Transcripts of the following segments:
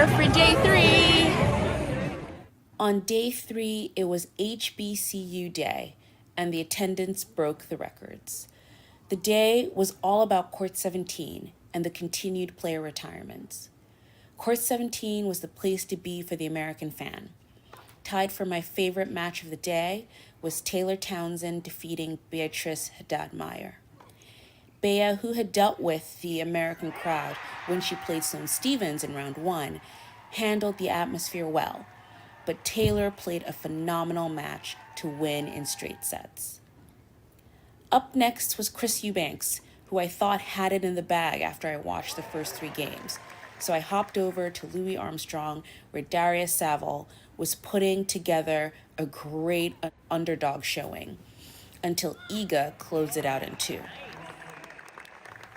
here for day 3. On day 3, it was HBCU day, and the attendance broke the records. The day was all about Court 17 and the continued player retirements. Court 17 was the place to be for the American fan. Tied for my favorite match of the day was Taylor Townsend defeating Beatrice Haddad-Meyer. Bea, who had dealt with the American crowd when she played Sloane Stephens in round 1, handled the atmosphere well, but Taylor played a phenomenal match to win in straight sets. Up next was Chris Eubanks, who I thought had it in the bag after I watched the first 3 games, so I hopped over to Louis Armstrong, where Darius Saville was putting together a great underdog showing, until Iga closed it out in 2.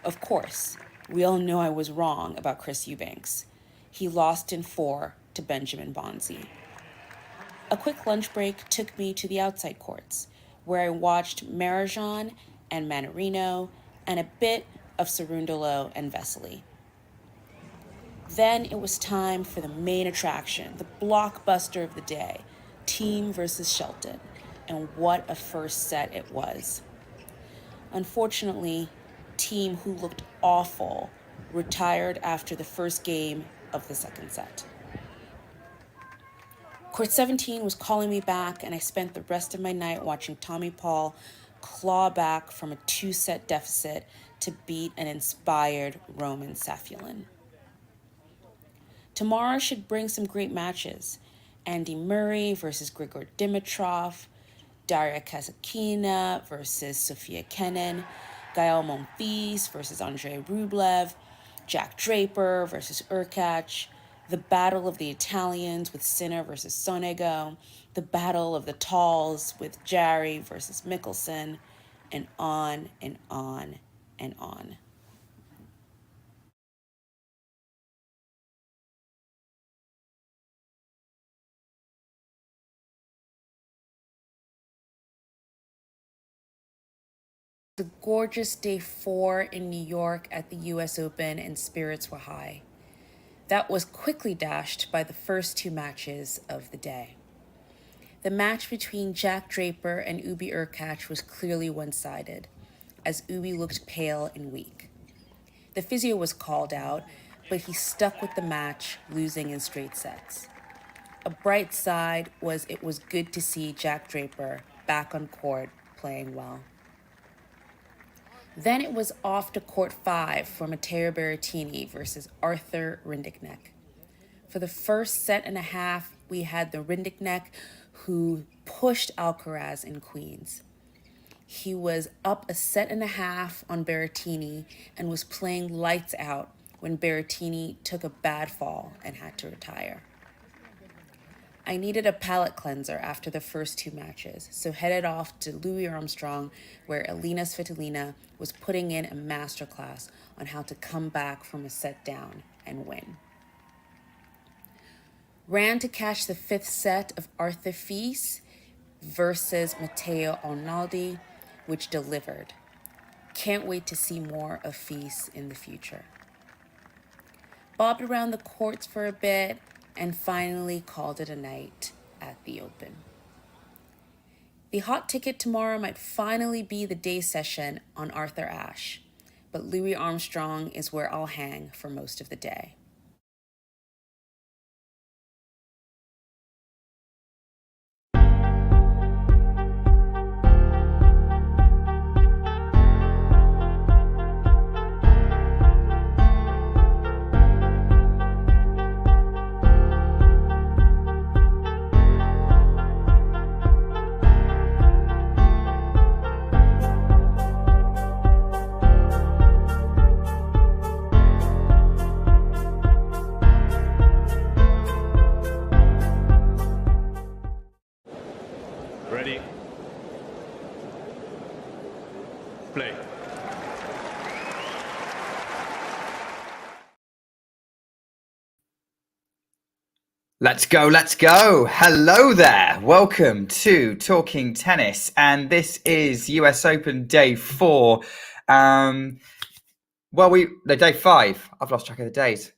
Of course, we all know I was wrong about Chris Eubanks. He lost in 4 to Benjamin Bonzi. A quick lunch break took me to the outside courts, where I watched Marijan and Mannarino and a bit of Cerundolo and Vesely. Then it was time for the main attraction, the blockbuster of the day, Thiem versus Shelton, and what a first set it was. Unfortunately, Thiem, who looked awful, retired after the first game of the second set. Court 17 was calling me back, and I spent the rest of my night watching Tommy Paul claw back from a 2-set deficit to beat an inspired Roman Safulin. Tomorrow should bring some great matches. Andy Murray versus Grigor Dimitrov, Daria Kasatkina versus Sofia Kenin, Gael Monfils versus Andrei Rublev, Jack Draper versus Urkach, the battle of the Italians with Sinner versus Sonego, the battle of the talls with Jarry versus Mickelson, and on and on and on. The gorgeous day 4 in New York at the US Open, and spirits were high. That was quickly dashed by the first 2 matches of the day. The match between Jack Draper and Ubi Urkach was clearly one-sided, as Ubi looked pale and weak. The physio was called out, but he stuck with the match, losing in straight sets. A bright side was it was good to see Jack Draper back on court playing well. Then it was off to Court 5 for Matteo Berrettini versus Arthur Rinderknecht. For the first set and a half, we had the Rinderknecht who pushed Alcaraz in queens. He was up a set and a half on Berrettini and was playing lights out when Berrettini took a bad fall and had to retire. I needed a palate cleanser after the first 2 matches, so headed off to Louis Armstrong, where Elina Svitolina was putting in a masterclass on how to come back from a set down and win. Ran to catch the 5th set of Arthur Fils versus Matteo Arnaldi, which delivered. Can't wait to see more of Fils in the future. Bobbed around the courts for a bit, and finally called it a night at the Open. The hot ticket tomorrow might finally be the day session on Arthur Ashe, but Louis Armstrong is where I'll hang for most of the day. Ready? Play. Let's go, let's go. Hello there. Welcome to Talking Tennis. And this is US Open Day 4. The day 5. I've lost track of the days.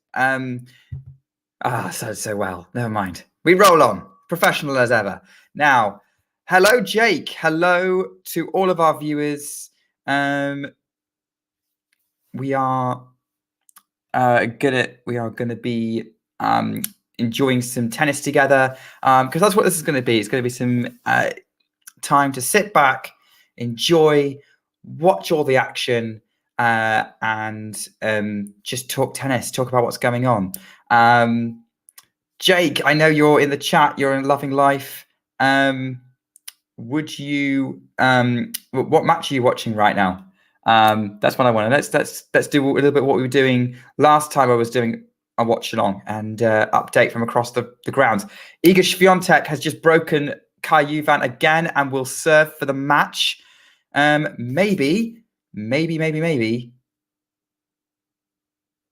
So well. Never mind. We roll on. Professional as ever. Now, hello, Jake. Hello to all of our viewers. We are gonna be enjoying some tennis together because that's what this is going to be. It's going to be some time to sit back, enjoy, watch all the action, and just talk tennis, talk about what's going on. Jake, I know you're in the chat. You're in Loving Life. Would you? What match are you watching right now? That's what I want. Let's do a little bit what we were doing last time. I was doing a watch along and update from across the grounds. Iga Swiatek has just broken Kai Juvan again and will serve for the match. Maybe.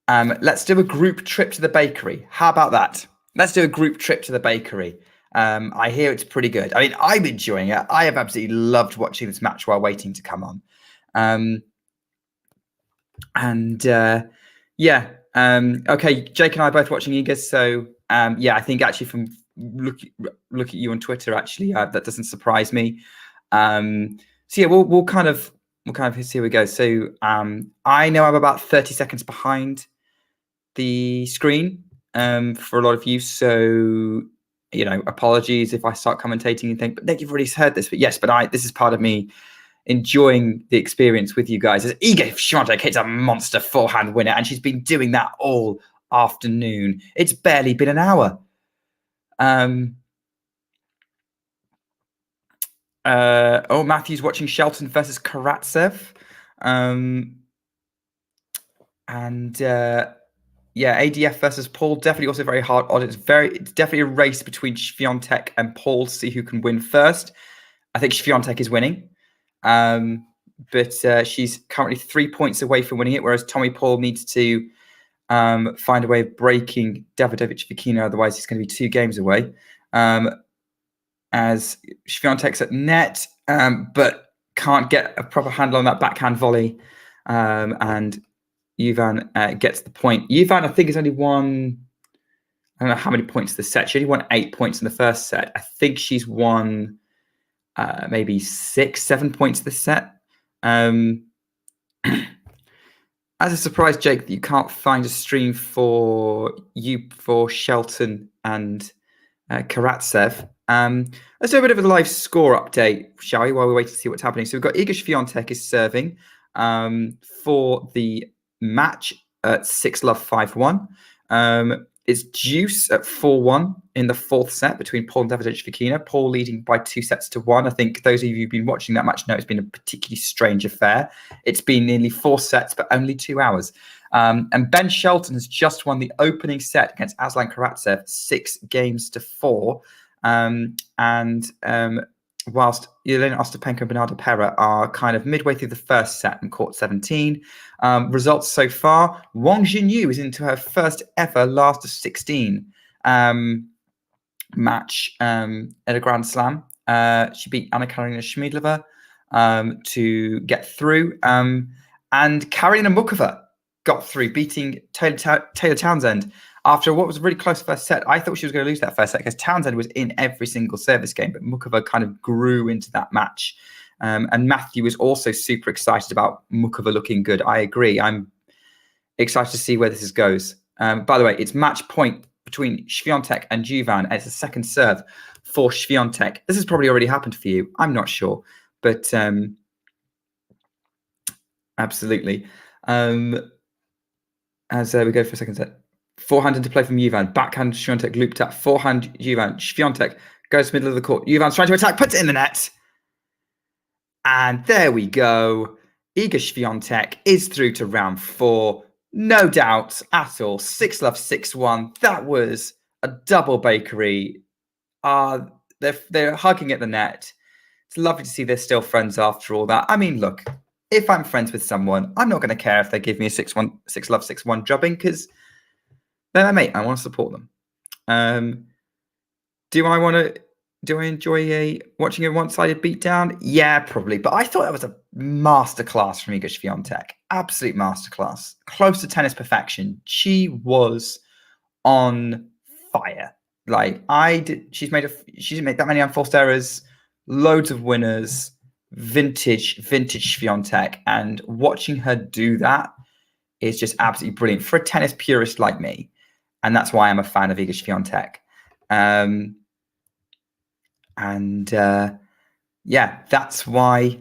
Let's do a group trip to the bakery. How about that? Let's do a group trip to the bakery. I hear it's pretty good. I mean, I'm enjoying it. I have absolutely loved watching this match while waiting to come on. Okay, Jake and I are both watching Iga. So I think actually from look at you on Twitter, actually, that doesn't surprise me. We'll kind of see how we go. So I know I'm about 30 seconds behind the screen for a lot of you. So apologies if I start commentating and think, but Nick, you've already heard this. But yes, but this is part of me enjoying the experience with you guys. As Iga Swiatek hits a monster forehand winner, and she's been doing that all afternoon. It's barely been an hour. Matthew's watching Shelton versus Karatsev. ADF versus Paul, definitely also very hard odd. It's definitely a race between Swiatek and Paul to see who can win first. I think Swiatek is winning. But she's currently 3 points away from winning it, whereas Tommy Paul needs to find a way of breaking Davidovich-Fokina, otherwise he's going to be 2 games away. As Swiatek's at net, but can't get a proper handle on that backhand volley. And Juvan gets the point. Juvan, I think, has only won, I don't know how many points the set. She only won 8 points in the first set. I think she's won maybe 6-7 points this set. As a surprise, Jake, that you can't find a stream for Shelton and Karatsev. Let's do a bit of a live score update, shall we, while we wait to see what's happening. So we've got Iga Swiatek is serving for the match at 6-love 5-1. It's deuce at 4-1 in the 4th set between Paul and Davidovich-Fokina. Paul leading by 2-1. I think those of you who've been watching that match know it's been a particularly strange affair. It's been nearly 4 sets, but only 2 hours. And Ben Shelton has just won the opening set against Aslan Karatsev, 6-4. Whilst Yelena Ostapenko and Bernardo Pera are kind of midway through the first set in court 17. Results so far, Wang Jinyu is into her first ever last of 16 match at a Grand Slam. She beat Anna Karenina Schmiedlova to get through. And Karolina Muchova got through, beating Taylor Townsend after what was a really close first set. I thought she was going to lose that first set because Townsend was in every single service game, but Muchova kind of grew into that match. And Matthew was also super excited about Muchova looking good. I agree. I'm excited to see where this goes. By the way, it's match point between Swiatek and Juvan. And it's a second serve for Swiatek. This has probably already happened for you. I'm not sure, but absolutely. As we go for a second set. Forehand into play from Juvan. Backhand Swiatek looped up. Forehand Juvan. Swiatek goes middle of the court. Juvan's trying to attack. Puts it in the net. And there we go. Iga Swiatek is through to round 4. No doubt at all. 6-love 6-1. That was a double bakery. They're hugging at the net. It's lovely to see they're still friends after all that. I mean, look, if I'm friends with someone, I'm not going to care if they give me a 6-love 6-1 drubbing because they're my mate. I want to support them. Do I enjoy watching a one-sided beatdown? Yeah, probably. But I thought that was a masterclass from Iga Swiatek. Absolute masterclass. Close to tennis perfection. She was on fire. Like she's made that many unforced errors, loads of winners, vintage Swiatek, and watching her do that is just absolutely brilliant for a tennis purist like me, and that's why I'm a fan of Iga Swiatek. That's why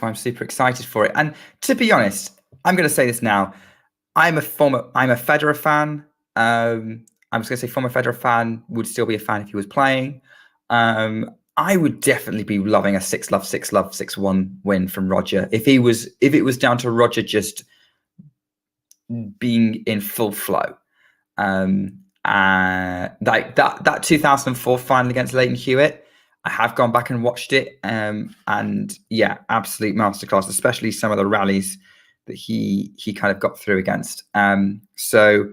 I'm super excited for it. And to be honest, I'm going to say this now. I'm a Federer fan. I'm just going to say former Federer fan, would still be a fan if he was playing. I would definitely be loving a 6-love, 6-love, 6-1 win from Roger. If it was down to Roger just being in full flow. Like that 2004 final against Leighton Hewitt, I have gone back and watched it, and yeah, absolute masterclass, especially some of the rallies that he kind of got through against. So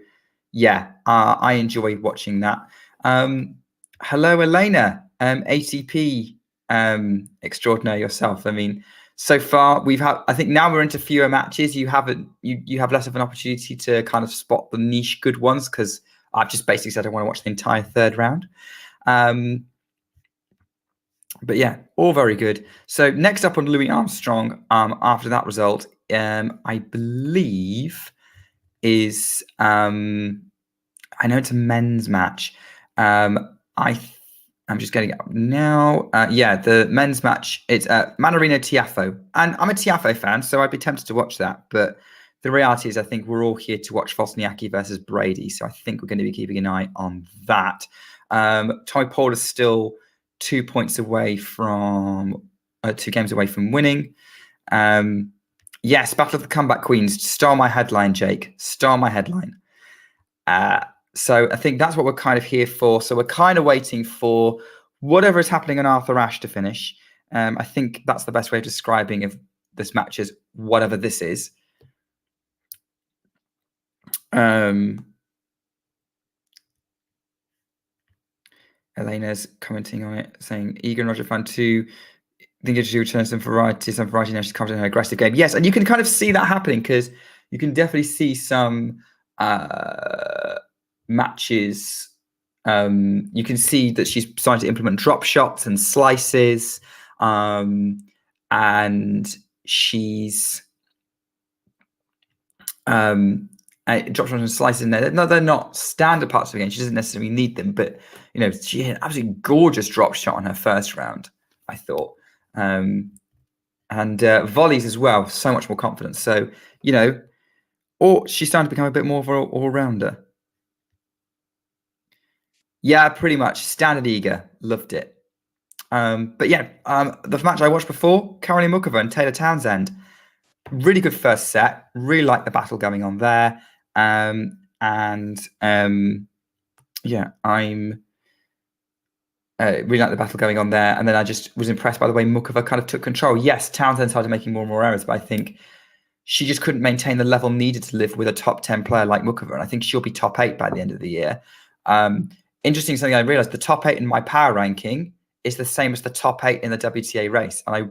yeah, I enjoyed watching that. Hello, Elena, ATP extraordinaire yourself. I mean, so far I think now we're into fewer matches. You have less of an opportunity to kind of spot the niche good ones, because I've just basically said I want to watch the entire third round. But yeah, all very good. So next up on Louis Armstrong, after that result, I believe is I know it's a men's match. I'm just getting it up now. The men's match, it's Mannarino-Tiafoe. And I'm a Tiafoe fan, so I'd be tempted to watch that. But the reality is I think we're all here to watch Wozniacki versus Brady. So I think we're going to be keeping an eye on that. Tommy Paul is still 2 points away from 2 games away from winning. Yes, Battle of the Comeback Queens. Star my headline, Jake. Star my headline. So I think that's what we're kind of here for. So we're kind of waiting for whatever is happening on Arthur Ashe to finish. I think that's the best way of describing if this match is whatever this is. Elena's commenting on it, saying Egan Roger fan 2. I think she returns some variety now. She's confident in her aggressive game. Yes, and you can kind of see that happening, because you can definitely see some matches. You can see that she's starting to implement drop shots and slices, and she's drop shots and slices in there. No, they're not standard parts of the game. She doesn't necessarily need them, but she had an absolutely gorgeous drop shot on her first round, I thought. And volleys as well, so much more confidence. So, or she's starting to become a bit more of an all-rounder. Yeah, pretty much. Standard Iga. Loved it. But yeah, the match I watched before, Caroline Muchova and Taylor Townsend. Really good first set. Really like the battle going on there. Yeah, I'm really like the battle going on there. And then I just was impressed by the way Muchova kind of took control. Yes, Townsend started making more and more errors, but I think she just couldn't maintain the level needed to live with a top 10 player like Muchova. And I think she'll be top 8 by the end of the year. Interesting, something I realized, the top 8 in my power ranking is the same as the top 8 in the WTA race. And I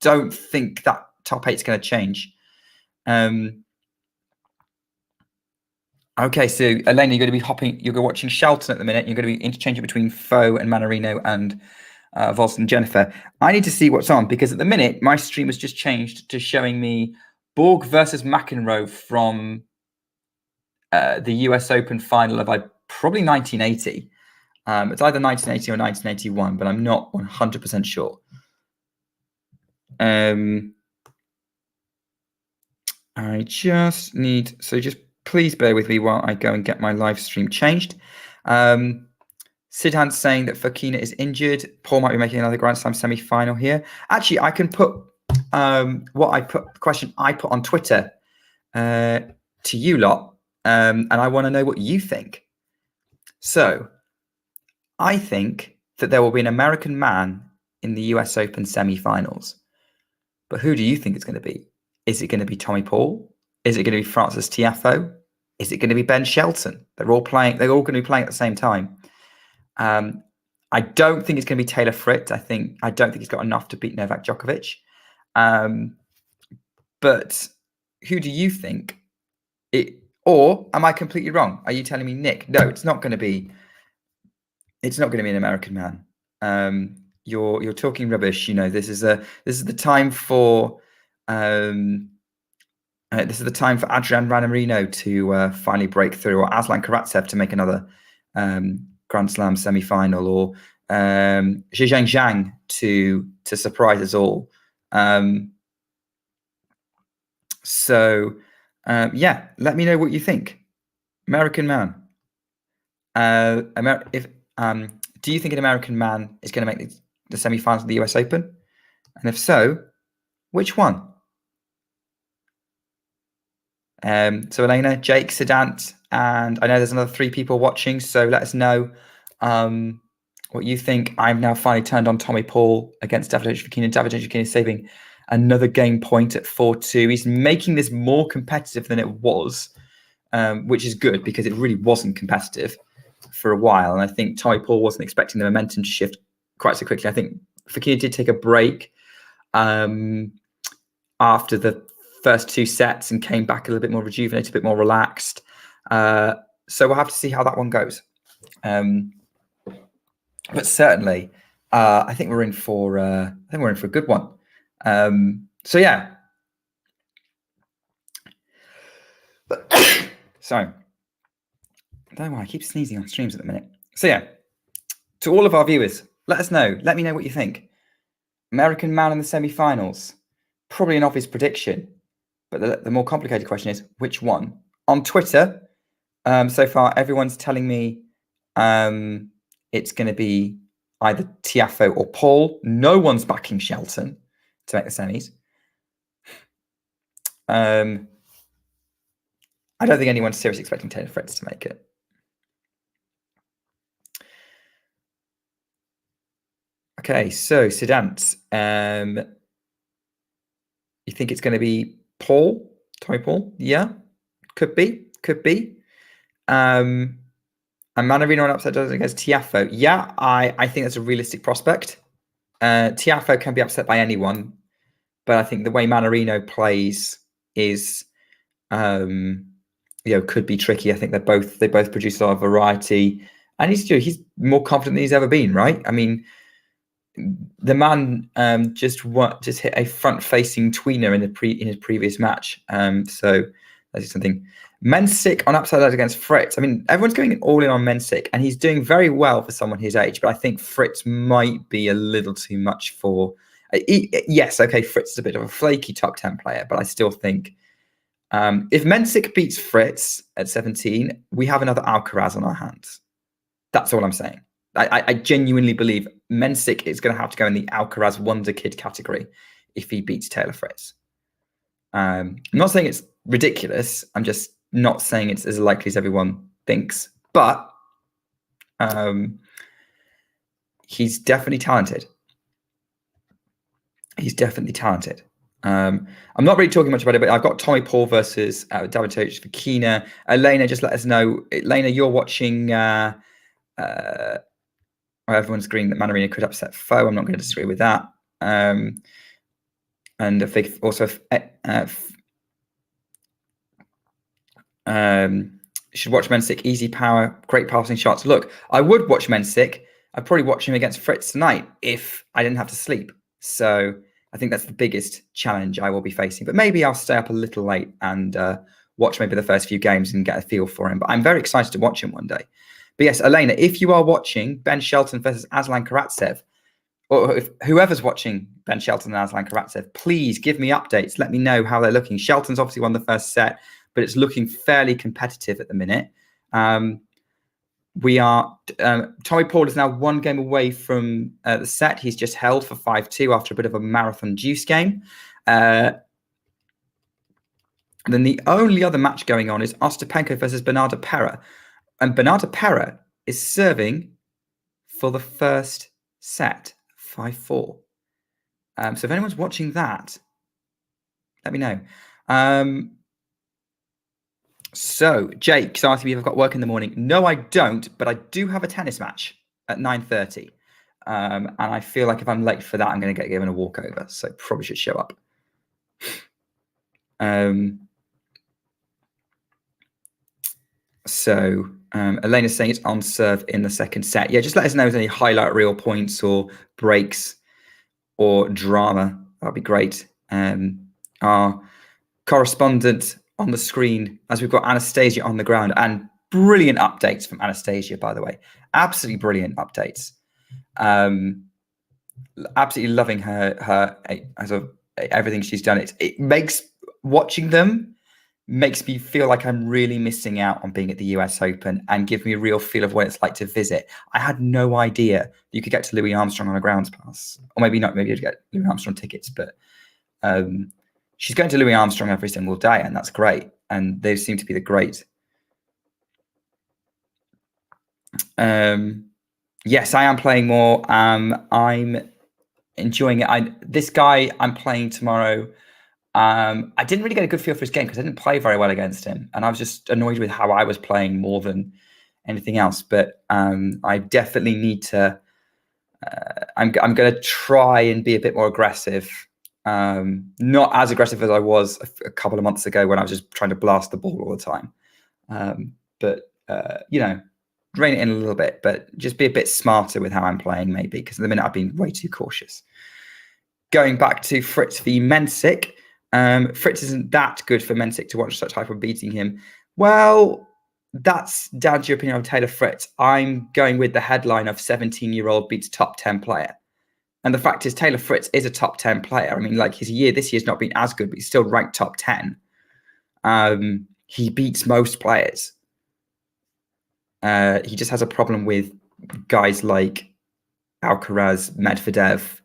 don't think that top 8 is going to change. Okay, so Elena, you're going to be watching Shelton at the minute. You're going to be interchanging between Foe and Mannarino and Vols and Jennifer. I need to see what's on, because at the minute, my stream has just changed to showing me Borg versus McEnroe from the US Open final of probably 1980. It's either 1980 or 1981, but I'm not 100% sure. I just need, so just please bear with me while I go and get my live stream changed. Sidhan's saying that Fokina is injured. Paul might be making another Grand Slam semi-final here. Actually, I can put the question I put on Twitter to you lot, and I want to know what you think. So, I think that there will be an American man in the US Open semi-finals. But who do you think it's going to be? Is it going to be Tommy Paul? Is it going to be Frances Tiafoe? Is it going to be Ben Shelton? They're all going to be playing at the same time. I don't think it's going to be Taylor Fritz. I don't think he's got enough to beat Novak Djokovic. But who do you think? Or am I completely wrong? Are you telling me, Nick? No, it's not going to be. It's not going to be an American man. You're talking rubbish. This is the time for this is the time for Adrian Mannarino to finally break through, or Aslan Karatsev to make another Grand Slam semi-final, or Zhizheng Zhang to surprise us all. Yeah, let me know what you think. American man. Do you think an American man is going to make the semi-finals of the US Open? And if so, which one? So Elena, Jake, Sedant, and I know there's another 3 people watching, so let us know what you think. I've now finally turned on Tommy Paul against Davidovich Fokina. Davidovich Fokina saving another game point at 4-2. He's making this more competitive than it was, which is good because it really wasn't competitive for a while. And I think Tommy Paul wasn't expecting the momentum to shift quite so quickly. I think Fokina did take a break after the first 2 sets and came back a little bit more rejuvenated, a bit more relaxed. So we'll have to see how that one goes. But certainly, I think we're in for a good one. So yeah. Sorry. I don't know why I keep sneezing on streams at the minute. So yeah, to all of our viewers, let us know. Let me know what you think. American man in the semi-finals. Probably an obvious prediction. But the more complicated question is, which one? On Twitter, so far, everyone's telling me it's going to be either Tiafoe or Paul. No one's backing Shelton to make the semis. I don't think anyone's seriously expecting Taylor Fritz to make it. Okay, so Sedant, you think it's going to be Paul? Tommy Paul? Yeah, could be. And Mannarino on upset does against Tiafoe. Yeah, I think that's a realistic prospect. Tiafoe can be upset by anyone, but I think the way Mannarino plays is, could be tricky. I think they both produce a lot of variety, and he's more confident than he's ever been. Right? I mean, the man just hit a front-facing tweener in his previous match. So that's something. Mensik on upside down against Fritz. I mean, everyone's going all in on Mensik, and he's doing very well for someone his age. But I think Fritz might be a little too much for. Yes, okay, Fritz is a bit of a flaky top 10 player, but I still think if Mensik beats Fritz at 17, we have another Alcaraz on our hands. That's all I'm saying. I genuinely believe Mensik is going to have to go in the Alcaraz Wonder Kid category if he beats Taylor Fritz. I'm not saying it's ridiculous. I'm just not saying it's as likely as everyone thinks. But he's definitely talented. I'm not really talking much about it, but I've got Tommy Paul versus Davidovich Fokina. Elena, just let us know. Elena, you're watching. Everyone's agreeing that Mannarino could upset Foe. I'm not going to disagree with that. And if they also should watch Mensik, easy power, great passing shots. Look, I would watch Mensik. I'd probably watch him against Fritz tonight if I didn't have to sleep. So I think that's the biggest challenge I will be facing. But maybe I'll stay up a little late and watch maybe the first few games and get a feel for him. But I'm very excited to watch him one day. But yes, Elena, if you are watching Ben Shelton versus Aslan Karatsev, or if whoever's watching Ben Shelton and Aslan Karatsev, please give me updates. Let me know how they're looking. Shelton's obviously won the first set, but it's looking fairly competitive at the minute. We are Tommy Paul is now 1 game away from the set. He's just held for 5-2 after a bit of a marathon juice game. Then the only other match going on is Ostapenko versus Bernarda Pera. And Bernarda Pera is serving for the first set, 5-4. So if anyone's watching that, let me know. So Jake's asking me if I've got work in the morning. No, I don't, but I do have a tennis match at 9:30. And I feel like if I'm late for that, I'm going to get given a walkover. So probably should show up. So Elena's saying it's on serve in the second set. Yeah, just let us know if there's any highlight reel points or breaks or drama. That'd be great. Our correspondent on the screen, as we've got Anastasia on the ground, and brilliant updates from Anastasia, by the way. Absolutely brilliant updates. Absolutely loving her sort of everything she's done. It makes watching them makes me feel like I'm really missing out on being at the US Open and give me a real feel of what it's like to visit. I had no idea you could get to Louis Armstrong on a grounds pass, or maybe not. Maybe you'd get Louis Armstrong tickets, but she's going to Louis Armstrong every single day, and that's great. And they seem to be the great. Yes, I am playing more. I'm enjoying it. This guy I'm playing tomorrow. I didn't really get a good feel for his game because I didn't play very well against him, and I was just annoyed with how I was playing more than anything else. But I definitely need to. I'm going to try and be a bit more aggressive. Not as aggressive as I was a couple of months ago when I was just trying to blast the ball all the time. But rein it in a little bit, but just be a bit smarter with how I'm playing, maybe, because at the minute I've been way too cautious. Going back to Fritz v Mensik. Fritz isn't that good for Mensik to watch such hype on beating him. Well, that's down to your opinion of Taylor Fritz. I'm going with the headline of 17-year-old beats top 10 player. And the fact is, Taylor Fritz is a top 10 player. I mean, like, this year's not been as good, but he's still ranked top 10. He beats most players. He just has a problem with guys like Alcaraz, Medvedev,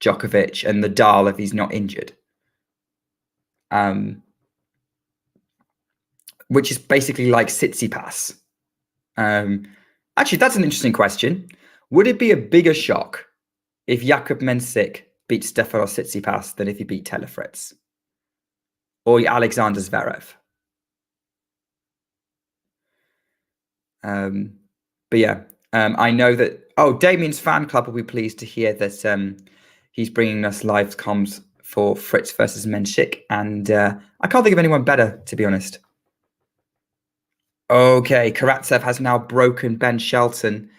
Djokovic, and Nadal if he's not injured. Which is basically like Tsitsipas. Actually, that's an interesting question. Would it be a bigger shock if Jakub Mensik beat Stefanos Tsitsipas than if he beat Taylor Fritz? Or Alexander Zverev? But yeah, I know that... Oh, Damien's fan club will be pleased to hear that he's bringing us live comms for Fritz versus Mensik. And I can't think of anyone better, to be honest. Okay, Karatsev has now broken Ben Shelton.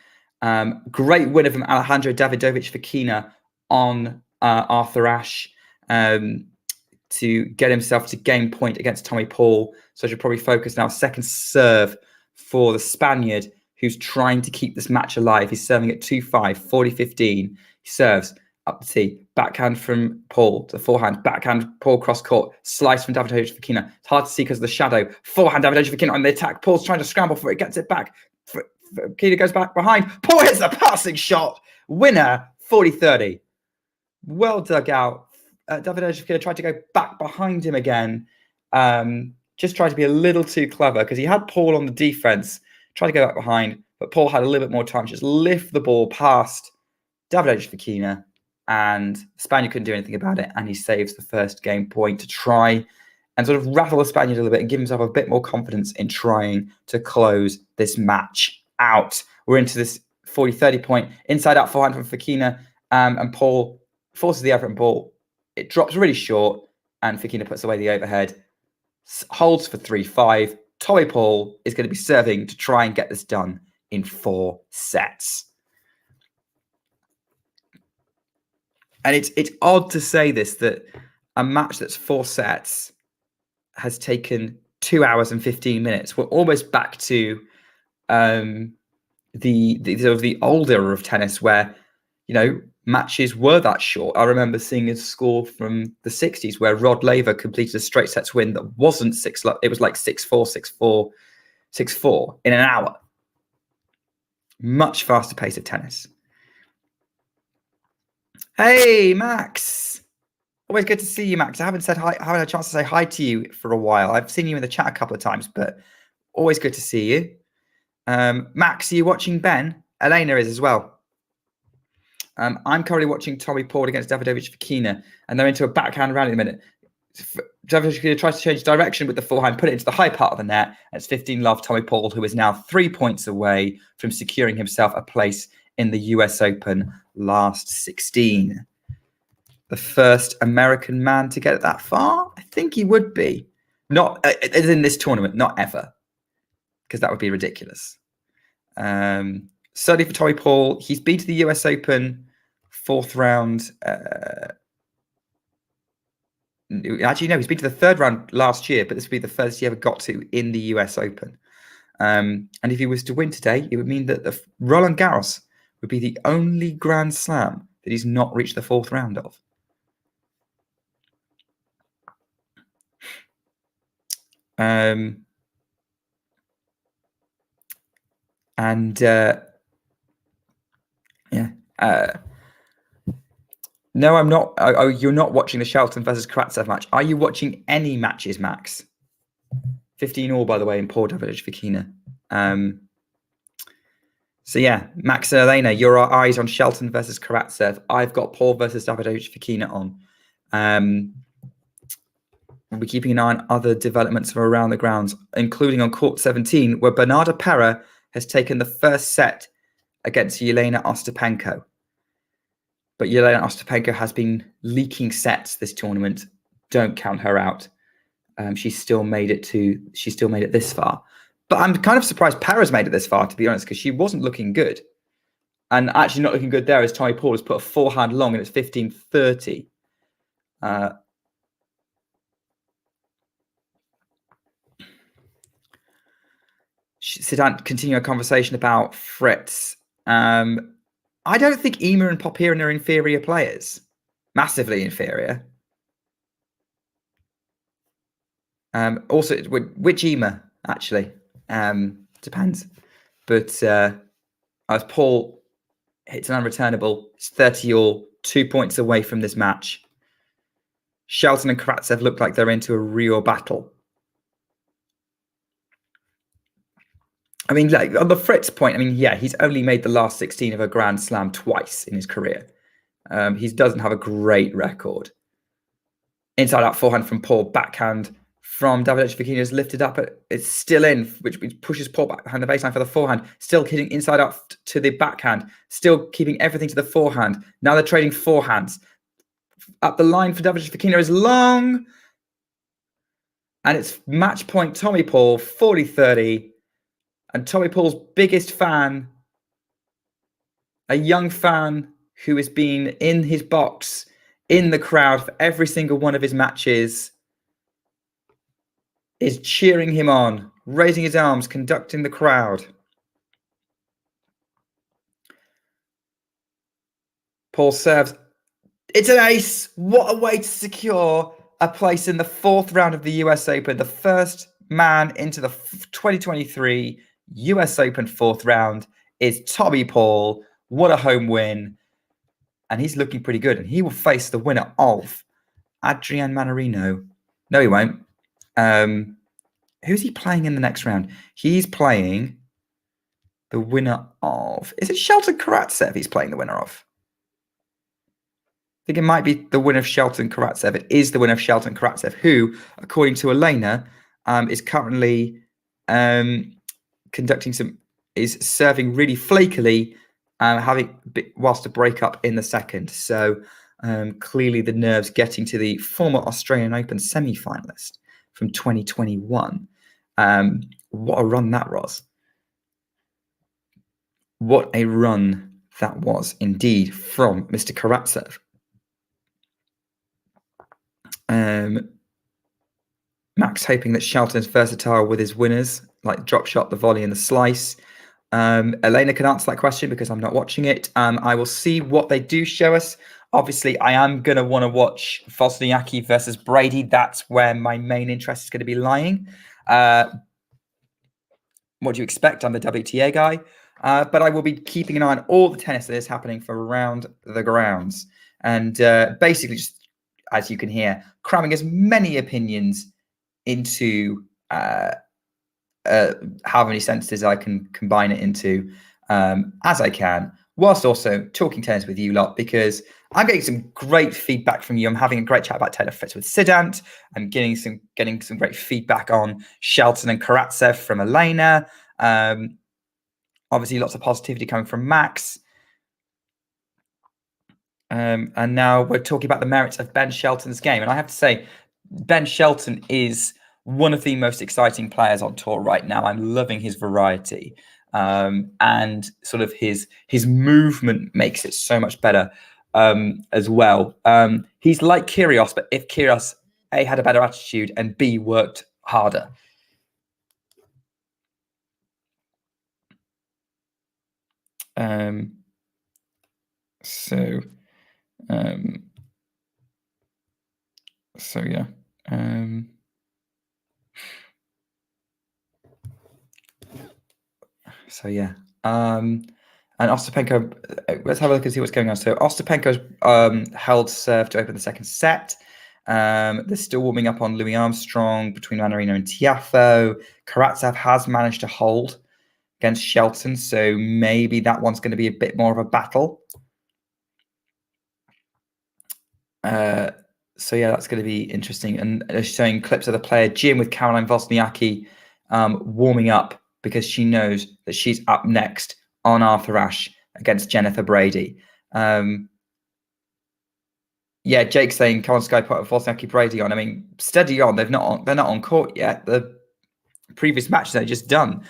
Great winner from Alejandro Davidovich Fokina on Arthur Ashe to get himself to game point against Tommy Paul. So I should probably focus now. Second serve for the Spaniard, who's trying to keep this match alive. He's serving at 2-5, 40-15. He serves up the tee. Backhand from Paul to forehand. Backhand, Paul cross court. Slice from Davidovich Fokina. It's hard to see because of the shadow. Forehand, Davidovich Fokina on the attack. Paul's trying to scramble for it. Gets it back. Fokina goes back behind. Paul hits the passing shot. Winner, 40-30. Well dug out. Davidovich Fokina tried to go back behind him again. Just tried to be a little too clever because he had Paul on the defense. Tried to go back behind, but Paul had a little bit more time to just lift the ball past Davidovich Fokina. And the Spaniard couldn't do anything about it, and he saves the first game point to try and sort of rattle the Spaniard a little bit and give himself a bit more confidence in trying to close this match out. We're into this 40-30 point. Inside-out forehand from Fokina, and Paul forces the Everton ball. It drops really short, and Fokina puts away the overhead. Holds for 3-5. Tommy Paul is going to be serving to try and get this done in 4 sets. And it's odd to say this, that a match that's 4 sets has taken 2 hours and 15 minutes. We're almost back to the sort of the old era of tennis where, matches were that short. I remember seeing a score from the 60s where Rod Laver completed a straight sets win that wasn't 6. It was like 6-4, 6-4, 6-4 in an hour. Much faster pace of tennis. Hey, Max. Always good to see you, Max. I haven't said hi. I haven't had a chance to say hi to you for a while. I've seen you in the chat a couple of times, but always good to see you. Max, are you watching Ben? Elena is as well. I'm currently watching Tommy Paul against Davidovich Fokina, and they're into a backhand round in a minute. Davidovich Fokina tries to change direction with the forehand, put it into the high part of the net. It's 15-love Tommy Paul, who is now 3 points away from securing himself a place in the US Open last 16. The first American man to get it that far? I think he would be. Not in this tournament, not ever. because that would be ridiculous. Certainly for Tommy Paul, he's been to the US Open 4th round. Actually, no, he's been to the 3rd round last year, but this would be the first he ever got to in the US Open. And if he was to win today, it would mean that the Roland Garros would be the only Grand Slam that he's not reached the 4th round of. No, I'm not. Oh, you're not watching the Shelton versus Karatsev match. Are you watching any matches, Max? 15 all, by the way, in Paul Davidovich-Fokina. So yeah, Max and Elena, your eyes on Shelton versus Karatsev. I've got Paul versus Davidovich-Fokina on. We'll be keeping an eye on other developments from around the grounds, including on court 17, where Bernarda Pera has taken the first set against Yelena Ostapenko. But Yelena Ostapenko has been leaking sets this tournament. Don't count her out. She's still made it this far. But I'm kind of surprised Pera's made it this far, to be honest, because she wasn't looking good. And actually not looking good there is Tommy Paul has put a forehand long and it's 15-30. Sit down, continue a conversation about Fritz. I don't think Ema and Popirin are inferior players. Massively inferior. Also, which Ema, actually? Depends. But as Paul hits an unreturnable, it's 30-all, 2 points away from this match. Shelton and Karatsev look like they're into a real battle. I mean, like on the Fritz point, I mean, yeah, he's only made the last 16 of a Grand Slam twice in his career. He doesn't have a great record. Inside out forehand from Paul, backhand from Davidovich-Fokina is lifted up. It's still in, which pushes Paul behind the baseline for the forehand. Still hitting inside out to the backhand. Still keeping everything to the forehand. Now they're trading forehands. Up the line for Davidovich-Fokina is long. And it's match point Tommy Paul, 40-30. And Tommy Paul's biggest fan, a young fan who has been in his box, in the crowd for every single one of his matches, is cheering him on, raising his arms, conducting the crowd. Paul serves. It's an ace. What a way to secure a place in the 4th round of the US Open. The first man into the 2023 US Open 4th round is Tommy Paul. What a home win. And he's looking pretty good. And he will face the winner of Adrian Mannarino. No, he won't. Who's he playing in the next round? He's playing the winner of... Is it Shelton-Karatsev he's playing the winner of? I think it might be the winner of Shelton-Karatsev. It is the winner of Shelton-Karatsev, who, according to Elena, is currently is serving really flakily, whilst a break up in the second. So clearly the nerves getting to the former Australian Open semi-finalist from 2021. What a run that was. What a run that was indeed from Mr. Karatsev. Max hoping that Shelton's versatile with his winners, like drop shot, the volley, and the slice. Elena can answer that question because I'm not watching it. I will see what they do show us. Obviously, I am going to want to watch Wozniacki versus Brady. That's where my main interest is going to be lying. What do you expect? I'm the WTA guy. But I will be keeping an eye on all the tennis that is happening from around the grounds. And basically, just as you can hear, cramming as many opinions into how many sentences I can combine it into as I can, whilst also talking tennis with you lot, because I'm getting some great feedback from you. I'm having a great chat about Taylor Fritz with Sidant. I'm getting some great feedback on Shelton and Karatsev from Elena. Obviously, lots of positivity coming from Max. And now we're talking about the merits of Ben Shelton's game. And I have to say, Ben Shelton is one of the most exciting players on tour right now. I'm loving his variety, and sort of his movement makes it so much better as well. He's like Kyrgios, but if Kyrgios A had a better attitude and B worked harder. So yeah. So yeah. And Ostapenko, let's have a look and see what's going on. So Ostapenko's held serve to open the second set. They're still warming up on Louis Armstrong between Mannarino and Tiafoe. Karatsev has managed to hold against Shelton, so maybe that one's going to be a bit more of a battle. So yeah, that's going to be interesting. And they're showing clips of the player Jim with Caroline Wozniacki warming up because she knows that she's up next on Arthur Ashe against Jennifer Brady. Yeah, Jake's saying, "Come on, Sky, put Wozniacki-Brady on." I mean, steady on. They're not on court yet. The previous matches they're just done.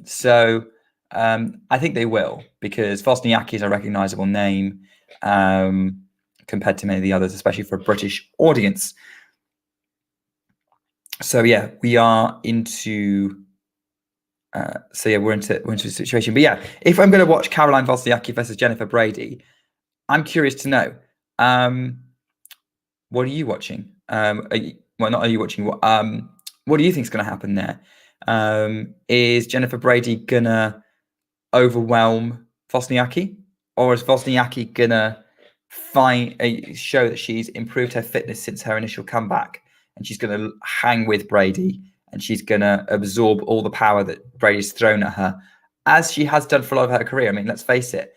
So I think they will, because Wozniacki is a recognizable name compared to many of the others, especially for a British audience. So yeah, we are into. We're into a situation. But yeah, if I'm going to watch Caroline Wozniacki versus Jennifer Brady, I'm curious to know. What are you watching? Not are you watching? What do you think is going to happen there? Is Jennifer Brady gonna overwhelm Wozniacki, or is Wozniacki gonna show that she's improved her fitness since her initial comeback, and she's gonna hang with Brady, and she's gonna absorb all the power that Brady's thrown at her, as she has done for a lot of her career? I mean, let's face it.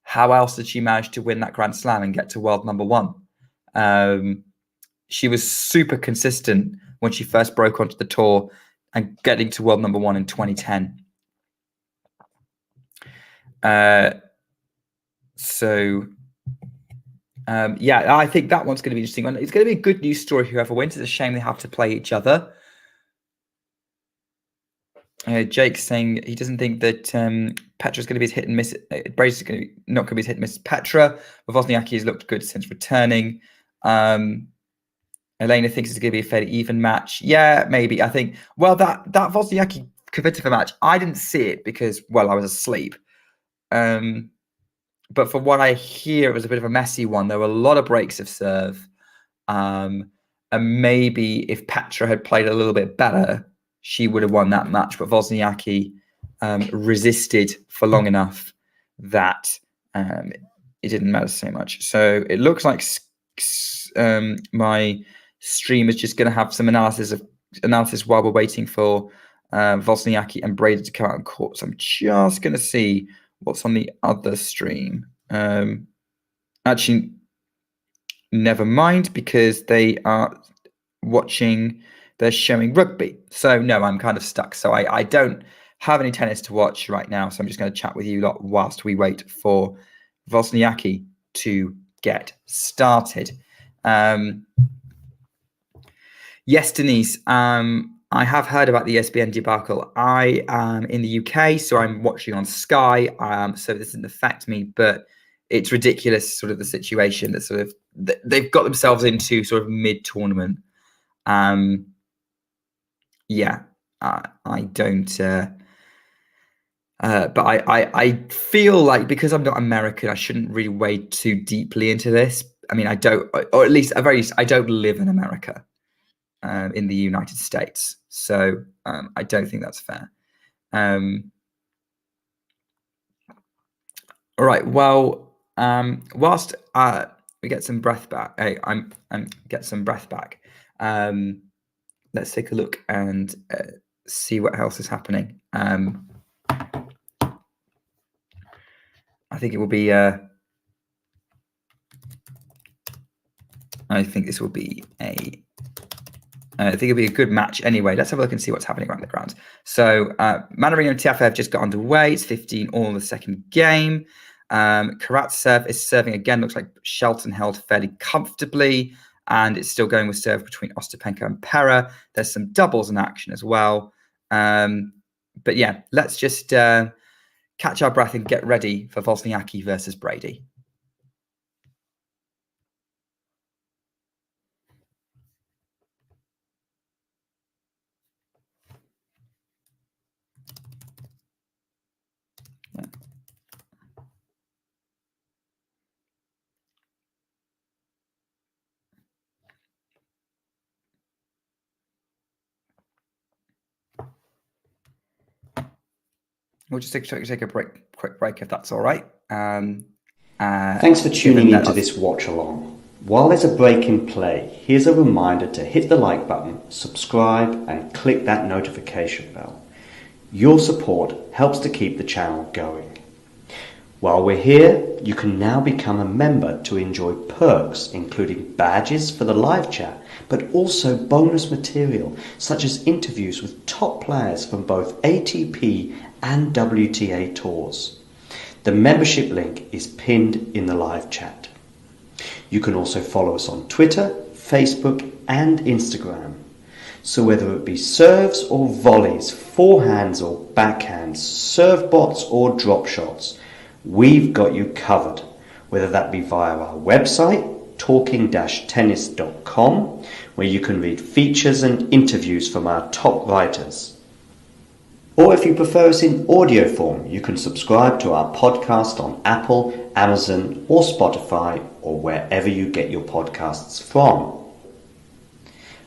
How else did she manage to win that Grand Slam and get to world number one? She was super consistent when she first broke onto the tour and getting to world number one in 2010. Yeah, I think that one's going to be interesting. It's going to be a good news story, whoever wins. It's a shame they have to play each other. Jake's saying he doesn't think that Petra's going to be hit and miss. Brady's not going to be hit and miss Petra. But Wozniacki has looked good since returning. Elena thinks it's going to be a fairly even match. Yeah, maybe. I think, well, that Wozniacki-Kvitova match, I didn't see it because, well, I was asleep. But from what I hear, it was a bit of a messy one. There were a lot of breaks of serve. And maybe if Petra had played a little bit better, she would have won that match. But Wozniacki resisted for long enough that it didn't matter so much. So it looks like my stream is just going to have some analysis while we're waiting for Wozniacki and Brady to come out on court. So I'm just going to see what's on the other stream. Actually, never mind, because they are they're showing rugby. So no, I'm kind of stuck. So I don't have any tennis to watch right now. So I'm just going to chat with you lot whilst we wait for Wozniacki to get started. Yes, Denise. I have heard about the ESPN debacle. I am in the UK, so I'm watching on Sky. So this doesn't affect me, but it's ridiculous, sort of the situation that sort of they've got themselves into sort of mid-tournament. Yeah, I don't. But I feel like, because I'm not American, I shouldn't really wade too deeply into this. I mean, I don't, or at least I don't live in America. In the United States, so I don't think that's fair. All right. Well, whilst we get some breath back, I'm get some breath back. Let's take a look and see what else is happening. I think it will be. I think this will be I think it'll be a good match anyway. Let's have a look and see what's happening around the grounds. So Mannarino-Tiafoe have just got underway. It's 15 all in the second game. Karatsev is serving again. Looks like Shelton held fairly comfortably. and it's still going with serve between Ostapenko and Pera. There's some doubles in action as well. But yeah, let's just catch our breath and get ready for Wozniacki versus Brady. Yeah. We'll just take a quick break if that's all right. Thanks for tuning into this watch along. While there's a break in play, here's a reminder to hit the like button, subscribe, and click that notification bell. Your support helps to keep the channel going. While we're here, you can now become a member to enjoy perks including badges for the live chat, but also bonus material such as interviews with top players from both ATP and WTA tours. The membership link is pinned in the live chat. You can also follow us on Twitter, Facebook and Instagram. So whether it be serves or volleys, forehands or backhands, serve bots or drop shots, we've got you covered. Whether that be via our website, talking-tennis.com, where you can read features and interviews from our top writers. Or if you prefer us in audio form, you can subscribe to our podcast on Apple, Amazon or Spotify or wherever you get your podcasts from.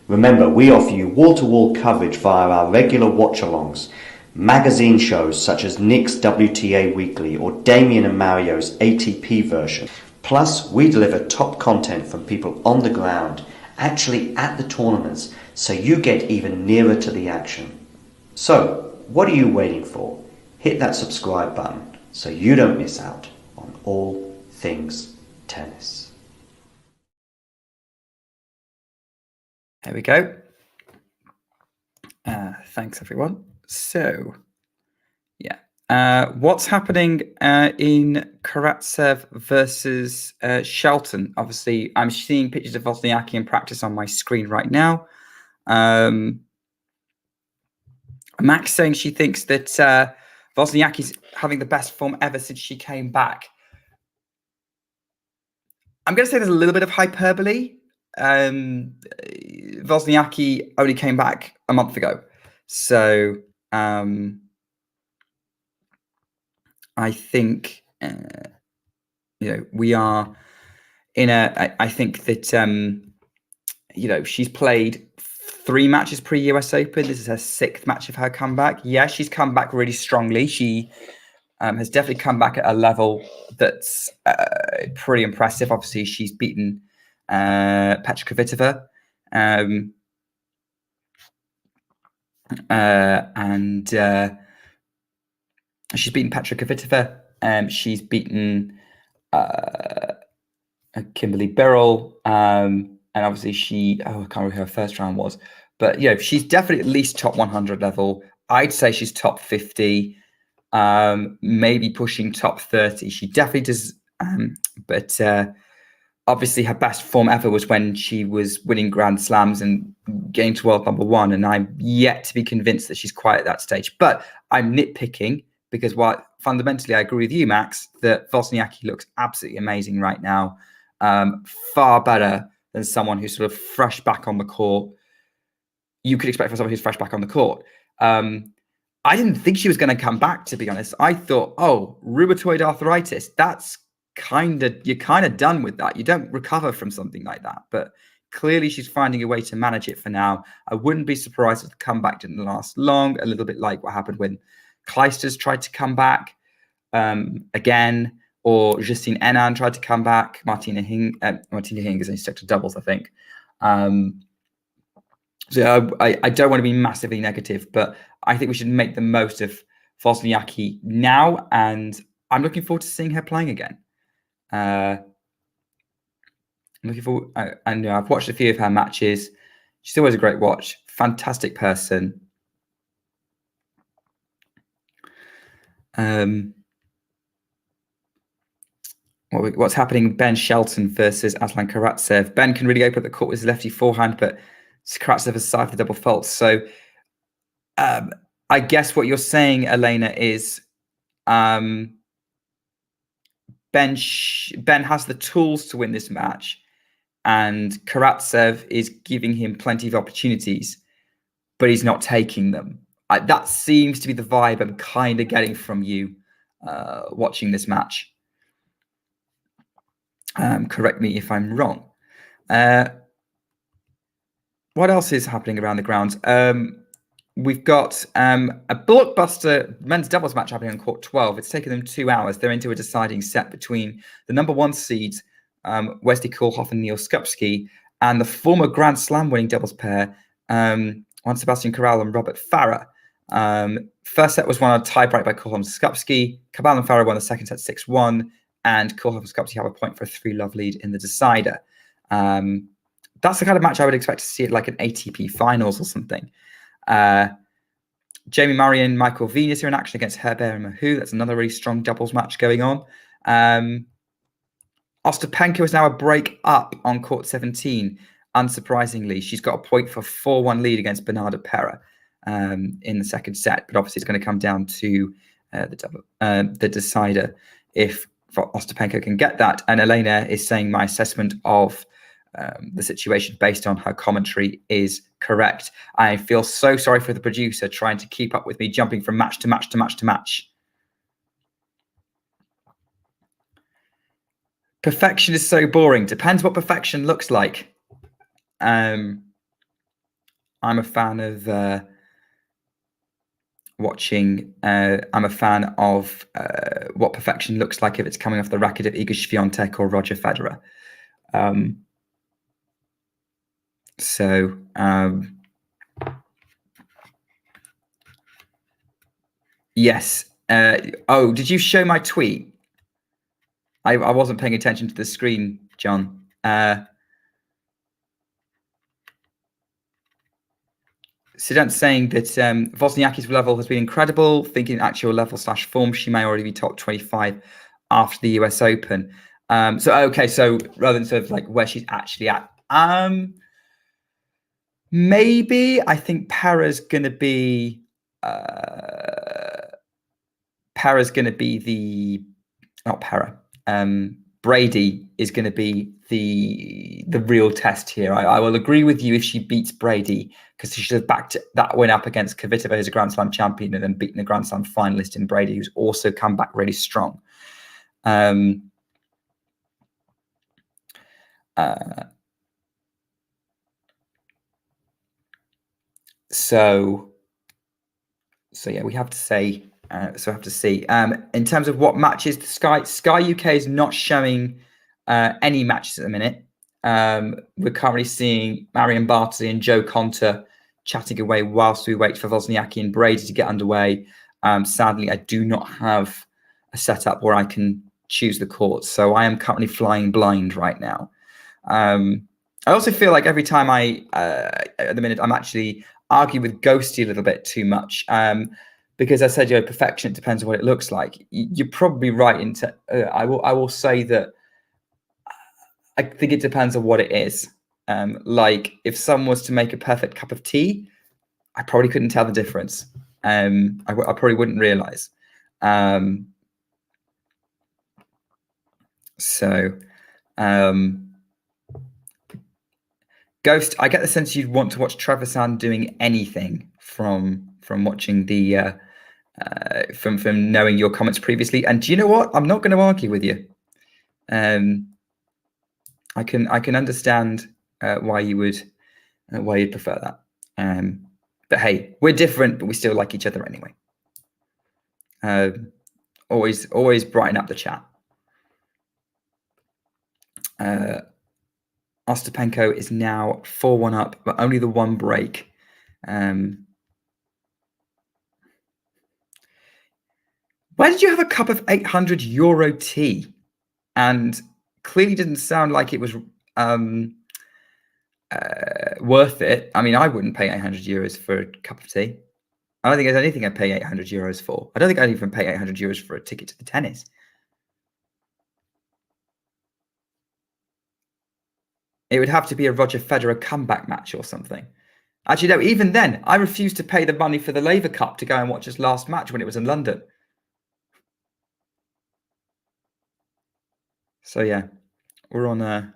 Remember, we offer you wall-to-wall coverage via our regular watch-alongs, magazine shows such as Nick's WTA Weekly or Damien and Mario's ATP version. Plus, we deliver top content from people on the ground, actually at the tournaments, so you get even nearer to the action. So, what are you waiting for? Hit that subscribe button so you don't miss out on all things tennis. There we go. Thanks, everyone. So, yeah. What's happening in Karatsev versus Shelton? Obviously, I'm seeing pictures of Wozniacki in practice on my screen right now. Max saying she thinks that Wozniacki's having the best form ever since she came back. I'm going to say there's a little bit of hyperbole. Wozniacki only came back a month ago. So I think, we are in I think that, she's played 3 matches pre-US Open. This is her 6th match of her comeback. Yeah, she's come back really strongly. She has definitely come back at a level that's pretty impressive. Obviously, she's beaten Petra Kvitova. And she's beaten Petra Kvitova. She's beaten Kimberly Birrell. And obviously I can't remember who her first round was. But, she's definitely at least top 100 level. I'd say she's top 50, maybe pushing top 30. She definitely does. But obviously her best form ever was when she was winning Grand Slams and getting to world #1. And I'm yet to be convinced that she's quite at that stage. But I'm nitpicking because fundamentally I agree with you, Max, that Wozniacki looks absolutely amazing right now. Far better than someone who's sort of fresh back on the court. You could expect from someone who's fresh back on the court. I didn't think she was going to come back, to be honest. I thought, rheumatoid arthritis, you're kind of done with that. You don't recover from something like that. But clearly she's finding a way to manage it for now. I wouldn't be surprised if the comeback didn't last long, a little bit like what happened when Clijsters tried to come back again, or Justine Henin tried to come back. Martina Hingis only stuck to doubles, I think. So I don't want to be massively negative, but I think we should make the most of Wozniacki now, and I'm looking forward to seeing her playing again. I'm looking forward. I've watched a few of her matches. She's always a great watch. Fantastic person. what's happening. Ben Shelton versus Shelton-Karatsev. Ben can really open up the court with his lefty forehand, but Karatsev has side for the double fault. So I guess what you're saying, Elena, is Ben has the tools to win this match, and Karatsev is giving him plenty of opportunities, but he's not taking them. That seems to be the vibe I'm kind of getting from you watching this match. Correct me if I'm wrong. What else is happening around the grounds? We've got a blockbuster men's doubles match happening on court 12. It's taken them 2 hours. They're into a deciding set between the number 1 seeds, Wesley Koolhof and Neil Skupski, and the former Grand Slam winning doubles pair, Juan Sebastian Corral and Robert Farah. First set was won on a tie-break by Koolhof and Skupski. Cabal and Farah won the second set 6-1, and Koolhof and Skupski have a point for a 3-love lead in the decider. That's the kind of match I would expect to see at like an ATP finals or something. Jamie Murray and Michael Venus are in action against Herbert and Mahou. That's another really strong doubles match going on. Ostapenko is now a break up on court 17. Unsurprisingly, she's got a point for 4-1 lead against Bernarda Pera in the second set. But obviously, it's going to come down to the decider if Ostapenko can get that. And Elena is saying my assessment of the situation based on her commentary is correct. I feel so sorry for the producer trying to keep up with me, jumping from match to match to match to match. Perfection is so boring. Depends what perfection looks like. I'm a fan of watching. I'm a fan of what perfection looks like if it's coming off the racket of Iga Świątek or Roger Federer. Yes. Did you show my tweet? I wasn't paying attention to the screen, John. Sidan's saying that Wozniacki's level has been incredible. Thinking actual level / form, she may already be top 25 after the US Open. So rather than sort of like where she's actually at, maybe I think Pera's going to be Brady is going to be the real test here. I will agree with you if she beats Brady, because she should have backed that win up against Kvitova, who's a Grand Slam champion, and then beaten the Grand Slam finalist in Brady, who's also come back really strong. So yeah, we have to say. So I have to see. In terms of what matches, Sky UK is not showing any matches at the minute. We're currently seeing Marion Bartley and Joe Conter chatting away whilst we wait for Wozniacki and Brady to get underway. Sadly, I do not have a setup where I can choose the courts, so I am currently flying blind right now. I also feel like every time at the minute, I'm actually arguing with Ghosty a little bit too much. Because I said, perfection, it depends on what it looks like. You're probably right. I will say that I think it depends on what it is. Like if someone was to make a perfect cup of tea, I probably couldn't tell the difference. I probably wouldn't realize. Ghost, I get the sense you'd want to watch Trevor Sand doing anything from watching the from knowing your comments previously. And do you know what? I'm not going to argue with you. I can understand why you'd prefer that. But hey, we're different, but we still like each other anyway. Always brighten up the chat. Ostapenko is now 4-1 up, but only the one break. Why did you have a cup of €800 tea? And clearly didn't sound like it was worth it. I mean, I wouldn't pay €800 for a cup of tea. I don't think there's anything I'd pay €800 for. I don't think I'd even pay €800 for a ticket to the tennis. It would have to be a Roger Federer comeback match or something. Actually, no, even then, I refused to pay the money for the Laver Cup to go and watch his last match when it was in London. So, yeah, we're on I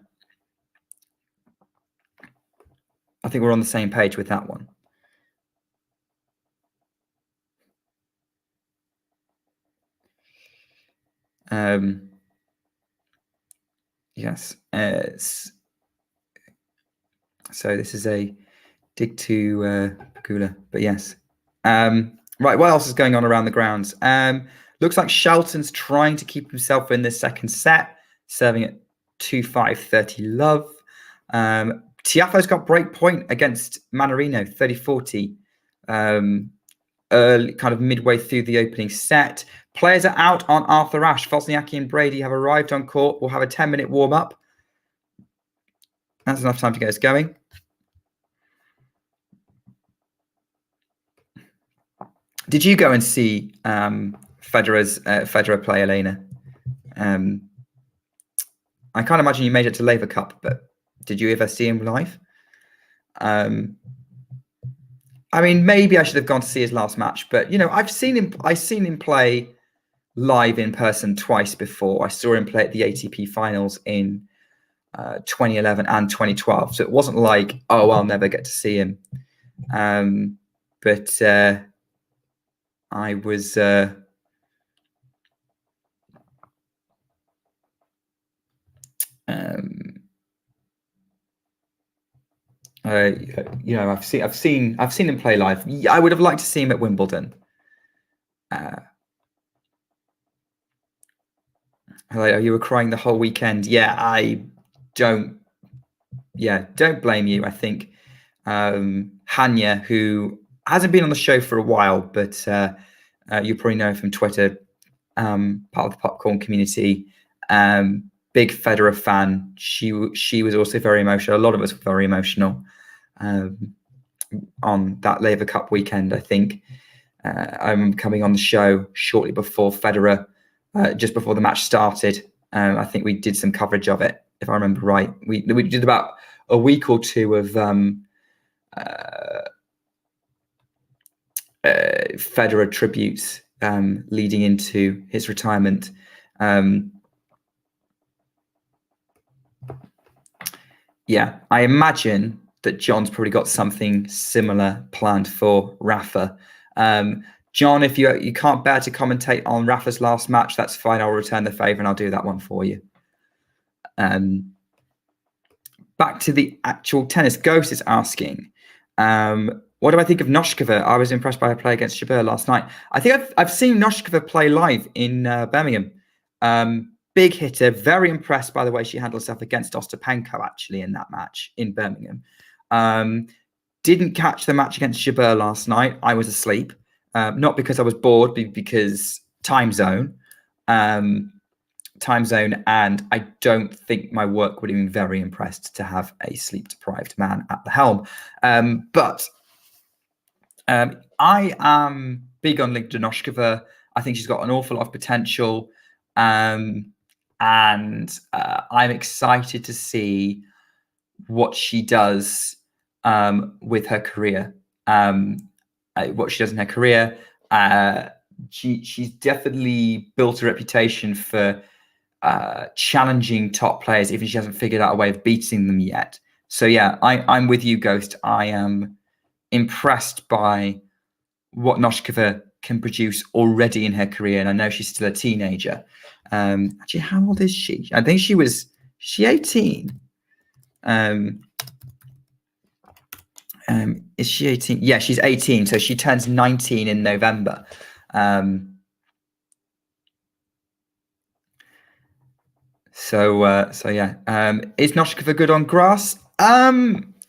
think we're on the same page with that one. Yes. So this is a dig to Pagula, but yes. Right, what else is going on around the grounds? Looks like Shelton's trying to keep himself in this second set, serving at 2-5, 30 love. Tiafoe's got break point against Mannarino, 30-40. Early, kind of midway through the opening set. Players are out on Arthur Ashe. Wozniacki and Brady have arrived on court. We'll have a 10-minute warm-up. That's enough time to get us going. Did you go and see Federer play, Elena? I can't imagine you made it to Laver Cup, but did you ever see him live? I mean, maybe I should have gone to see his last match, but I've seen him play live in person twice before. I saw him play at the ATP finals in 2011 and 2012. So it wasn't like, oh, I'll never get to see him. But I was I've seen him play live. I would have liked to see him at Wimbledon. You were crying the whole weekend. Yeah, don't blame you. I think Hanya, who hasn't been on the show for a while, but you probably know from Twitter, part of the popcorn community, big Federer fan. She was also very emotional. A lot of us were very emotional on that Laver Cup weekend. I think I'm coming on the show shortly before Federer, just before the match started. I think we did some coverage of it, if I remember right. We did about a week or two of Federer tributes leading into his retirement. Yeah, I imagine that John's probably got something similar planned for Rafa. John, if you can't bear to commentate on Rafa's last match, that's fine. I'll return the favor and I'll do that one for you. Back to the actual tennis. Ghost is asking, what do I think of Noskova? I was impressed by her play against Jabeur last night. I think I've seen Noskova play live in Birmingham. Big hitter. Very impressed by the way she handled herself against Ostapenko, actually, in that match in Birmingham. Didn't catch the match against Jabeur last night. I was asleep. Not because I was bored, but because time zone. And I don't think my work would have been very impressed to have a sleep-deprived man at the helm. But I am big on Linda Noskova. I think she's got an awful lot of potential. And I'm excited to see what she does with her career. What she does in her career. She's definitely built a reputation for challenging top players, even if she hasn't figured out a way of beating them yet. So yeah, I'm with you, Ghost. I am impressed by what Noskova can produce already in her career, and I know she's still a teenager. Actually, how old is she? I think she 18. Is she 18? Yeah, she's 18. So she turns 19 in November. So yeah. Is Noskova good on grass?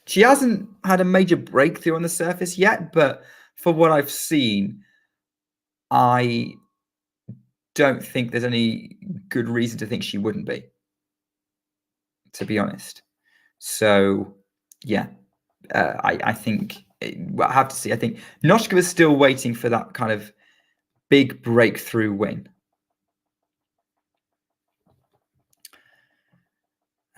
She hasn't had a major breakthrough on the surface yet, but for what I've seen, I don't think there's any good reason to think she wouldn't be, to be honest. So yeah, I think I have to see. I think Noskova is still waiting for that kind of big breakthrough win.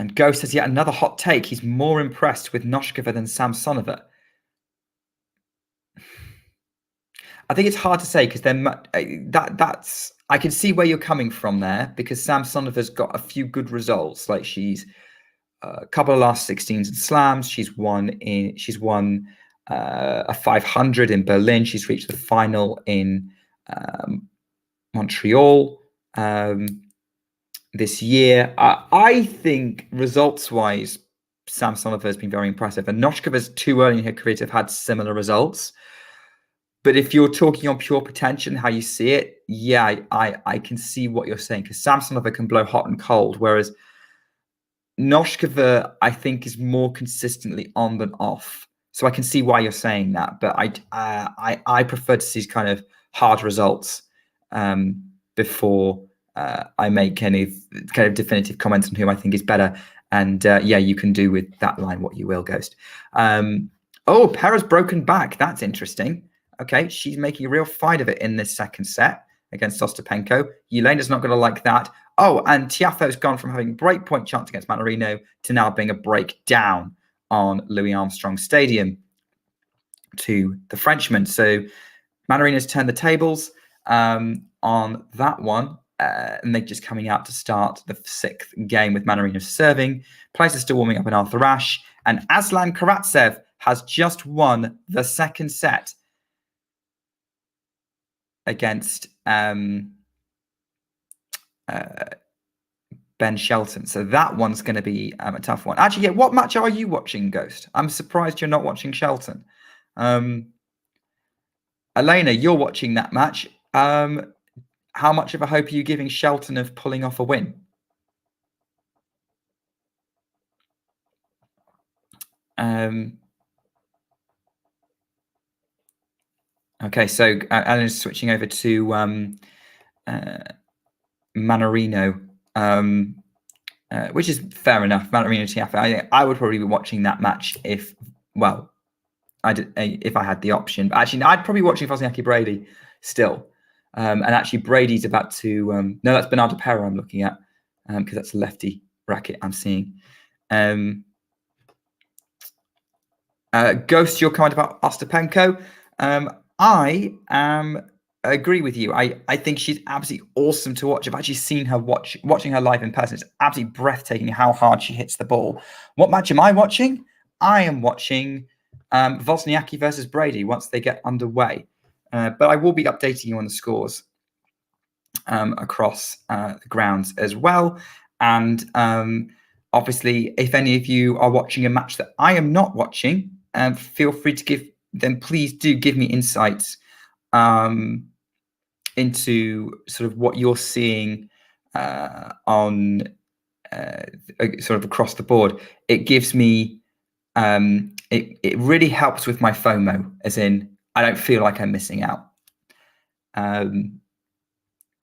And Ghost has yet another hot take. He's more impressed with Noskova than Samsonova. I think it's hard to say because then that's I can see where you're coming from there, because Samsonova's got a few good results. Like she's a couple of last 16s in slams. She's won a 500 in Berlin. She's reached the final in Montreal this year. I think results-wise, Samsonova has been very impressive, and Noshkova's too early in her career to have had similar results. But if you're talking on pure potential and how you see it, yeah, I can see what you're saying, because Samsonova can blow hot and cold, whereas Noskova, I think, is more consistently on than off. So I can see why you're saying that, but I prefer to see kind of hard results before I make any kind of definitive comments on who I think is better. And yeah, you can do with that line what you will, Ghost. Oh, Pera's broken back. That's interesting. Okay, she's making a real fight of it in this second set against Ostapenko. Yelena's not going to like that. Oh, and Tiafoe's gone from having break point chance against Mannarino to now being a breakdown on Louis Armstrong Stadium to the Frenchman. So Mannarino's turned the tables on that one. And they're just coming out to start the sixth game with Mannarino serving. Players are still warming up in Arthur Ashe. And Aslan-Karatsev has just won the second set against Ben Shelton. So that one's going to be a tough one. Actually, yeah, what match are you watching, Ghost? I'm surprised you're not watching Shelton. Elena, you're watching that match. How much of a hope are you giving Shelton of pulling off a win? Okay, so Elena's switching over to Mannarino, which is fair enough. Mannarino-Tiafoe. I would probably be watching that match if I had the option. But actually, I'd probably be watching Wozniacki-Brady still. And actually, Brady's about to... no, that's Bernardo Pera I'm looking at, because that's a lefty racket I'm seeing. Ghost, your comment about Ostapenko. I agree with you. I think she's absolutely awesome to watch. I've actually seen her watching her live in person. It's absolutely breathtaking how hard she hits the ball. What match am I watching? I am watching Wozniacki versus Brady once they get underway. But I will be updating you on the scores across the grounds as well. And obviously, if any of you are watching a match that I am not watching, feel free to please do give me insights into sort of what you're seeing on sort of across the board. It gives me, it really helps with my FOMO, as in I don't feel like I'm missing out.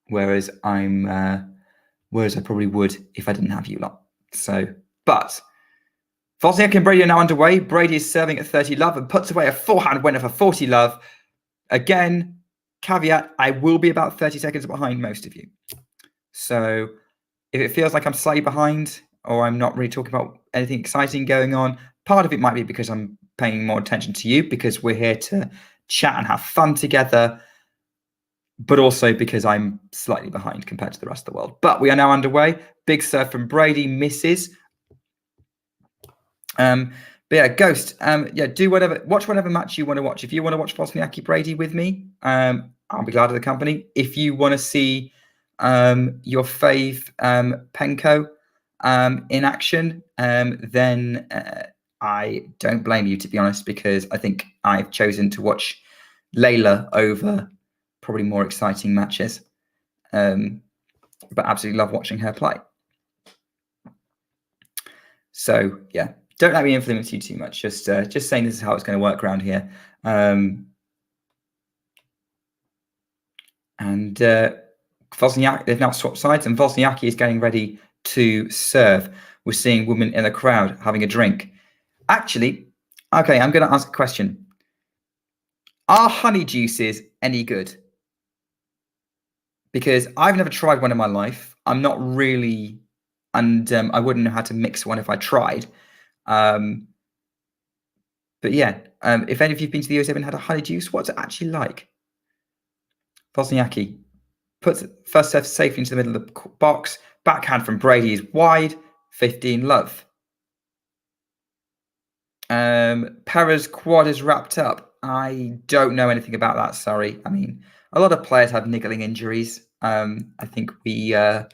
Whereas I probably would if I didn't have you lot. So, but Wozniacki and Brady are now underway. Brady is serving at 30 love and puts away a forehand winner for 40 love. Again, caveat, I will be about 30 seconds behind most of you. So if it feels like I'm slightly behind or I'm not really talking about anything exciting going on, part of it might be because I'm paying more attention to you, because we're here to chat and have fun together, but also because I'm slightly behind compared to the rest of the world. But we are now underway. Big serve from Brady, misses. But yeah, Ghost, yeah, watch whatever match you want to watch. If you want to watch Wozniacki-Brady with me, I'll be glad of the company. If you want to see your fave Penko in action, then I don't blame you, to be honest, because I think I've chosen to watch Layla over probably more exciting matches. But absolutely love watching her play. So yeah, don't let me influence you too much. Just saying this is how it's going to work around here. And Wozniacki, they've now swapped sides, and Wozniacki is getting ready to serve. We're seeing women in the crowd having a drink. Actually, okay, I'm going to ask a question. Are honey juices any good? Because I've never tried one in my life. I'm not really and I wouldn't know how to mix one if I tried. But yeah, if any of you've been to the US Open and had a honey juice, what's it actually like? Wozniacki puts first serve safely into the middle of the box. Backhand from Brady is wide, 15 love. Perez quad is wrapped up. I don't know anything about that, sorry. I mean, a lot of players have niggling injuries. I think we I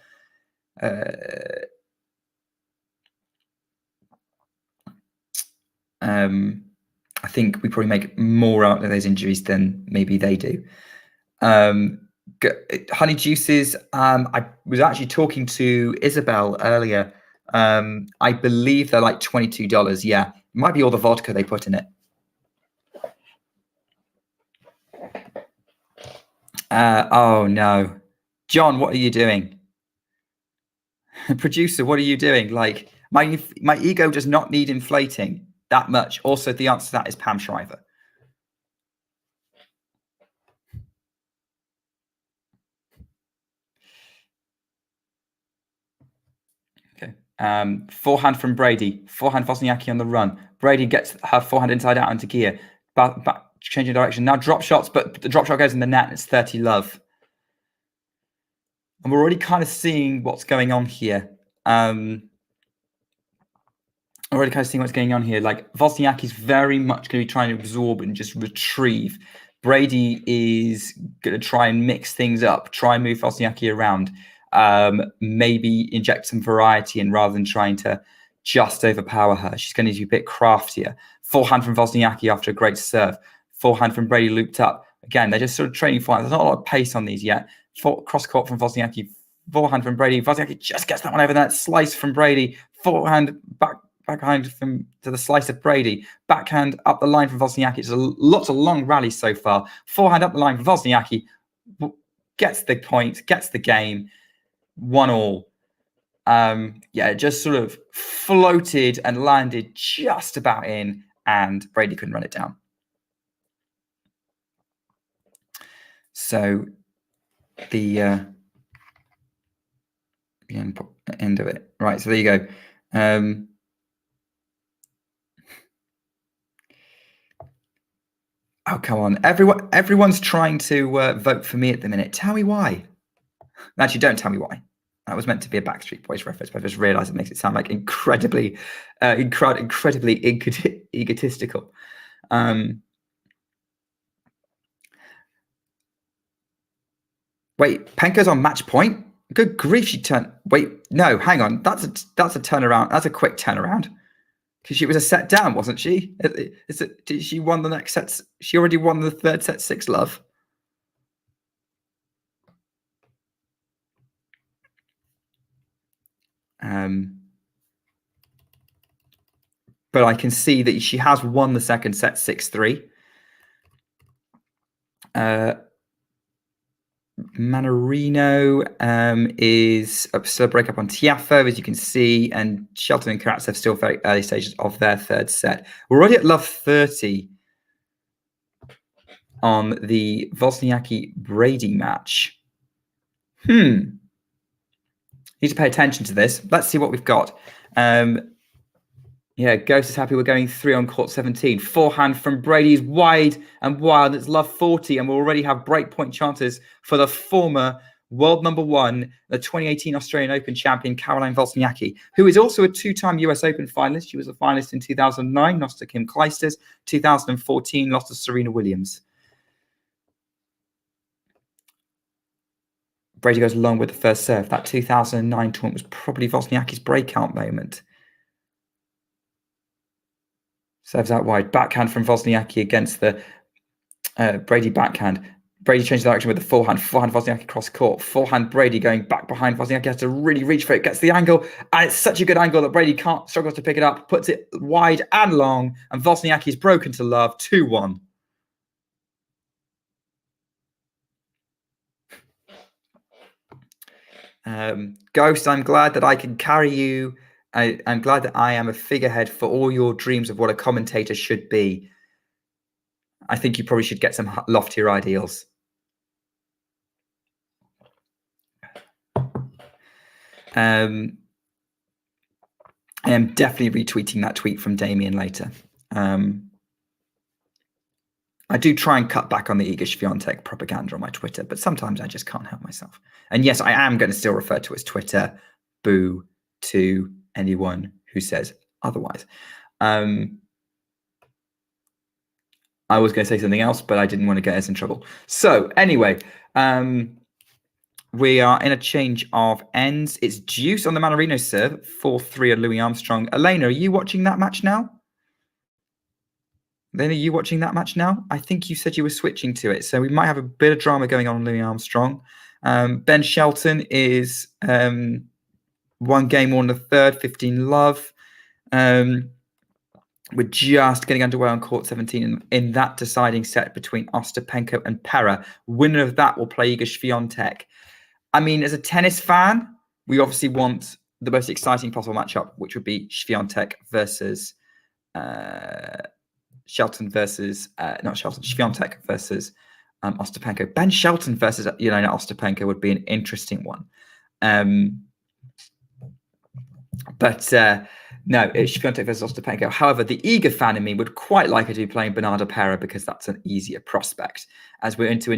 think we probably make more out of those injuries than maybe they do. Honey juices. I was actually talking to Isabel earlier. I believe they're like $22. Yeah, it might be all the vodka they put in it. Oh no, John, what are you doing? Producer, what are you doing? Like my ego does not need inflating that much. Also, the answer to that is Pam Shriver. Okay. Forehand from Brady. Forehand Wozniacki on the run. Brady gets her forehand inside out into gear. Back changing direction. Now drop shots, but the drop shot goes in the net. It's 30 love. And we're already kind of seeing what's going on here. Already kind of seeing what's going on here. Like Wozniacki's very much going to be trying to absorb and just retrieve. Brady is going to try and mix things up, try and move Wozniacki around, maybe inject some variety in rather than trying to just overpower her. She's going to be a bit craftier. Forehand from Wozniacki after a great serve. Forehand from Brady looped up. Again, they're just sort of training forehand. There's not a lot of pace on these yet. Cross court from Wozniacki. Forehand from Brady. Wozniacki just gets that one over that. Slice from Brady. Forehand backhand from to the slice of Brady. Backhand up the line from Wozniacki. It's lots of long rallies so far. Forehand up the line from Wozniacki. Gets the point, gets the game. 1-1. Yeah, it just sort of floated and landed just about in, and Brady couldn't run it down. So the end of it. Right, so there you go. Oh, come on. Everyone's trying to vote for me at the minute. Tell me why. Actually, don't tell me why. That was meant to be a Backstreet Boys reference, but I just realized it makes it sound like incredibly egotistical. Wait, Penko's on match point? Good grief, she turned. Wait, no, hang on. That's a turnaround. That's a quick turnaround. Because she was a set down, wasn't she? She won the next sets. She already won the third set 6 love. But I can see that she has won the second set 6-3. Mannarino is still a breakup on Tiafoe, as you can see, and Shelton-Karatsev still very early stages of their third set. We're already at love 30 on the Wozniacki-Brady match. Need to pay attention to this. Let's see what we've got. Yeah, Ghost is happy we're going 3 on court 17. Forehand from Brady is wide and wild. It's love 40, and we'll already have breakpoint chances for the former world number 1, the 2018 Australian Open champion, Caroline Wozniacki, who is also a 2-time US Open finalist. She was a finalist in 2009, lost to Kim Clijsters. 2014, lost to Serena Williams. Brady goes along with the first serve. That 2009 tournament was probably Wozniacki's breakout moment. Serves out wide. Backhand from Wozniacki against the Brady backhand. Brady changes direction with the forehand. Forehand Wozniacki cross court. Forehand Brady going back behind. Wozniacki has to really reach for it. Gets the angle. And it's such a good angle that Brady struggles to pick it up. Puts it wide and long. And Wozniacki's broken to love. 2-1. Ghost, I'm glad that I can carry you. I'm glad that I am a figurehead for all your dreams of what a commentator should be. I think you probably should get some loftier ideals. I am definitely retweeting that tweet from Damien later. I do try and cut back on the Iga Świątek propaganda on my Twitter, but sometimes I just can't help myself. And yes, I am going to still refer to it as Twitter. Boo to anyone who says otherwise. I was going to say something else, but I didn't want to get us in trouble. So anyway, we are in a change of ends. It's Deuce on the Mannarino serve, 4-3 on Louis Armstrong. Elena, are you watching that match now? Then are you watching that match now? I think you said you were switching to it. So we might have a bit of drama going on Louis Armstrong. Ben Shelton is 1 game more in the third, 15 love. We're just getting underway on court 17 in that deciding set between Ostapenko and Pera. Winner of that will play Iga Świątek. I mean, as a tennis fan, we obviously want the most exciting possible matchup, which would be Świątek versus... Shelton versus Świątek versus Ostapenko. Ben Shelton versus Jelena Ostapenko would be an interesting one. But no, it's Świątek versus Ostapenko. However, the eager fan in me would quite like her to be playing Bernarda Pera because that's an easier prospect as we're into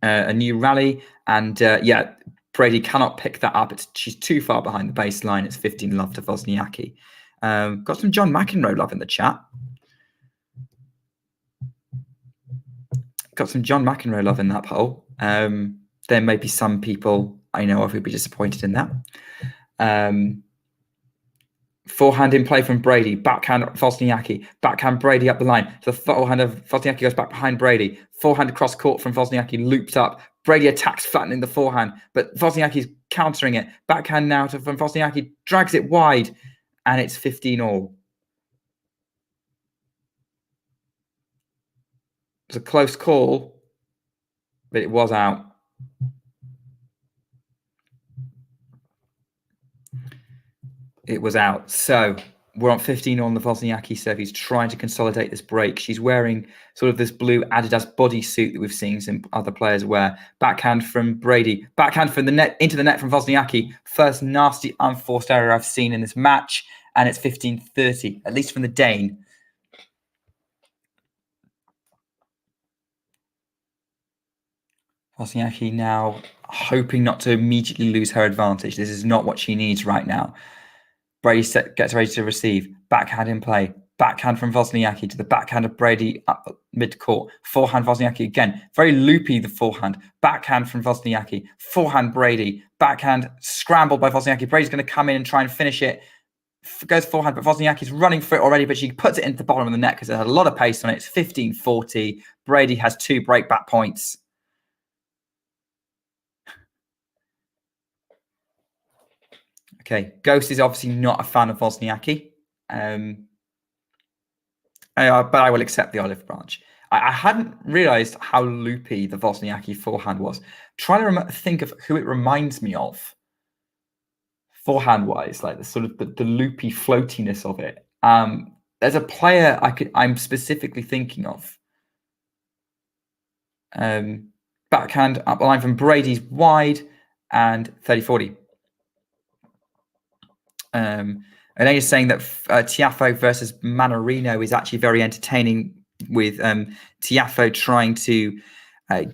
a new rally. And yeah, Brady cannot pick that up. She's too far behind the baseline. It's 15 love to Wozniacki. Got some John McEnroe love in the chat. Got some John McEnroe love in that poll. There may be some people I know of who'd be disappointed in that. Forehand in play from Brady. Backhand Wozniacki. Backhand Brady up the line. The forehand of Wozniacki goes back behind Brady. Forehand across court from Wozniacki, looped up. Brady attacks, flattening the forehand, but Wozniacki's countering it. Backhand now from Wozniacki, drags it wide, and it's 15 all. It's a close call, but it was out. It was out. So we're on 15 on the Wozniacki serve. He's trying to consolidate this break. She's wearing sort of this blue Adidas bodysuit that we've seen some other players wear. Backhand from Brady. Backhand from the net into the net from Wozniacki. First nasty unforced error I've seen in this match. And it's 15-30, at least from the Dane. Wozniacki now hoping not to immediately lose her advantage. This is not what she needs right now. Brady gets ready to receive. Backhand in play. Backhand from Wozniacki to the backhand of Brady up mid-court. Forehand Wozniacki again. Very loopy, the forehand. Backhand from Wozniacki. Forehand Brady. Backhand scrambled by Wozniacki. Brady's going to come in and try and finish it. Goes forehand, but Wozniacki's running for it already, but she puts it into the bottom of the net because it had a lot of pace on it. It's 15-40. Brady has 2 breakback points. Okay, Ghost is obviously not a fan of Wozniacki, but I will accept the olive branch. I hadn't realised how loopy the Wozniacki forehand was. Trying to think of who it reminds me of, forehand-wise, like the sort of the loopy floatiness of it. There's a player I'm specifically thinking of. Backhand up the line from Brady's wide and 30-40. Elaine is saying that Tiafoe versus Mannarino is actually very entertaining, with Tiafoe trying to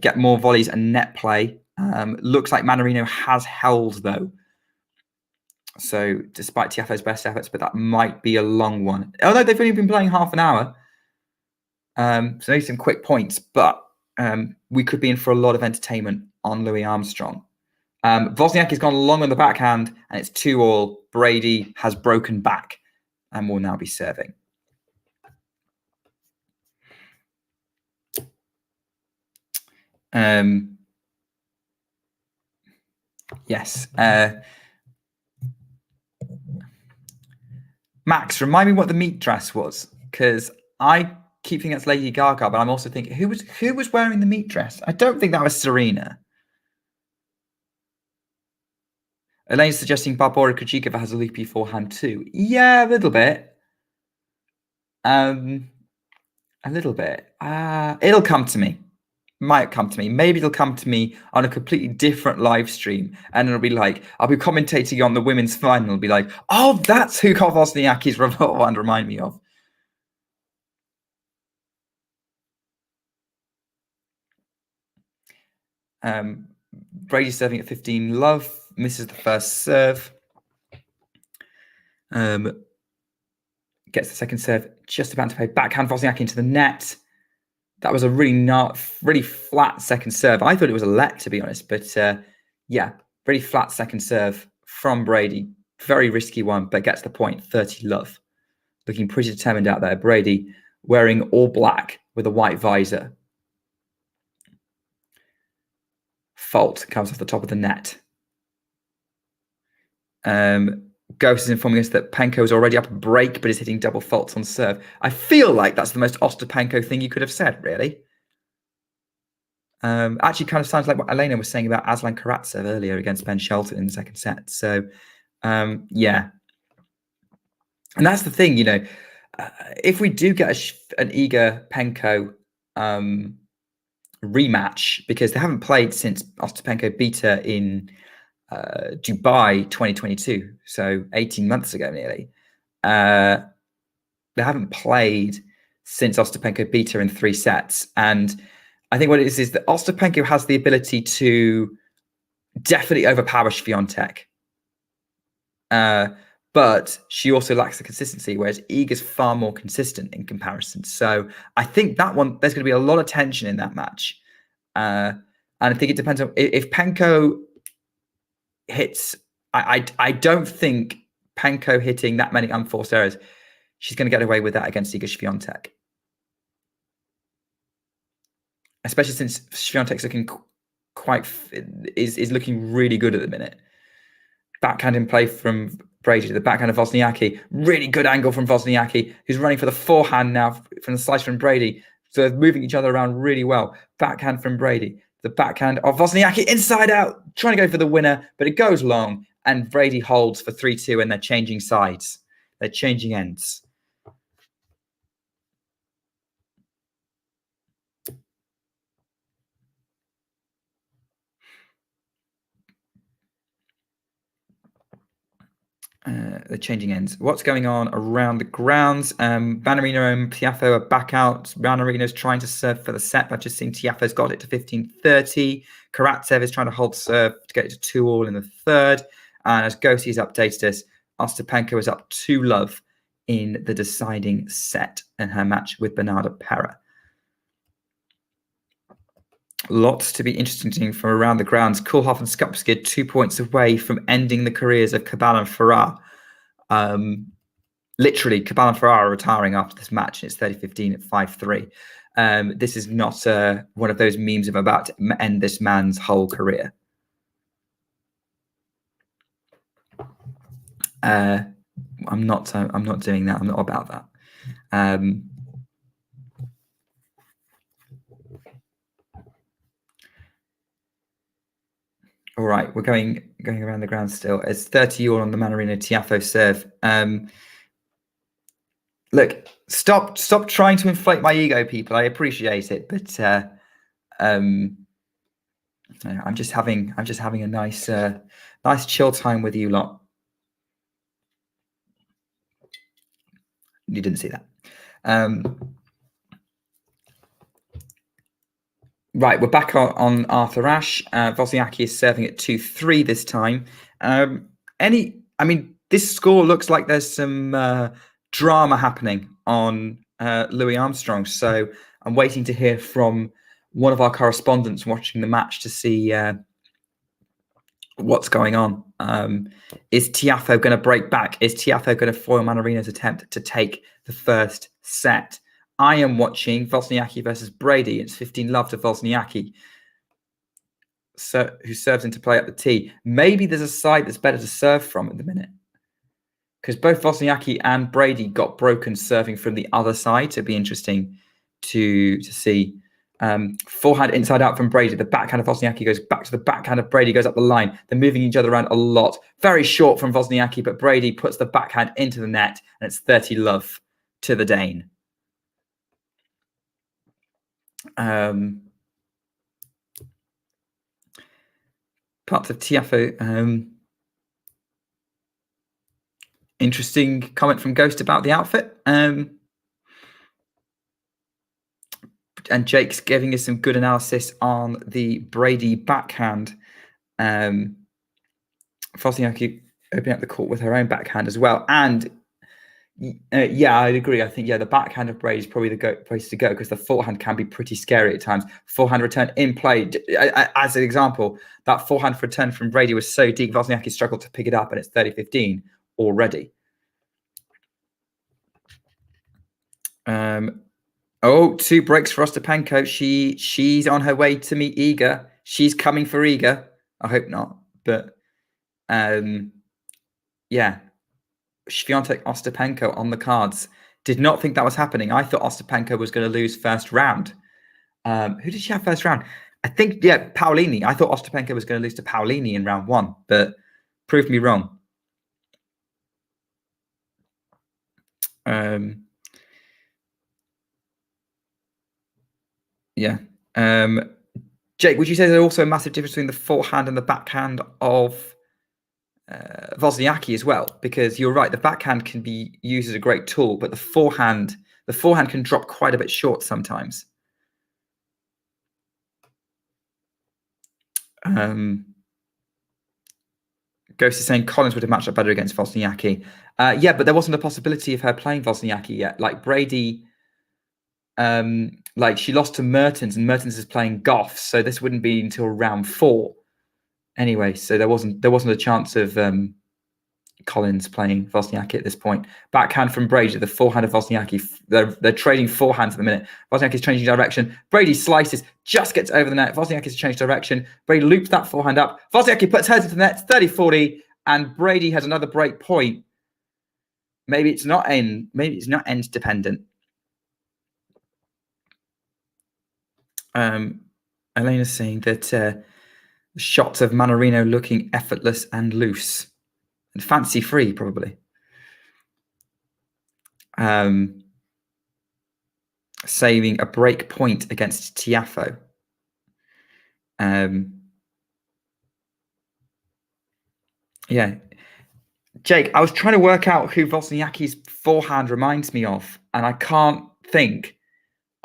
get more volleys and net play. Looks like Mannarino has held, though. So despite Tiafoe's best efforts, but that might be a long one. Although they've only been playing half an hour. So maybe some quick points, but we could be in for a lot of entertainment on Louis Armstrong. Wozniacki's gone long on the backhand, and it's 2 all. Brady has broken back and will now be serving. Yes. Max, remind me what the meat dress was, because I keep thinking that's Lady Gaga, but I'm also thinking who was wearing the meat dress? I don't think that was Serena. Elaine's suggesting Barbora Krejcikova has a loopy forehand too. Yeah, a little bit. A little bit. It'll come to me. might come to me. Maybe it'll come to me on a completely different live stream, and it'll be like I'll be commentating on the women's final. It'll be like, oh, that's who Wozniacki's revolt one remind me of. Brady serving at 15 love, misses the first serve. Gets the second serve, just about to play backhand Wozniacki into the net. That was a really flat second serve. I thought it was a let, to be honest, but yeah, really flat second serve from Brady. Very risky one, but gets the point. 30 love. Looking pretty determined out there. Brady wearing all black with a white visor. Fault comes off the top of the net. Ghost is informing us that Penko is already up a break, but is hitting double faults on serve. I feel like that's the most Ostapenko thing you could have said, really. Actually kind of sounds like what Elena was saying about Shelton-Karatsev earlier against Ben Shelton in the second set. So, yeah. And that's the thing, you know, if we do get an Iga-Penko rematch, because they haven't played since Ostapenko beat her in Dubai 2022, so 18 months ago nearly. They haven't played since Ostapenko beat her in 3 sets. And I think what it is that Ostapenko has the ability to definitely overpower Swiatek. But she also lacks the consistency, whereas Iga's far more consistent in comparison. So I think that one, there's going to be a lot of tension in that match. And I think it depends on if Penko hits. I don't think Penko hitting that many unforced errors, she's going to get away with that against Iga Swiatek. Especially since Swiatek's looking is looking really good at the minute. Backhand in play from Brady to the backhand of Wozniacki. Really good angle from Wozniacki, who's running for the forehand now from the slice from Brady. So they're moving each other around really well. Backhand from Brady. The backhand of Wozniacki inside out, trying to go for the winner, but it goes long, and Brady holds for 3-2, and they're changing sides. They're changing ends. The changing ends. What's going on around the grounds? Mannarino and Tiafoe are back out. Mannarino's trying to serve for the set. I've just seen Tiafoe's got it to 15-30. Karatsev is trying to hold serve to get it to 2-all in the third. And as Gosi's updated us, Ostapenko is up 2 love in the deciding set in her match with Bernarda Pera. Lots to be interesting from around the grounds. Koolhof and Skupski 2 points away from ending the careers of Cabal and Farrar. Literally, Cabal and Farrar are retiring after this match. It's 30-15 at 5-3. This is not one of those memes of about to end this man's whole career. I'm not doing that. I'm not about that. All right, we're going around the ground still. It's 30-all on the Mannarino-Tiafoe serve. Look, stop trying to inflate my ego, people. I appreciate it, but I'm just having a nice chill time with you lot. You didn't see that. Right, we're back on Arthur Ashe. Wozniacki is serving at 2-3 this time. This score looks like there's some drama happening on Louis Armstrong. So I'm waiting to hear from one of our correspondents watching the match to see what's going on. Is Tiafoe going to break back? Is Tiafoe going to foil Mannarino's attempt to take the first set? I am watching Wozniacki versus Brady. It's 15 love to Wozniacki, who serves into play up the tee. Maybe there's a side that's better to serve from at the minute, because both Wozniacki and Brady got broken serving from the other side. So it'd be interesting to see. Forehand inside out from Brady. The backhand of Wozniacki goes back to the backhand of Brady, goes up the line. They're moving each other around a lot. Very short from Wozniacki, but Brady puts the backhand into the net, and it's 30 love to the Dane. parts of Tiafoe. Interesting comment from Ghost about the outfit. And Jake's giving us some good analysis on the Brady backhand. Wozniacki opening up the court with her own backhand as well. And yeah, I'd agree. I think, the backhand of Brady is probably the place to go because the forehand can be pretty scary at times. Forehand return in play. As an example, that forehand return from Brady was so deep, Wozniacki struggled to pick it up, and it's 30-15 already. 2 breaks for Ostapenko. She's on her way to meet Iga. She's coming for Iga. I hope not. But Swiatek Ostapenko on the cards. Did not think that was happening. I thought Ostapenko was going to lose first round. Who did she have first round? I think, Paolini. I thought Ostapenko was going to lose to Paolini in round 1, but proved me wrong. Jake, would you say there's also a massive difference between the forehand and the backhand of Wozniacki as well? Because you're right, the backhand can be used as a great tool, but the forehand can drop quite a bit short sometimes. Ghost is saying Collins would have matched up better against Wozniacki. But there wasn't a possibility of her playing Wozniacki yet. Like Brady, she lost to Mertens, and Mertens is playing Goff, so this wouldn't be until round 4 anyway. So there wasn't a chance of Collins playing Wozniacki at this point. Backhand from Brady, the forehand of Wozniacki. They're trading forehands at the minute. Wozniacki's changing direction. Brady slices, just gets over the net. Wozniacki's changed direction. Brady loops that forehand up. Wozniacki puts hers into the net, 30-40, and Brady has another break point. Maybe it's not end dependent. Elena's saying that the shots of Mannarino looking effortless and loose. And fancy-free, probably. Saving a break point against Tiafoe. Jake, I was trying to work out who Wozniacki's forehand reminds me of, and I can't think.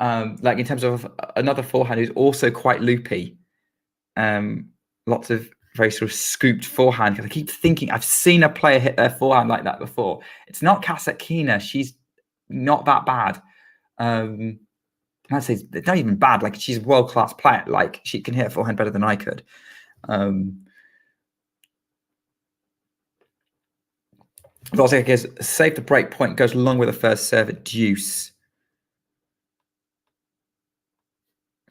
In terms of another forehand who's also quite loopy. Lots of very sort of scooped forehand. Because I keep thinking I've seen a player hit their forehand like that before. It's not Kasatkina. She's not that bad. I'd say it's not even bad. Like, she's a world-class player. Like, she can hit a forehand better than I could. Wozniacki has saved the break point, goes along with the first serve at deuce.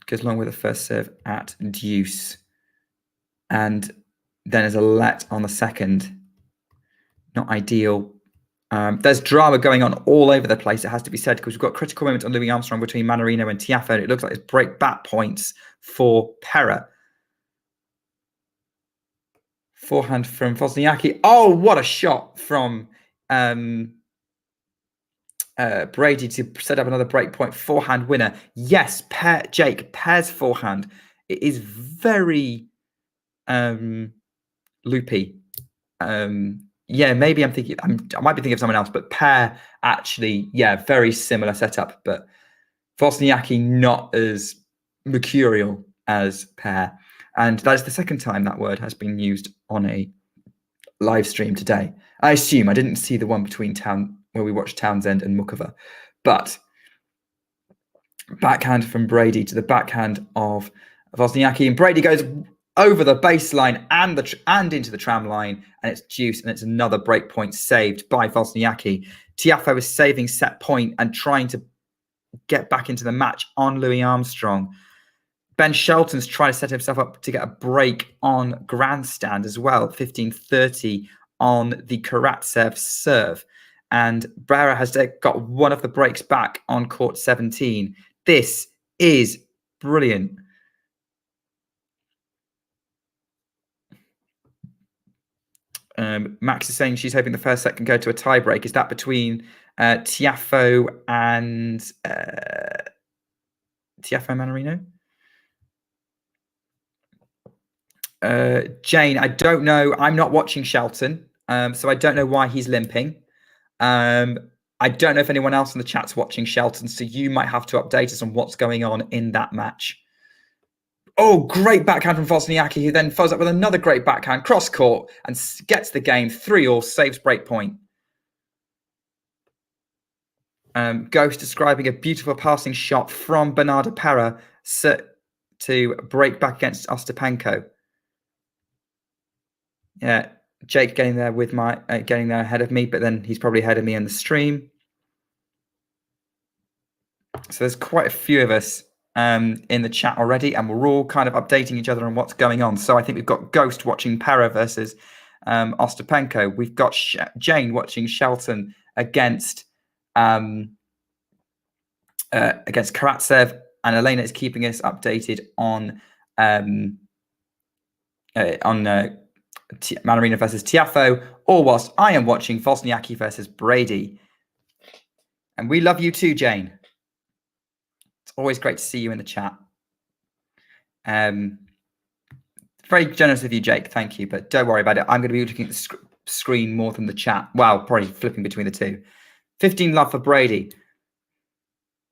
Goes along with the first serve at deuce. And then there's a let on the second. Not ideal. There's drama going on all over the place, it has to be said, because we've got critical moments on Louis Armstrong between Mannarino and Tiafoe, and it looks like it's break back points for Pera. Forehand from Wozniacki. Oh, what a shot from Brady to set up another break point. Forehand winner. Yes, Jake, Per's forehand. It is very loopy. Maybe I'm thinking, I might be thinking of someone else, but Per actually, very similar setup, but Wozniacki not as mercurial as Per. And that is the second time that word has been used on a live stream today. I assume I didn't see the one between where we watched Townsend and Mukova, but backhand from Brady to the backhand of Wozniacki, and Brady goes over the baseline and into the tram line, and it's deuce, and it's another break point saved by Wozniacki. Tiafoe is saving set point and trying to get back into the match on Louis Armstrong. Ben Shelton's trying to set himself up to get a break on grandstand as well, 15-30 on the Karatsev serve. And Barra has got one of the breaks back on court 17. This is brilliant. Max is saying she's hoping the first set can go to a tie break. Is that between Tiafoe and Tiafoe Mannarino? Jane, I don't know. I'm not watching Shelton, so I don't know why he's limping. I don't know if anyone else in the chat's watching Shelton, so you might have to update us on what's going on in that match. Oh, great backhand from Wozniacki, who then follows up with another great backhand, cross court, and gets the game 3-3, saves break point. Ghost describing a beautiful passing shot from Bernarda Pera to break back against Ostapenko. Yeah, Jake getting there with getting there ahead of me, but then he's probably ahead of me in the stream. So there's quite a few of us in the chat already, and we're all kind of updating each other on what's going on. So I think we've got Ghost watching Pera versus Ostapenko. We've got Jane watching Shelton against Karatsev, and Elena is keeping us updated on Mannarino versus Tiafoe, or whilst I am watching Wozniacki versus Brady. And we love you too, Jane. It's always great to see you in the chat. Very generous of you, Jake. Thank you, but don't worry about it. I'm going to be looking at the screen more than the chat. Wow, probably flipping between the two. 15 love for Brady,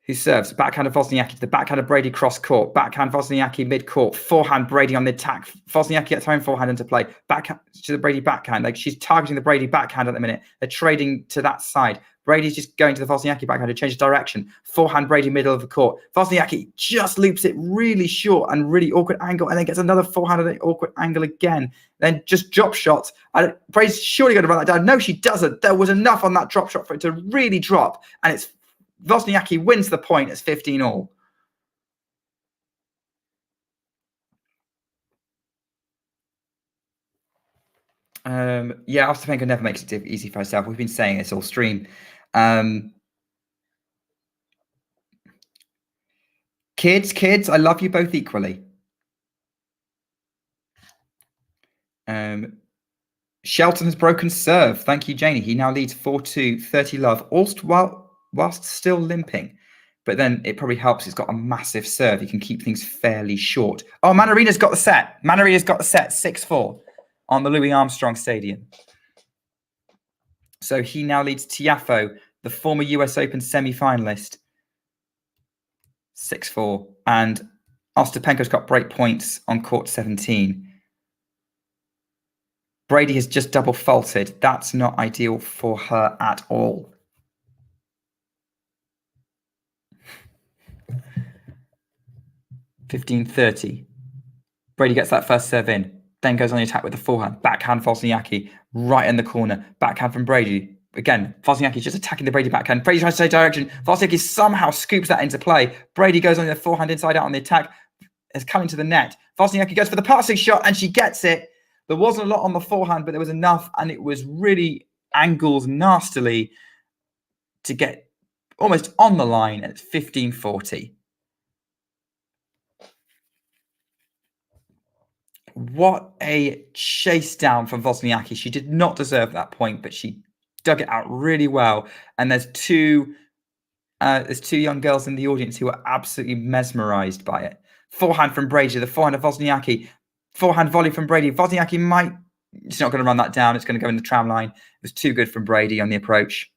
who serves. Backhand of Wozniacki to the backhand of Brady cross court. Backhand Wozniacki mid court. Forehand Brady on the attack. Wozniacki gets her own forehand into play. Backhand to the Brady backhand. Like, she's targeting the Brady backhand at the minute. They're trading to that side. Brady's just going to the Wozniacki backhand to change direction. Forehand Brady middle of the court. Wozniacki just loops it really short and really awkward angle, and then gets another forehand at an awkward angle again. Then just drop shots. Brady's surely going to run that down. No, she doesn't. There was enough on that drop shot for it to really drop, and it's Wozniacki wins the point. It's 15-all. Yeah, Ostapenko never makes it easy for herself. We've been saying this all stream. Kids, I love you both equally. Shelton has broken serve. Thank you, Janie. He now leads 4-2, 30 love, whilst still limping. But then it probably helps. He's got a massive serve. He can keep things fairly short. Oh, Mannarino's got the set. Mannarino's got the set, 6-4 on the Louis Armstrong Stadium. So he now leads Tiafoe, the former US Open semi-finalist, 6-4. And Ostapenko's got break points on court 17. Brady has just double faulted. That's not ideal for her at all. (15:30). Brady gets that first serve in, then goes on the attack with the forehand. Backhand Wozniacki right in the corner. Backhand from Brady. Again, Wozniacki just attacking the Brady backhand. Brady tries to take direction. Wozniacki somehow scoops that into play. Brady goes on the forehand inside out on the attack. It's coming to the net. Wozniacki goes for the passing shot, and she gets it. There wasn't a lot on the forehand, but there was enough, and it was really angled nastily to get almost on the line at 15:40. What a chase down from Wozniacki. She did not deserve that point, but she dug it out really well. And there's two young girls in the audience who are absolutely mesmerized by it. Forehand from Brady, the forehand of Wozniacki. Forehand volley from Brady. Wozniacki she's not going to run that down. It's going to go in the tram line. It was too good from Brady on the approach.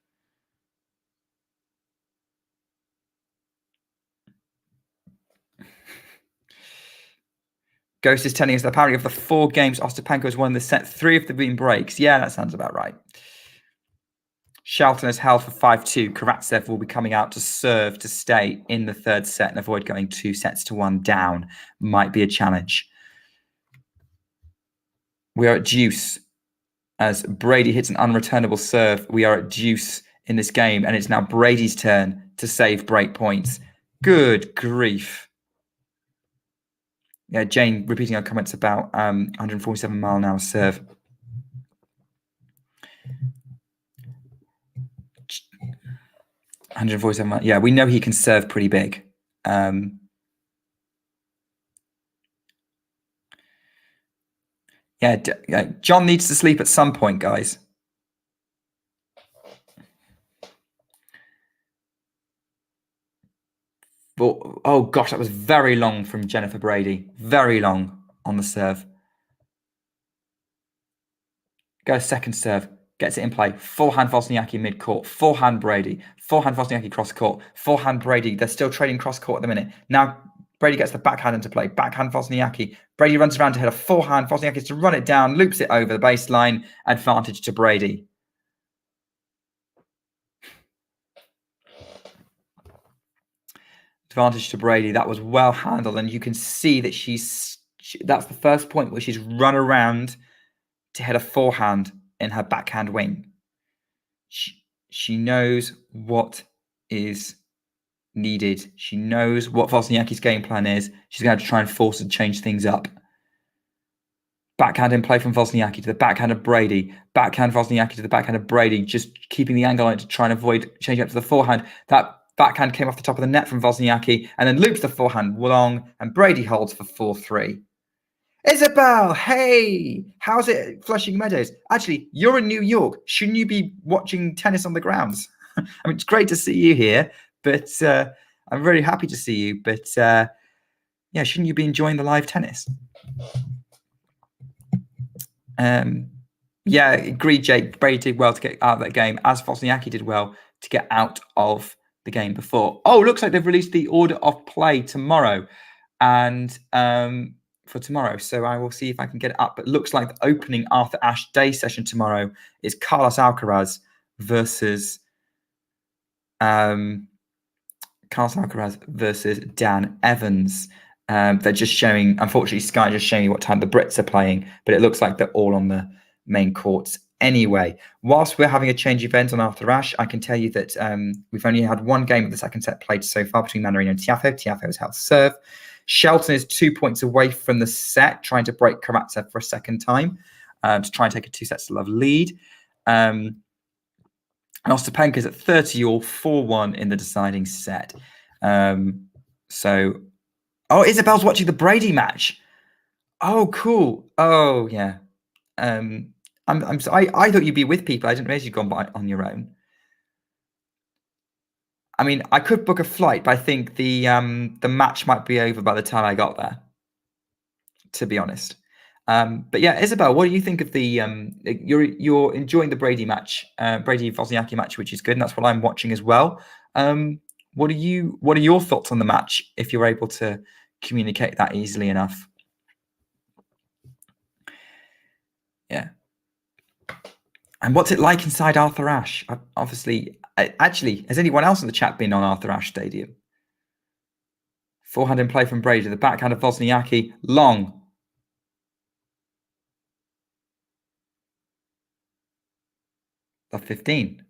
Ghost is telling us that apparently of the 4 games Ostapenko has won the set, 3 of them been breaks. Yeah, that sounds about right. Shelton has held for 5-2. Karatsev will be coming out to serve to stay in the 3rd set and avoid going 2-1 down. Might be a challenge. We are at deuce as Brady hits an unreturnable serve. We are at deuce in this game, and it's now Brady's turn to save break points. Good grief. Yeah, Jane repeating her comments about 147-mile-an-hour serve. Yeah, we know he can serve pretty big. Yeah, John needs to sleep at some point, guys. Oh gosh, that was very long from Jennifer Brady. Very long on the serve. goes second serve, gets it in play. Forehand Wozniacki mid-court, forehand Brady, forehand Wozniacki cross-court, forehand Brady. They're still trading cross-court at the minute. Now Brady gets the backhand into play, backhand Wozniacki. Brady runs around to hit a forehand. Wozniacki to run it down, loops it over the baseline. Advantage to Brady. Advantage to Brady. That was well handled, and you can see that that's the first point where she's run around to hit a forehand in her backhand wing. She knows what is needed. She knows what Wozniacki's game plan is. She's going to try and force and change things up. Backhand in play from Wozniacki to the backhand of Brady. Backhand Wozniacki to the backhand of Brady, just keeping the angle on it to try and avoid changing up to the forehand. That backhand came off the top of the net from Wozniacki and then loops the forehand long, and Brady holds for 4-3. Isabel, hey, how's it, Flushing Meadows? Actually, you're in New York. Shouldn't you be watching tennis on the grounds? I mean, it's great to see you here, but I'm very happy to see you. But yeah, shouldn't you be enjoying the live tennis? Yeah, agreed, Jake. Brady did well to get out of that game, as Wozniacki did well to get out of the game before. Oh, looks like they've released the order of play tomorrow, and for tomorrow. So I will see if I can get it up. But it looks like the opening Arthur Ashe day session tomorrow is Carlos Alcaraz versus Dan Evans. They're just showing, unfortunately, Sky just showing you what time the Brits are playing, but it looks like they're all on the main courts anyway. Whilst we're having a change event on Arthur Ashe, I can tell you that we've only had one game of the second set played so far between Mannarino-Tiafoe. Tiafoe has held serve. Shelton is 2 points away from the set, trying to break Karatsev for a second time to try and take a 2-set-to-love lead. And Ostapenko's at 30-all, 4-1 in the deciding set. So, Isabel's watching the Brady match. Oh, cool. Oh, yeah. I thought you'd be with people. I didn't realize you'd gone by on your own. I mean, I could book a flight, but I think the match might be over by the time I got there, to be honest. But yeah, Isabel, what do you think of the you're enjoying the Brady match, Brady Wozniacki match, which is good, and that's what I'm watching as well. What are your thoughts on the match, if you're able to communicate that easily enough? Yeah. And what's it like inside Arthur Ashe? Actually, has anyone else in the chat been on Arthur Ashe Stadium? Forehand in play from Brady, the backhand of Wozniacki, long. The 15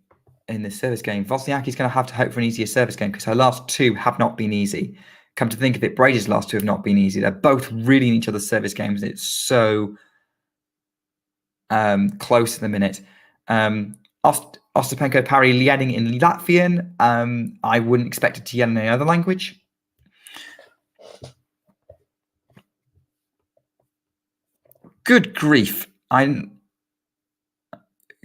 in this service game. Wozniacki's going to have to hope for an easier service game because her last two have not been easy. Come to think of it, Brady's last two have not been easy. They're both really in each other's service games. It's so close at the minute. Ostapenko parry Liening in Latvian. I wouldn't expect it to yell in any other language. Good grief.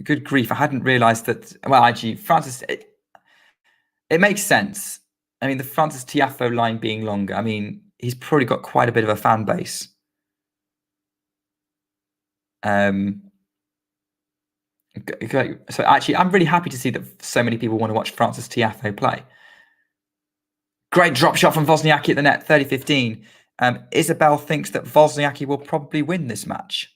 Good grief. I hadn't realized that. Well, actually, Francis, it makes sense. I mean, the Francis Tiafoe line being longer. I mean, he's probably got quite a bit of a fan base. Okay. So actually, I'm really happy to see that so many people want to watch Francis Tiafoe play. Great drop shot from Wozniacki at the net, 30-15. Isabel thinks that Wozniacki will probably win this match.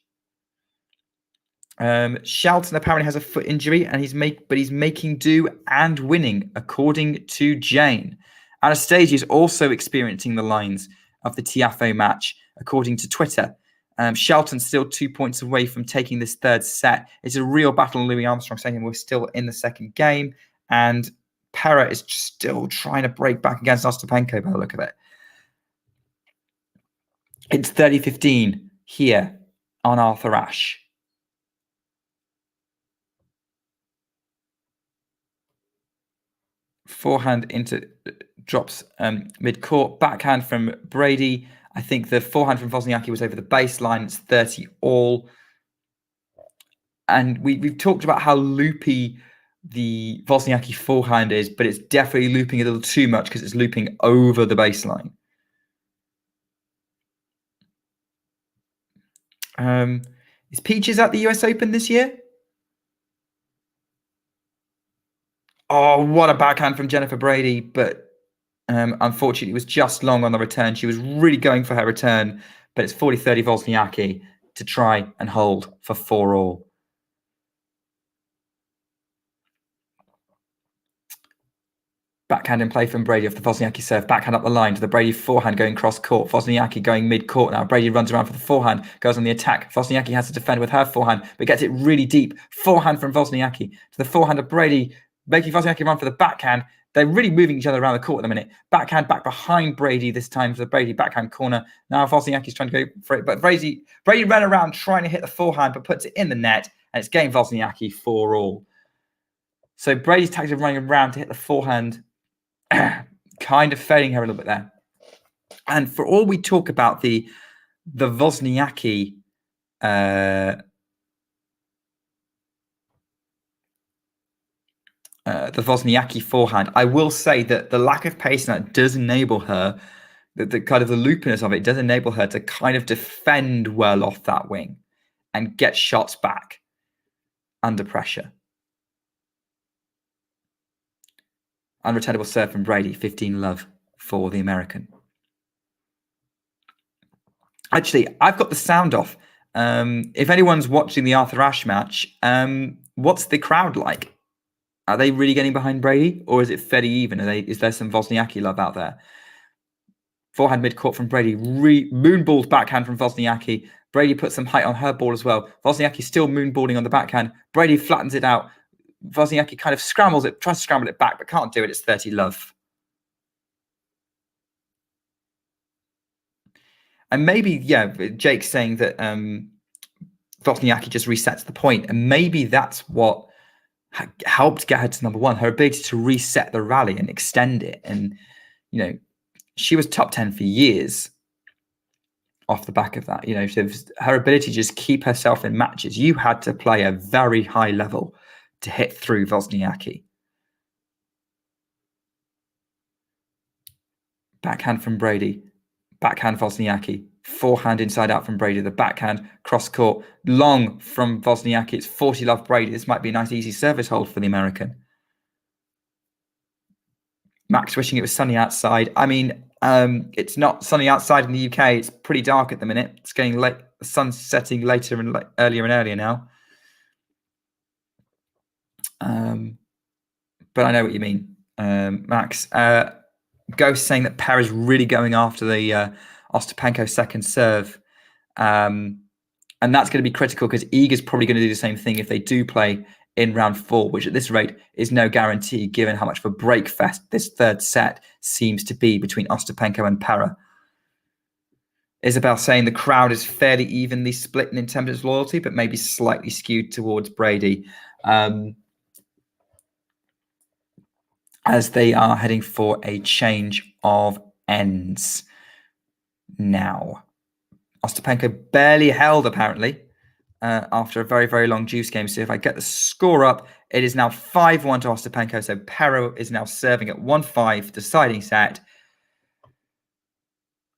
Shelton apparently has a foot injury, and he's making do and winning, according to Jane. Anastasia is also experiencing the lines of the Tiafoe match, according to Twitter. Shelton's still 2 points away from taking this third set. It's a real battle. Louis Armstrong saying we're still in the second game, and Pera is still trying to break back against Ostapenko by the look of it. It's 30-15 here on Arthur Ashe. Forehand into drops mid-court. Backhand from Brady. I think the forehand from Wozniacki was over the baseline. It's 30-all. And we've talked about how loopy the Wozniacki forehand is, but it's definitely looping a little too much because it's looping over the baseline. Is Peaches at the US Open this year? Oh, what a backhand from Jennifer Brady, but unfortunately, it was just long on the return. She was really going for her return, but it's 40-30 Wozniacki to try and hold for 4-all. Backhand in play from Brady off the Wozniacki serve. Backhand up the line to the Brady forehand going cross court. Wozniacki going mid court now. Brady runs around for the forehand, goes on the attack. Wozniacki has to defend with her forehand, but gets it really deep. Forehand from Wozniacki to the forehand of Brady, making Wozniacki run for the backhand. They're really moving each other around the court at the minute. Backhand back behind Brady this time for the Brady backhand corner. Now Wozniacki's trying to go for it, but Brady ran around trying to hit the forehand, but puts it in the net, and it's game Wozniacki 4-all. So Brady's tactic of running around to hit the forehand kind of failing her a little bit there. And for all we talk about the Wozniacki the Wozniacki forehand, I will say that the lack of pace in that does enable her, the kind of the loopiness of it does enable her to kind of defend well off that wing and get shots back under pressure. Unreturnable serve from Brady, 15-love for the American. Actually, I've got the sound off. If anyone's watching the Arthur Ashe match, what's the crowd like? Are they really getting behind Brady, or is it fairly even? Is there some Wozniacki love out there? Forehand mid-court from Brady. Moonballed backhand from Wozniacki. Brady puts some height on her ball as well. Wozniacki still moonballing on the backhand. Brady flattens it out. Wozniacki kind of scrambles it, tries to scramble it back, but can't do it. It's 30-love. And maybe, Jake's saying that Wozniacki just resets the point, and maybe that's what helped get her to number one, her ability to reset the rally and extend it. And, she was top 10 for years off the back of that. Her ability to just keep herself in matches. You had to play a very high level to hit through Wozniacki. Backhand from Brady. Backhand Wozniacki. Forehand inside out from Brady. The backhand cross court. Long from Wozniacki. It's 40-love Brady. This might be a nice easy service hold for the American. Max wishing it was sunny outside. I mean, it's not sunny outside in the UK. It's pretty dark at the minute. It's getting late. The sun's setting later and earlier and earlier now. But I know what you mean, Max. Ghost saying that Per is really going after the Ostapenko second serve. And that's going to be critical because Iga's probably going to do the same thing if they do play in round 4, which at this rate is no guarantee given how much of a breakfast this third set seems to be between Ostapenko and Pera. Isabel saying the crowd is fairly evenly split in terms of loyalty, but maybe slightly skewed towards Brady. As they are heading for a change of ends now. Ostapenko barely held, apparently, after a very, very long juice game. So if I get the score up, it is now 5-1 to Ostapenko. So Pero is now serving at 1-5, deciding set.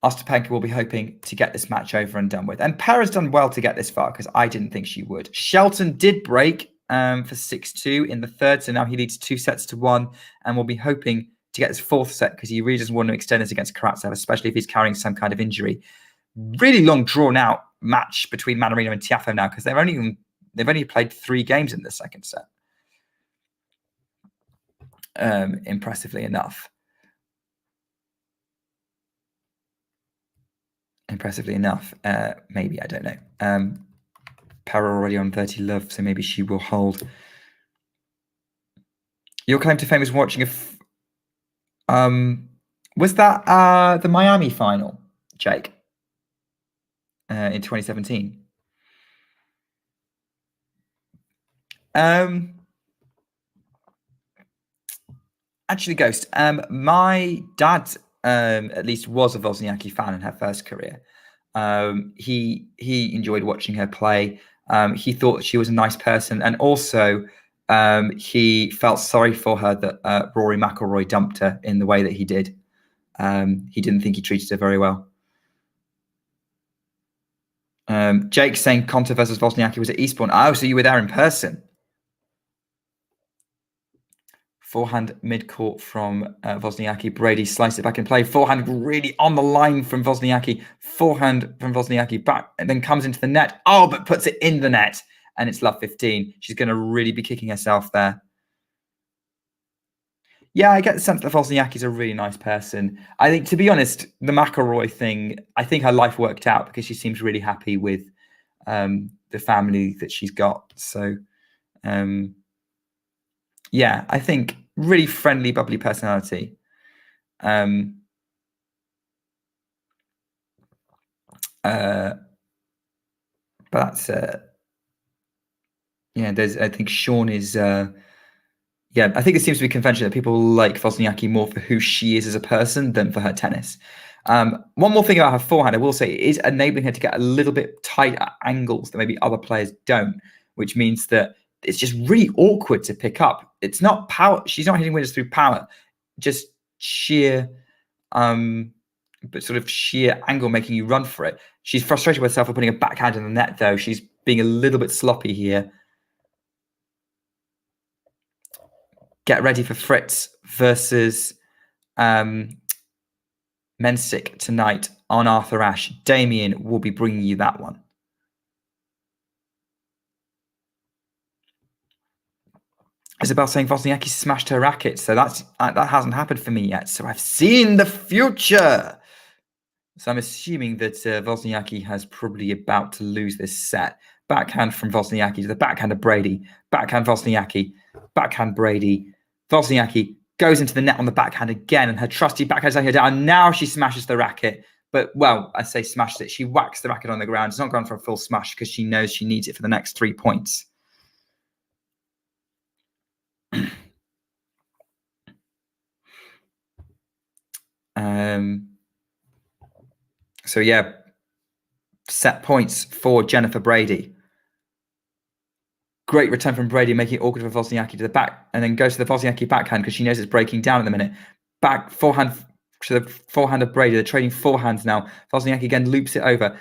Ostapenko will be hoping to get this match over and done with. And Pera's done well to get this far because I didn't think she would. Shelton did break for 6-2 in the third. So now he leads 2-1 and will be hoping to get his fourth set because he really doesn't want to extend this against Karatsev, especially if he's carrying some kind of injury. Really long drawn out match between Mannarino and Tiafoe now because they've only played 3 games in the second set. Impressively enough. Maybe, I don't know. Para already on 30-love, so maybe she will hold. Your claim to fame is watching was that the Miami final, Jake? In 2017. Actually, Ghost, my dad at least was a Wozniacki fan in her first career. He enjoyed watching her play. He thought she was a nice person, and also he felt sorry for her that Rory McIlroy dumped her in the way that he did. He didn't think he treated her very well. Jake saying Konta versus Wozniacki was at Eastbourne. Oh, so you were there in person. Forehand mid-court from Wozniacki-Brady. Slice it back in play. Forehand really on the line from Wozniacki. Forehand from Wozniacki back and then comes into the net. Oh, but puts it in the net. And it's love 15. She's going to really be kicking herself there. Yeah, I get the sense that Wozniacki's a really nice person. I think, to be honest, the McIlroy thing, I think her life worked out because she seems really happy with the family that she's got. So, yeah, I think really friendly, bubbly personality. But that's yeah. I think Sean is. Yeah, I think it seems to be convention that people like Wozniacki more for who she is as a person than for her tennis. One more thing about her forehand, I will say, it is enabling her to get a little bit tight at angles that maybe other players don't, which means that it's just really awkward to pick up. It's not power. She's not hitting winners through power, just sheer, but sort of sheer angle making you run for it. She's frustrated with herself for putting a backhand in the net, though. She's being a little bit sloppy here. Get ready for Fritz versus Mensik tonight on Arthur Ashe. Damien will be bringing you that one. Isabel saying Wozniacki smashed her racket, so that hasn't happened for me yet. So I've seen the future. So I'm assuming that Wozniacki has probably about to lose this set. Backhand from Wozniacki to the backhand of Brady. Backhand Wozniacki. Backhand Brady. Wozniacki goes into the net on the backhand again, and her trusty backhand is down. Now she smashes the racket. But, well, I say smashes it. She whacks the racket on the ground. It's not gone for a full smash because she knows she needs it for the next 3 points. So, yeah, set points for Jennifer Brady. Great return from Brady, making it awkward for Wozniacki to the back, and then goes to the Wozniacki backhand because she knows it's breaking down in a minute. Back forehand to the forehand of Brady. They're trading forehands now. Wozniacki again loops it over,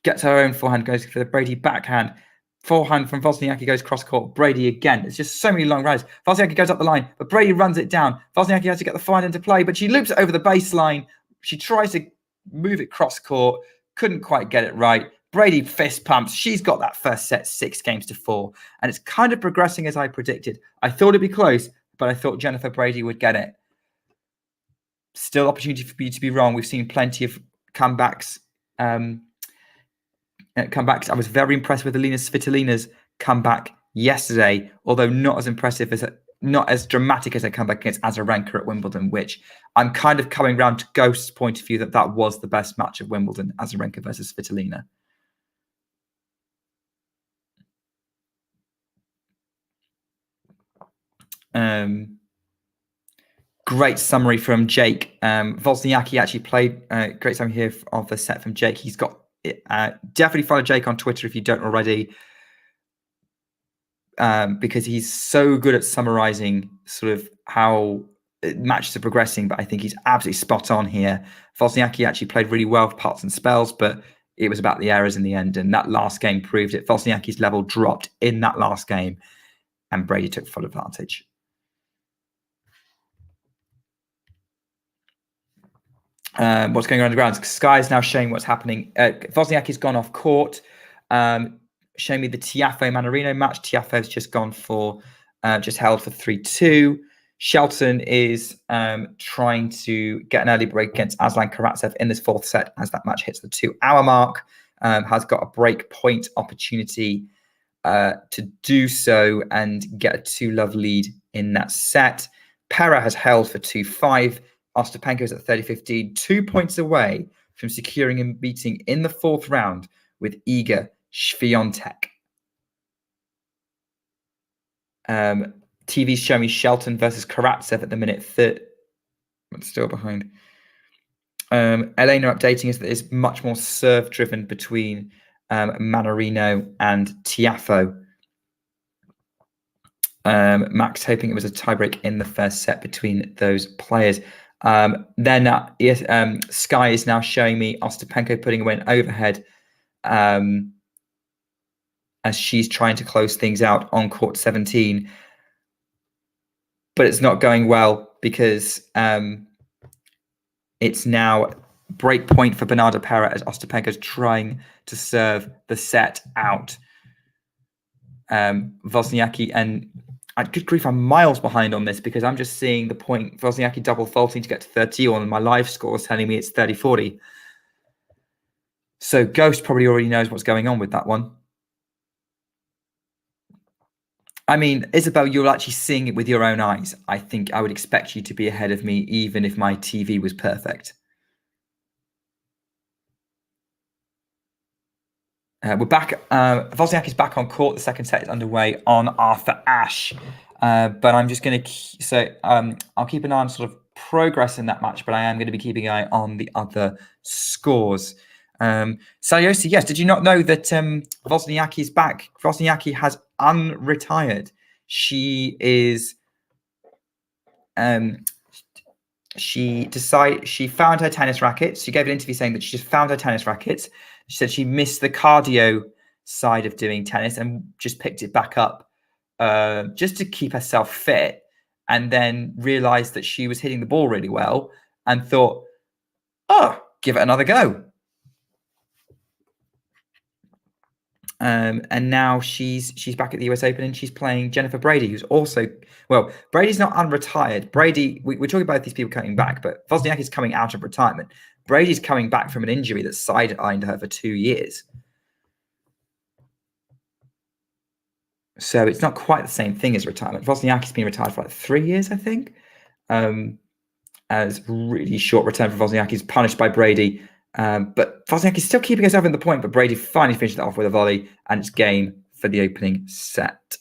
gets her own forehand, goes for the Brady backhand. Forehand from Wozniacki goes cross court. Brady again. It's just so many long rides. Wozniacki goes up the line, but Brady runs it down. Wozniacki has to get the forehand into play, but she loops it over the baseline. She tries to move it cross court, couldn't quite get it right. Brady fist pumps. She's got that first set 6-4, and it's kind of progressing as I predicted. I thought it'd be close, but I thought Jennifer Brady would get it. Still opportunity for me to be wrong. We've seen plenty of comebacks. I was very impressed with Alina Svitolina's comeback yesterday, although not as impressive as not as dramatic as a comeback against Azarenka at Wimbledon, which I'm kind of coming round to Ghost's point of view that was the best match of Wimbledon, Azarenka versus Svitolina. Great summary from Jake. Wozniacki actually played great summary here of the set from Jake. He's got definitely follow Jake on Twitter if you don't already, because he's so good at summarizing sort of how matches are progressing. But I think he's absolutely spot on here. Wozniacki actually played really well for parts and spells, but it was about the errors in the end. And that last game proved it. Wozniacki's level dropped in that last game, and Brady took full advantage. What's going on the ground? Sky is now showing what's happening. Wozniacki's gone off court. Showing me the Tiafoe Mannarino match. Tiafoe's just gone for, just held for 3-2. Shelton is trying to get an early break against Shelton-Karatsev in this fourth set as that match hits the 2-hour mark. Has got a break point opportunity to do so and get a 2-love lead in that set. Pera has held for 2-5. Ostapenko is at 30-15, 2 points away from securing a meeting in the fourth round with Iga Swiatek. TV's showing me Shelton versus Karatsev at the minute. It's still behind. Elena updating us that it's much more serve driven between Mannarino and Tiafoe. Max hoping it was a tiebreak in the first set between those players. Sky is now showing me Ostapenko putting away an overhead as she's trying to close things out on court 17. but it's not going well because it's now break point for Bernarda Pera as Ostapenko's trying to serve the set out. Wozniacki, and good grief, I'm miles behind on this because I'm just seeing the point. Wozniacki double faulting to get to 30-all, and my live score is telling me it's 30-40. So Ghost probably already knows what's going on with that one. I mean, Isabel, you're actually seeing it with your own eyes. I think I would expect you to be ahead of me, even if my TV was perfect. We're back. Wozniacki's back on court. The second set is underway on Arthur Ashe. But I'm just going to... I'll keep an eye on sort of progress in that match, but I am going to be keeping an eye on the other scores. Saliosi, yes. Did you not know that Wozniacki's back? Wozniacki has unretired. She is... she found her tennis rackets. She gave an interview saying that she just found her tennis rackets. She said she missed the cardio side of doing tennis and just picked it back up just to keep herself fit, and then realized that she was hitting the ball really well and thought, oh, give it another go. And now she's back at the US Open and she's playing Jennifer Brady, who's also, well, Brady's not unretired. Brady, we're talking about these people coming back, but Wozniacki's coming out of retirement. Brady's coming back from an injury that sidelined her for 2 years. So it's not quite the same thing as retirement. Wozniacki's been retired for like 3 years, I think. As really short return for Wozniacki's punished by Brady. But Wozniacki's still keeping herself in the point, but Brady finally finished it off with a volley, and it's game for the opening set.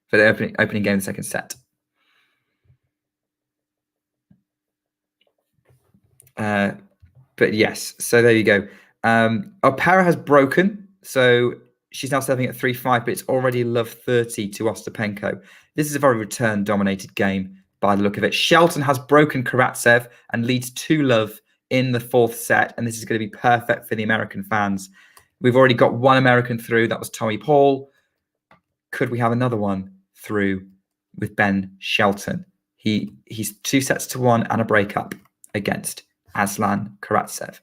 For the opening game of the second set. But yes, so there you go. Pera has broken, so she's now serving at 3-5, but it's already love 30 to Ostapenko. This is a very return-dominated game by the look of it. Shelton has broken Karatsev and leads 2-love in the fourth set, and this is going to be perfect for the American fans. We've already got one American through. That was Tommy Paul. Could we have another one through with Ben Shelton? He's 2-1 and a breakup against Aslan Karatsev.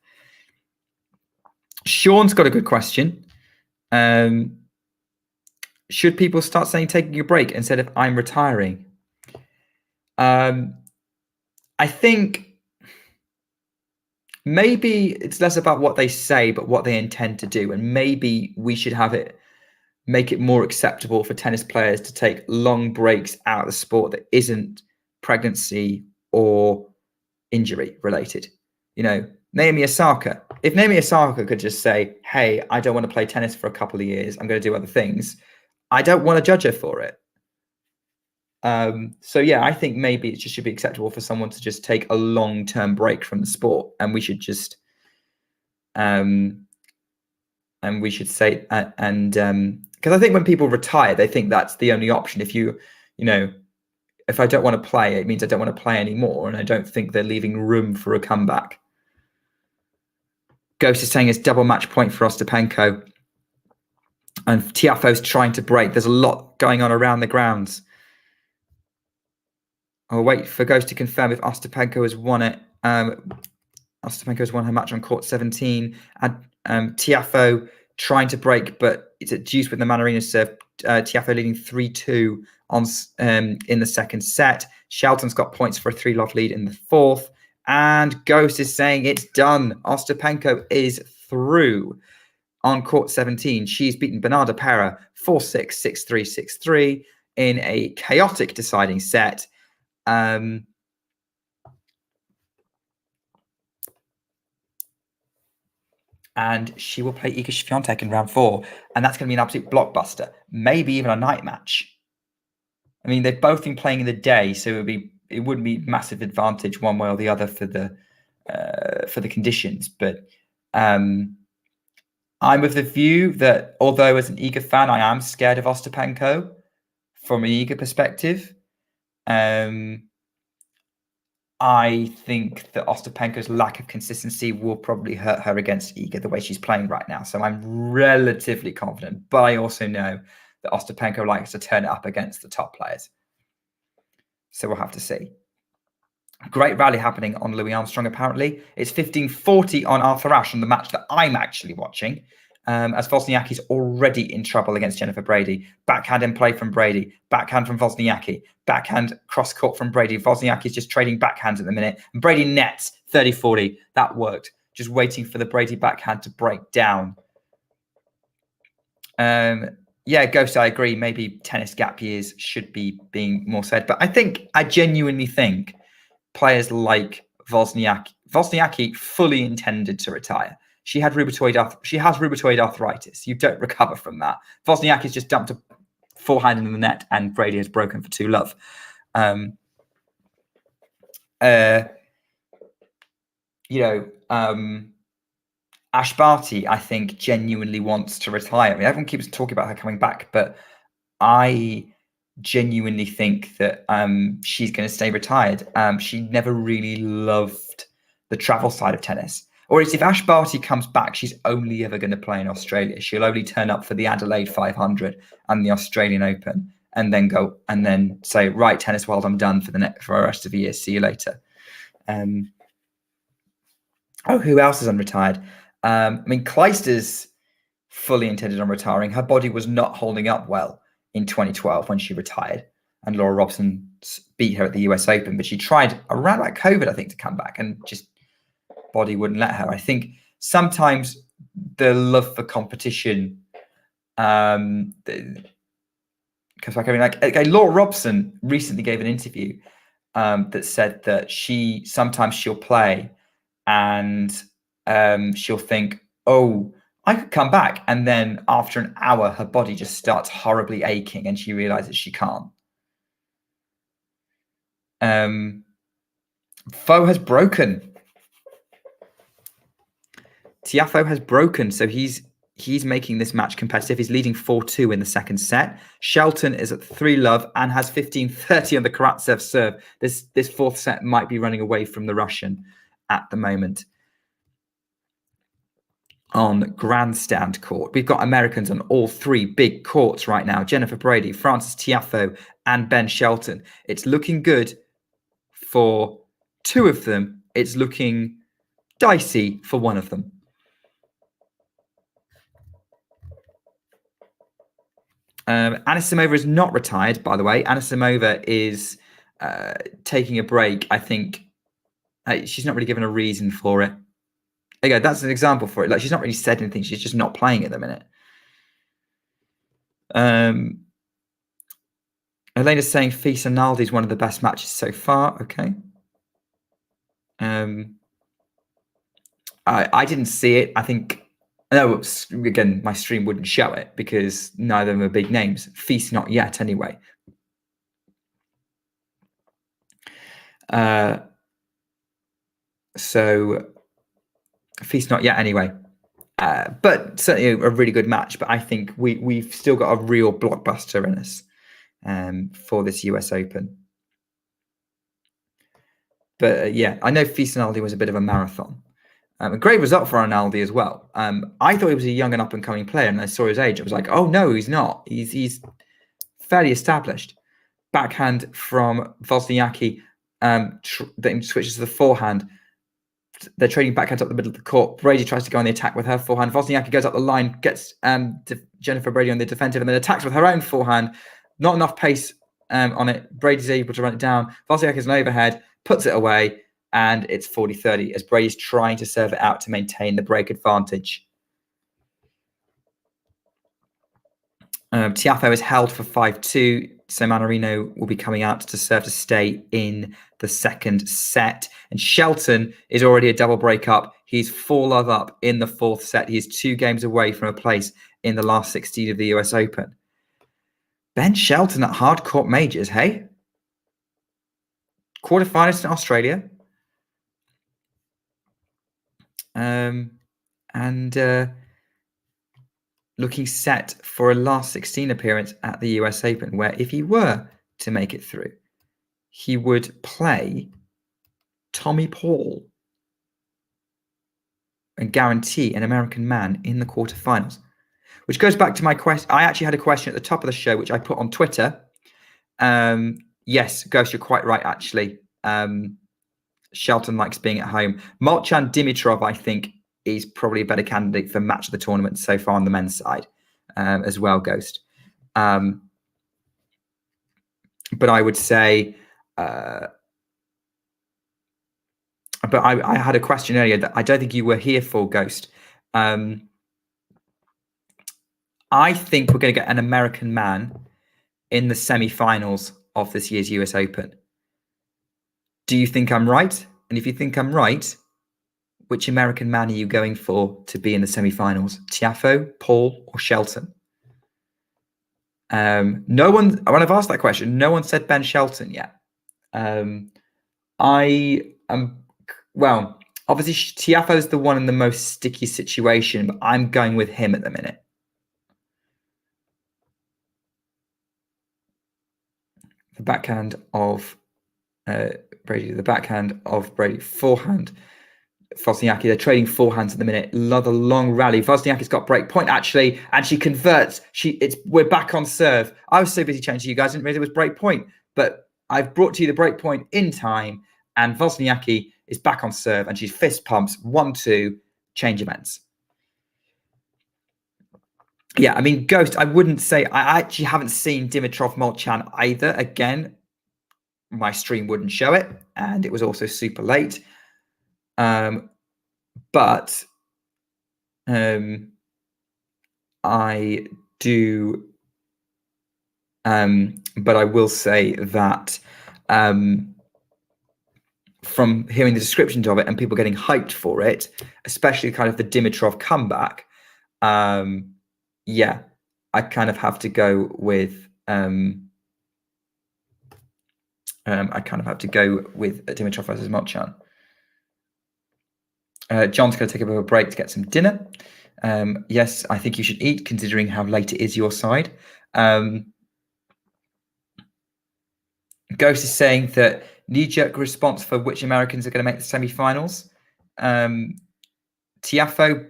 Sean's got a good question. Should people start saying taking a break instead of I'm retiring? I think maybe it's less about what they say, but what they intend to do. And maybe we should make it more acceptable for tennis players to take long breaks out of the sport that isn't pregnancy or injury related. You know, Naomi Osaka. If Naomi Osaka could just say, hey, I don't want to play tennis for a couple of years, I'm going to do other things, I don't want to judge her for it. So yeah, I think maybe it just should be acceptable for someone to just take a long-term break from the sport, and we should just say, because I think when people retire, they think that's the only option. If if I don't want to play, it means I don't want to play anymore, and I don't think they're leaving room for a comeback. Ghost is saying it's double match point for Ostapenko, and Tiafoe's trying to break. There's a lot going on around the grounds. I'll wait for Ghost to confirm if Ostapenko has won it. Ostapenko has won her match on court 17. And Tiafoe trying to break, but it's at deuce with the Mannarino serve. Tiafoe leading 3-2 in the second set. Shelton's got points for a 3-love lead in the fourth. And Ghost is saying it's done. Ostapenko is through on court 17. She's beaten Bernarda Pera 4-6, 6-3, 6-3 in a chaotic deciding set. And she will play Iga Świątek in round 4, and that's going to be an absolute blockbuster, maybe even a night match. I mean, they've both been playing in the day, so it wouldn't be massive advantage one way or the other for the conditions. But I'm of the view that although as an Iga fan, I am scared of Ostapenko from an Iga perspective. I think that Ostapenko's lack of consistency will probably hurt her against Iga the way she's playing right now. So I'm relatively confident, but I also know that Ostapenko likes to turn it up against the top players. So we'll have to see. Great rally happening on Louis Armstrong, apparently. It's 15-40 on Arthur Ashe on the match that I'm actually watching. As Wozniacki's already in trouble against Jennifer Brady. Backhand in play from Brady. Backhand from Wozniacki. Backhand cross-court from Brady. Wozniacki's just trading backhands at the minute. And Brady nets 30-40. That worked. Just waiting for the Brady backhand to break down. Yeah, Ghost, I agree. Maybe tennis gap years should be being more said. But I genuinely think players like Wozniacki fully intended to retire. She has rheumatoid arthritis. You don't recover from that. Wozniacki's just dumped a forehand in the net, and Brady has broken for 2-love. Ash Barty, I think, genuinely wants to retire. I mean, everyone keeps talking about her coming back, but I genuinely think that she's going to stay retired. She never really loved the travel side of tennis. Or if Ash Barty comes back, she's only ever going to play in Australia. She'll only turn up for the Adelaide 500 and the Australian Open, and then say, right, tennis world, I'm done for the rest of the year. See you later. Who else is unretired? Kleister's fully intended on retiring. Her body was not holding up well in 2012 when she retired, and Laura Robson beat her at the US Open, but she tried around like COVID, I think, to come back, and just body wouldn't let her. I think sometimes the love for competition comes back. Laura Robson recently gave an interview that said that she'll play and she'll think, oh, I could come back. And then after an hour, her body just starts horribly aching and she realizes she can't. Foe has broken. Tiafoe has broken. So he's making this match competitive. He's leading 4-2 in the second set. Shelton is at 3-love and has 15-30 on the Karatsev serve. This fourth set might be running away from the Russian at the moment. On grandstand court, we've got Americans on all three big courts right now. Jennifer Brady, Frances Tiafoe, and Ben Shelton. It's looking good for two of them. It's looking dicey for one of them. Anisimova is not retired, by the way. Anisimova is taking a break. I think she's not really given a reason for it. Again, that's an example for it. Like, she's not really said anything. She's just not playing at the minute. Elena's saying Fisa Naldi is one of the best matches so far. Okay. I didn't see it. I think, no, again, my stream wouldn't show it because neither of them are big names. Feast not yet, anyway. So Feast not yet, anyway. But certainly a really good match. But I think we've still got a real blockbuster in us for this US Open. But yeah, I know Feast Naldi was a bit of a marathon. A great result for Arnaldi as well. I thought he was a young and up-and-coming player, and I saw his age. I was like, oh, no, he's not. He's fairly established. Backhand from Wozniacki that switches to the forehand. They're trading backhands up the middle of the court. Brady tries to go on the attack with her forehand. Wozniacki goes up the line, gets Jennifer Brady on the defensive, and then attacks with her own forehand. Not enough pace on it. Brady's able to run it down. Wozniacki's an overhead, puts it away, and it's 40-30 as Brady's trying to serve it out to maintain the break advantage. Tiafoe is held for 5-2, so Mannarino will be coming out to serve to stay in the second set. And Shelton is already a double break up. He's 4-love up in the fourth set. He's 2 games away from a place in the last 16 of the US Open. Ben Shelton at hard court majors, hey? Quarterfinalist in Australia. Looking set for a last 16 appearance at the US Open, where if he were to make it through, he would play Tommy Paul and guarantee an American man in the quarterfinals. Which goes back to my question. I actually had a question at the top of the show, which I put on Twitter. Yes, Ghost, you're quite right, actually. Shelton likes being at home. Molchan Dimitrov, I think, is probably a better candidate for match of the tournament so far on the men's side as well, Ghost. But I would say, but I had a question earlier that I don't think you were here for, Ghost. I think we're going to get an American man in the semi-finals of this year's US Open. Do you think I'm right? And if you think I'm right, which American man are you going for to be in the semi-finals? Tiafoe, Paul, or Shelton? No one. When I've asked that question, no one said Ben Shelton yet. I am. Well, obviously Tiafoe's the one in the most sticky situation, but I'm going with him at the minute. The backhand of Brady. The backhand of Brady. Forehand. Wozniacki, they're trading forehands at the minute. Another long rally. Wozniacki's got break point actually, and she converts. We're back on serve. I was so busy chatting to you guys, I didn't realize it was break point, but I've brought to you the break point in time, and Wozniacki is back on serve, and she's fist pumps 1-2, change events. Yeah, I mean, Ghost, I wouldn't say I actually haven't seen Dimitrov Molchan either. Again, my stream wouldn't show it, and it was also super late. But I do, but I will say that from hearing the descriptions of it and people getting hyped for it, especially kind of the Dimitrov comeback, yeah, I kind of have to go with Dimitrov versus Molchan. John's going to take a bit of a break to get some dinner. Yes, I think you should eat, considering how late it is your side. Ghost is saying that knee-jerk response for which Americans are going to make the semi-finals. Tiafoe,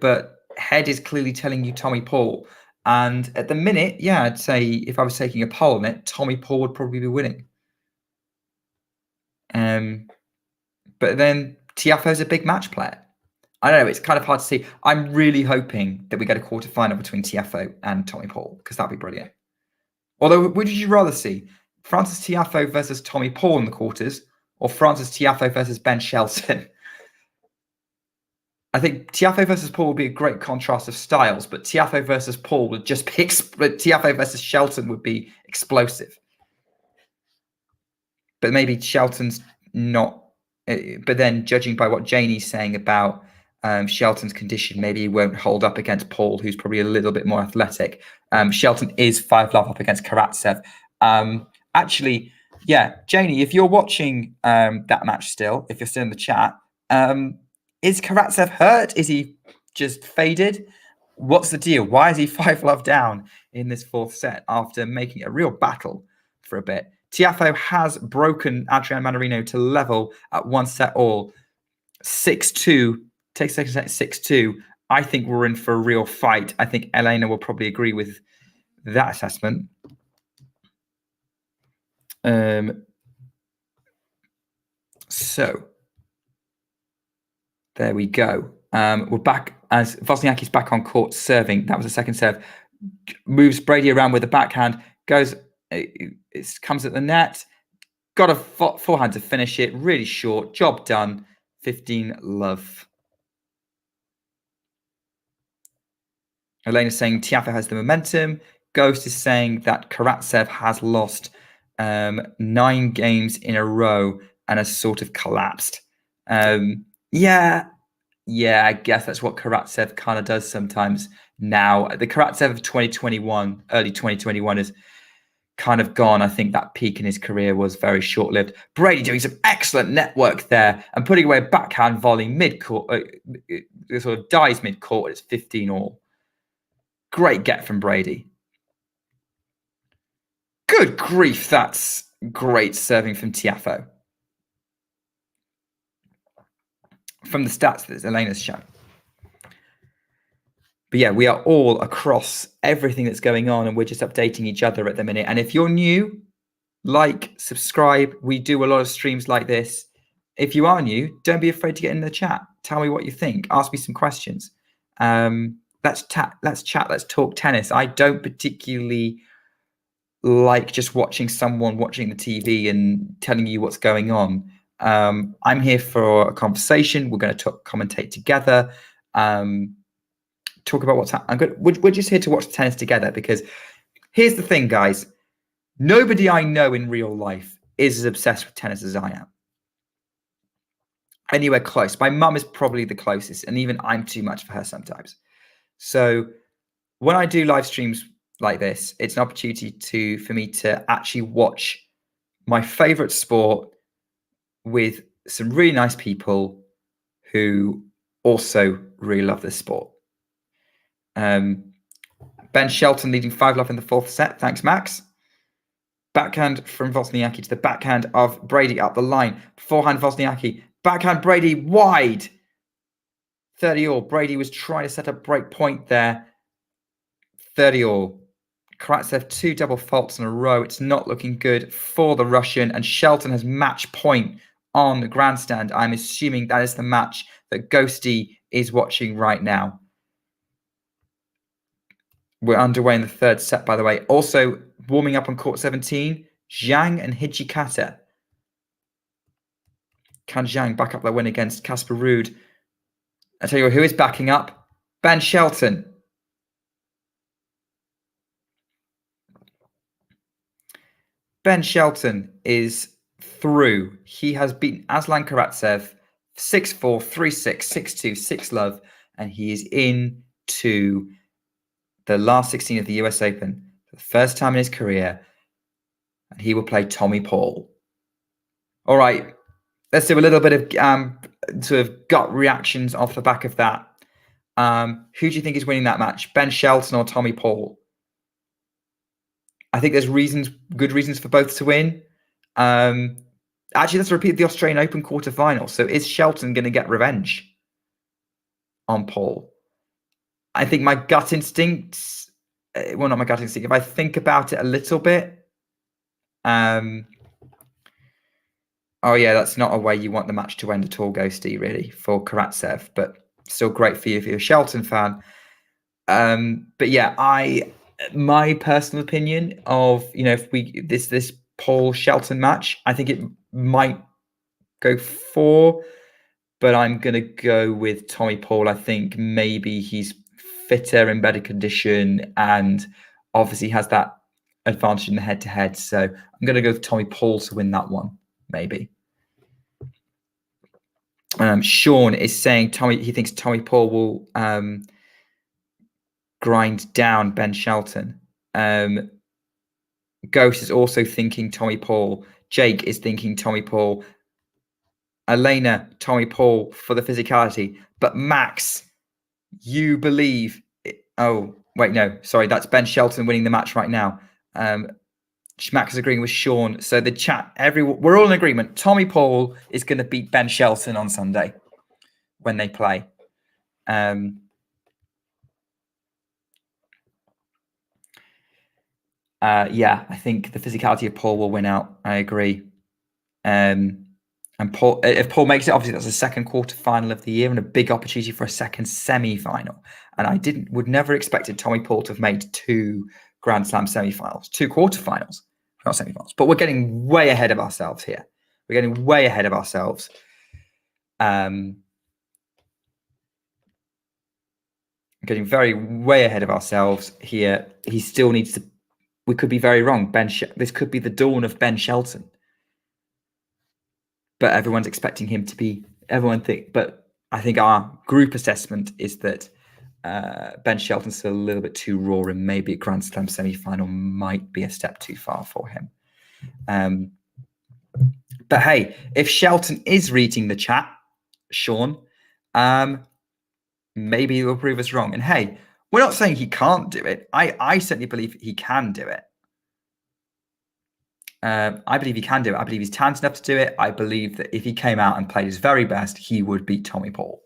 but head is clearly telling you Tommy Paul. And at the minute, yeah, I'd say if I was taking a poll on it, Tommy Paul would probably be winning. But then Tiafoe's a big match player. I don't know, it's kind of hard to see. I'm really hoping that we get a quarterfinal between Tiafoe and Tommy Paul, because that'd be brilliant. Although, would you rather see Frances Tiafoe versus Tommy Paul in the quarters, or Frances Tiafoe versus Ben Shelton? I think Tiafoe versus Paul would be a great contrast of styles, but Tiafoe versus Paul would just be Tiafoe versus Shelton would be explosive. But maybe Shelton's not. But then, judging by what Janie's saying about Shelton's condition, maybe he won't hold up against Paul, who's probably a little bit more athletic. Shelton is 5-love up against Karatsev. Actually, yeah, Janie, if you're watching that match still, if you're still in the chat, is Karatsev hurt? Is he just faded? What's the deal? Why is he 5-love down in this fourth set after making a real battle for a bit? Tiafoe has broken Adrian Mannarino to level at 1-set-all. 6-2. Takes second set 6-2. I think we're in for a real fight. I think Elena will probably agree with that assessment. So there we go. We're back as Wozniacki's back on court serving. That was the second serve. Moves Brady around with the backhand. Goes, it comes at the net. Got a forehand to finish it. Really short. Job done. 15-love. Elena's saying Tiafoe has the momentum. Ghost is saying that Karatsev has lost 9 games in a row and has sort of collapsed. Yeah, I guess that's what Karatsev kind of does sometimes now. The Karatsev of 2021, early 2021 is kind of gone. I think that peak in his career was very short-lived. Brady doing some excellent network there and putting away a backhand volley mid-court, sort of dies mid-court. It's 15-all. Great get from Brady. Good grief, that's great serving from Tiafoe. From the stats that Elena's shown. But yeah, we are all across everything that's going on and we're just updating each other at the minute. And if you're new, like, subscribe. We do a lot of streams like this. If you are new, don't be afraid to get in the chat. Tell me what you think. Ask me some questions. Let's chat. Let's talk tennis. I don't particularly like just watching someone watching the TV and telling you what's going on. I'm here for a conversation. We're going to commentate together. Talk about what's happening. We're just here to watch tennis together, because here's the thing, guys. Nobody I know in real life is as obsessed with tennis as I am. Anywhere close. My mum is probably the closest, and even I'm too much for her sometimes. So when I do live streams like this, it's an opportunity for me to actually watch my favorite sport with some really nice people who also really love this sport. Ben Shelton leading 5-love in the fourth set. Thanks, Max. Backhand from Wozniacki to the backhand of Brady up the line. Forehand Wozniacki. Backhand Brady wide. 30-all. Brady was trying to set up break point there. 30-all. Karatsev 2 double faults in a row. It's not looking good for the Russian. And Shelton has match point on the grandstand. I'm assuming that is the match that Ghosty is watching right now. We're underway in the third set, by the way. Also warming up on court 17, Zhang and Hijikata. Can Zhang back up their win against Casper Ruud? I tell you who is backing up. Ben Shelton. Ben Shelton is through. He has beaten Aslan Karatsev 6-4, 3-6, 6-2, 6-love, and he is into the last 16 of the US Open for the first time in his career, and he will play Tommy Paul. All right, let's do a little bit of sort of gut reactions off the back of that. Who do you think is winning that match, Ben Shelton or Tommy Paul? I think there's good reasons for both to win. Actually, let's repeat the Australian Open quarterfinal. So is Shelton going to get revenge on Paul? I think my gut instincts, well, not my gut instinct, if I think about it a little bit, oh yeah, that's not a way you want the match to end at all, Ghosty, really, for Karatsev, but still great for you if you're a Shelton fan. But yeah, my personal opinion of, if this Paul Shelton match, I think it might go 4, but I'm going to go with Tommy Paul. I think maybe he's fitter, in better condition, and obviously has that advantage in the head-to-head. So I'm going to go with Tommy Paul to win that one, maybe. Sean is saying he thinks Tommy Paul will grind down Ben Shelton. Ghost is also thinking Tommy Paul. Jake is thinking Tommy Paul. Elena, Tommy Paul for the physicality. But Max, you believe... Oh, wait, no. Sorry, that's Ben Shelton winning the match right now. Max is agreeing with Sean. So the chat, we're all in agreement. Tommy Paul is going to beat Ben Shelton on Sunday when they play. Yeah, I think the physicality of Paul will win out. I agree. And Paul, if Paul makes it, obviously that's the second quarterfinal of the year and a big opportunity for a second semi-final. And I would never expected Tommy Paul to have made 2 Grand Slam semi-finals, 2 quarterfinals, not semi-finals. But we're getting way ahead of ourselves here. We're getting way ahead of ourselves. Getting way ahead of ourselves here. He still needs to. We could be very wrong. This could be the dawn of Ben Shelton. But everyone's expecting him to be. But I think our group assessment is that Ben Shelton's still a little bit too raw, and maybe a Grand Slam semi-final might be a step too far for him. But hey, if Shelton is reading the chat, Sean, maybe he will prove us wrong. And hey, we're not saying he can't do it. I certainly believe he can do it. I believe he can do it. I believe he's talented enough to do it. I believe that if he came out and played his very best, he would beat Tommy Paul.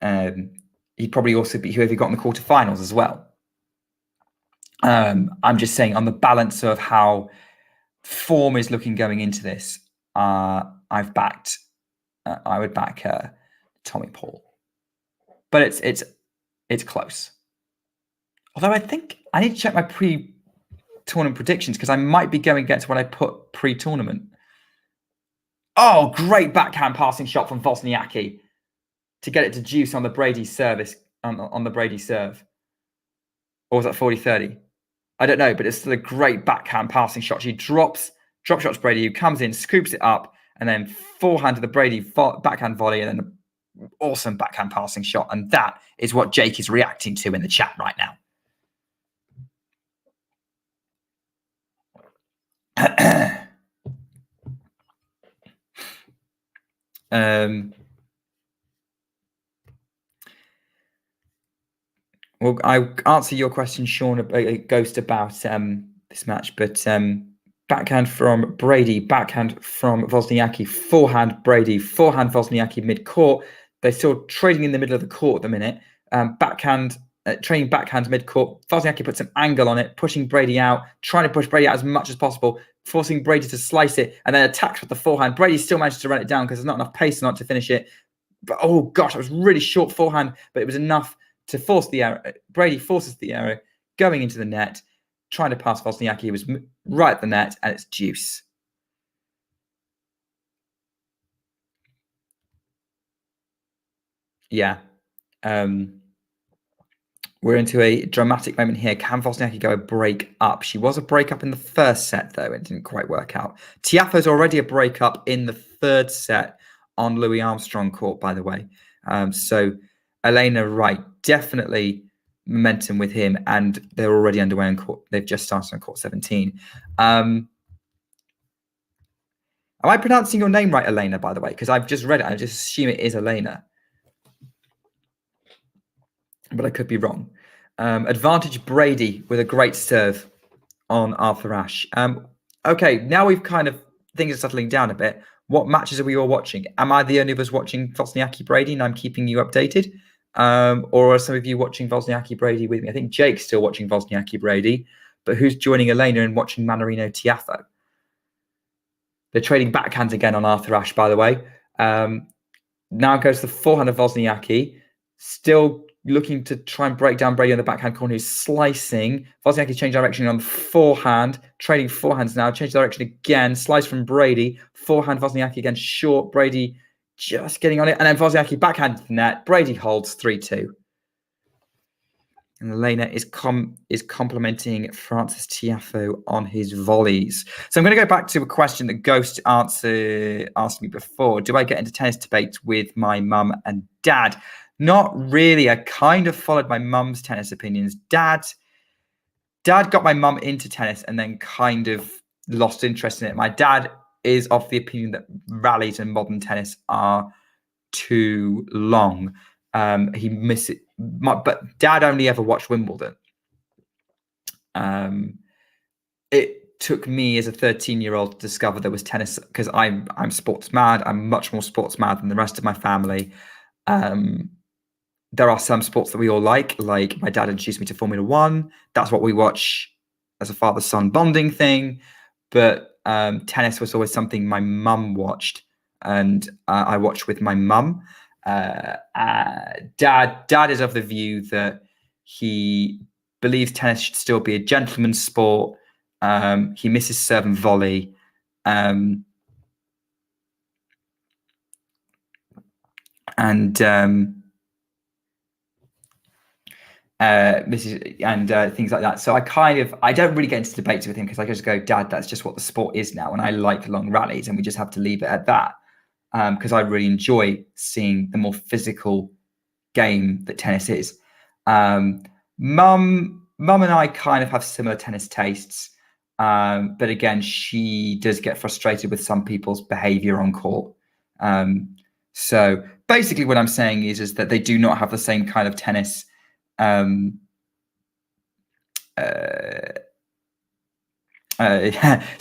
He'd probably also beat whoever he got in the quarterfinals as well. I'm just saying on the balance of how form is looking going into this, I would back Tommy Paul, but it's close. Although I think I need to check my pre-tournament predictions because I might be going against what I put pre-tournament. Oh, great backhand passing shot from Wozniacki to get it to juice on the Brady service on the Brady serve. Or was that 40-30? I don't know, but it's still a great backhand passing shot. She drop shots Brady, who comes in, scoops it up, and then forehand to the Brady backhand volley, and then an awesome backhand passing shot. And that is what Jake is reacting to in the chat right now. Well, I answer your question, Sean, Ghost, about this match, but backhand from Brady, backhand from Wozniacki, forehand Brady, forehand Wozniacki mid-court. They're still trading in the middle of the court at the minute. Backhand, trading backhand mid-court. Wozniacki puts some angle on it, pushing Brady out, trying to push Brady out as much as possible, forcing Brady to slice it, and then attacks with the forehand. Brady still manages to run it down because there's not enough pace on it to finish it. But oh gosh, it was really short forehand, but it was enough to force the error. Brady forces the error, going into the net, trying to pass Wozniacki. He was right at the net, and it's juice. Yeah. We're into a dramatic moment here. Can Wozniacki go a break up? She was a break up in the first set, though. It didn't quite work out. Tiafoe's already a break up in the third set on Louis Armstrong court, by the way. So Elena Wright, definitely momentum with him, and they're already underway on court. They've just started on court 17. Am I pronouncing your name right, Elena, by the way? Because I've just read it. I just assume it is Elena. But I could be wrong. Advantage Brady with a great serve on Arthur Ashe. Okay, now we've kind of, things are settling down a bit. What matches are we all watching? Am I the only of us watching Wozniacki-Brady and I'm keeping you updated? Or are some of you watching Wozniacki-Brady with me? I think Jake's still watching Wozniacki-Brady, but who's joining Elena and watching Mannarino-Tiafoe? They're trading backhands again on Arthur Ashe, by the way. Now goes the forehand of Wozniacki, still looking to try and break down Brady on the backhand corner, who's slicing. Wozniacki changed direction on the forehand, trading forehands now, changed direction again, slice from Brady, forehand Wozniacki again, short, Brady just getting on it, and then Wozniacki backhand to the net, Brady holds 3-2. And Elena is complimenting Francis Tiafoe on his volleys. So I'm going to go back to a question that Ghost asked me before. Do I get into tennis debates with my mum and dad? Not really. I kind of followed my mum's tennis opinions. Dad got my mum into tennis and then kind of lost interest in it. My dad is of the opinion that rallies in modern tennis are too long. He misses, but Dad only ever watched Wimbledon. It took me as a 13-year-old to discover there was tennis because I'm sports mad. I'm much more sports mad than the rest of my family. There are some sports that we all like my dad introduced me to Formula One. That's what we watch as a father-son bonding thing. But tennis was always something my mum watched, and I watched with my mum. Dad is of the view that he believes tennis should still be a gentleman's sport. He misses serve and volley. Things like that. So I don't really get into debates with him because I just go, Dad, that's just what the sport is now, and I like long rallies, and we just have to leave it at that. Because I really enjoy seeing the more physical game that tennis is. Mum and I kind of have similar tennis tastes, but again, she does get frustrated with some people's behaviour on court. So basically, what I'm saying is that they do not have the same kind of tennis. Sort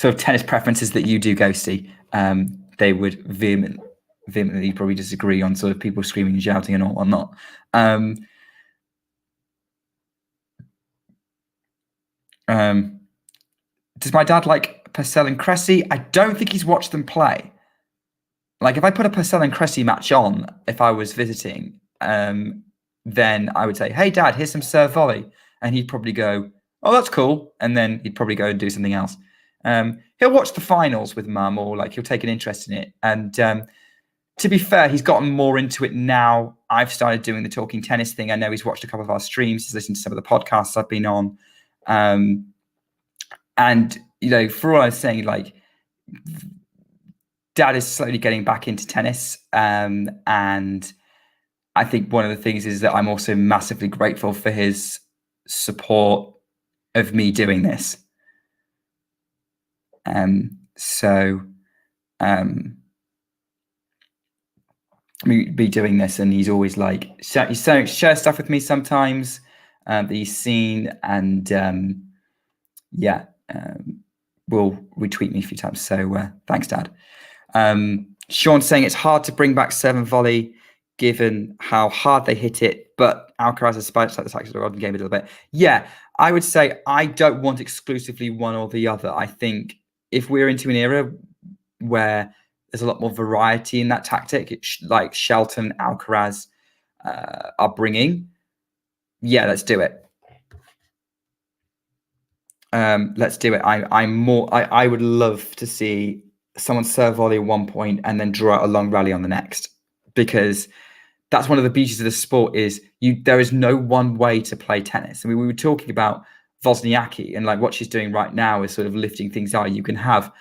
of tennis preferences that you do, Ghosty. They would vehemently probably disagree on sort of people screaming and shouting and all whatnot. Does my dad like Purcell and Cressy? I don't think he's watched them play. Like, if I put a Purcell and Cressy match on, if I was visiting, then I would say, "Hey, Dad, here's some serve volley," and he'd probably go, "Oh, that's cool," and then he'd probably go and do something else. He'll watch the finals with Mum, or like he'll take an interest in it. And to be fair, he's gotten more into it now. I've started doing the talking tennis thing. I know he's watched a couple of our streams. He's listened to some of the podcasts I've been on. And, you know, for all I was saying, like, Dad is slowly getting back into tennis. And I think one of the things is that I'm also massively grateful for his support of me doing this. Be doing this, and he's always like, he shares stuff with me sometimes that he's seen, and will retweet me a few times. So thanks, Dad. Sean's saying it's hard to bring back serve and volley given how hard they hit it, but Alcaraz has spiked like the tactics of the modern game a little bit. Yeah, I would say I don't want exclusively one or the other. I think if we're into an era where there's a lot more variety in that tactic, like Shelton, Alcaraz are bringing, yeah, let's do it. Let's do it. I would love to see someone serve volley at one point and then draw out a long rally on the next, because that's one of the beauties of the sport is there is no one way to play tennis. I mean, we were talking about Wozniacki, and like what she's doing right now is sort of lifting things out. You can have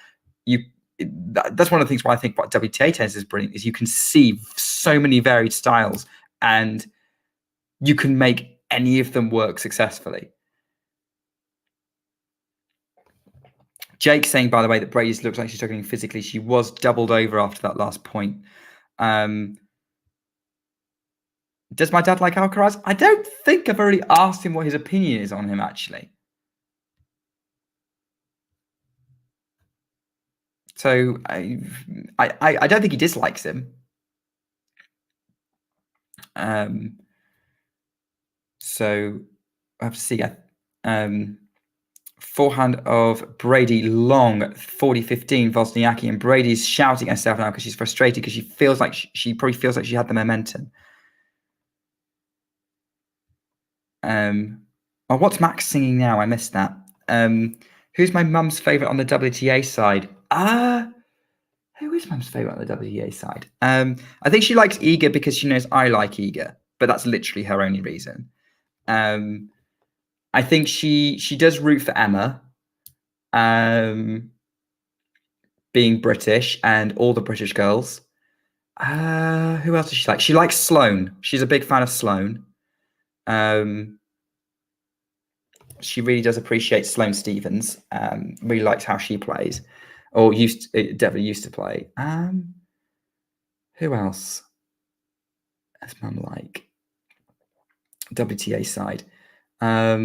that's one of the things why I think what WTA tennis is brilliant is you can see so many varied styles and you can make any of them work successfully. Jake saying, by the way, that Brady looks like she's struggling physically. She was doubled over after that last point. Does my dad like Alcaraz? I don't think I've already asked him what his opinion is on him, actually. So I don't think he dislikes him. So I have to see. Forehand of Brady long 40-15 Wozniacki, and Brady's shouting at herself now because she's frustrated because she feels like she probably feels like she had the momentum. Oh, what's Max singing now? I missed that. Who's my mum's favorite on the WTA side? Who is mum's favorite on the WTA side? I think she likes Iga because she knows I like Iga, but that's literally her only reason. I think she does root for Emma, being British and all the British girls. Who else does she like? She likes Sloane. She's a big fan of Sloane. She really does appreciate Sloane Stephens. Really likes how she plays, or definitely used to play. Who else? That's mum like WTA side. I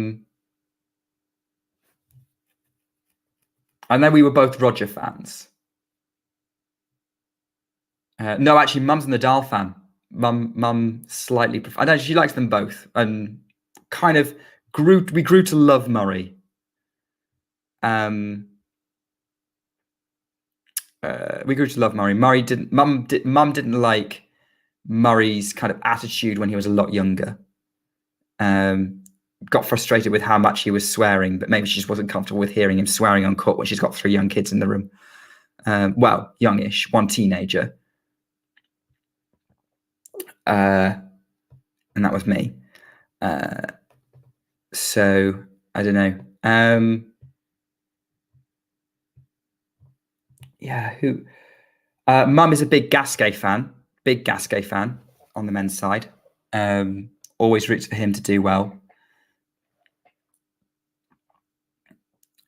know we were both Roger fans. No, actually, mum's a Nadal fan. Mum slightly. I know she likes them both, and kind of we grew to love Murray. We grew to love Murray. Mum didn't like Murray's kind of attitude when he was a lot younger. Got frustrated with how much he was swearing, but maybe she just wasn't comfortable with hearing him swearing on court when she's got 3 young kids in the room. Well, youngish, 1 teenager. And that was me. So I don't know. Who? Mum is a big Gasquet fan. Big Gasquet fan on the men's side. Always roots for him to do well.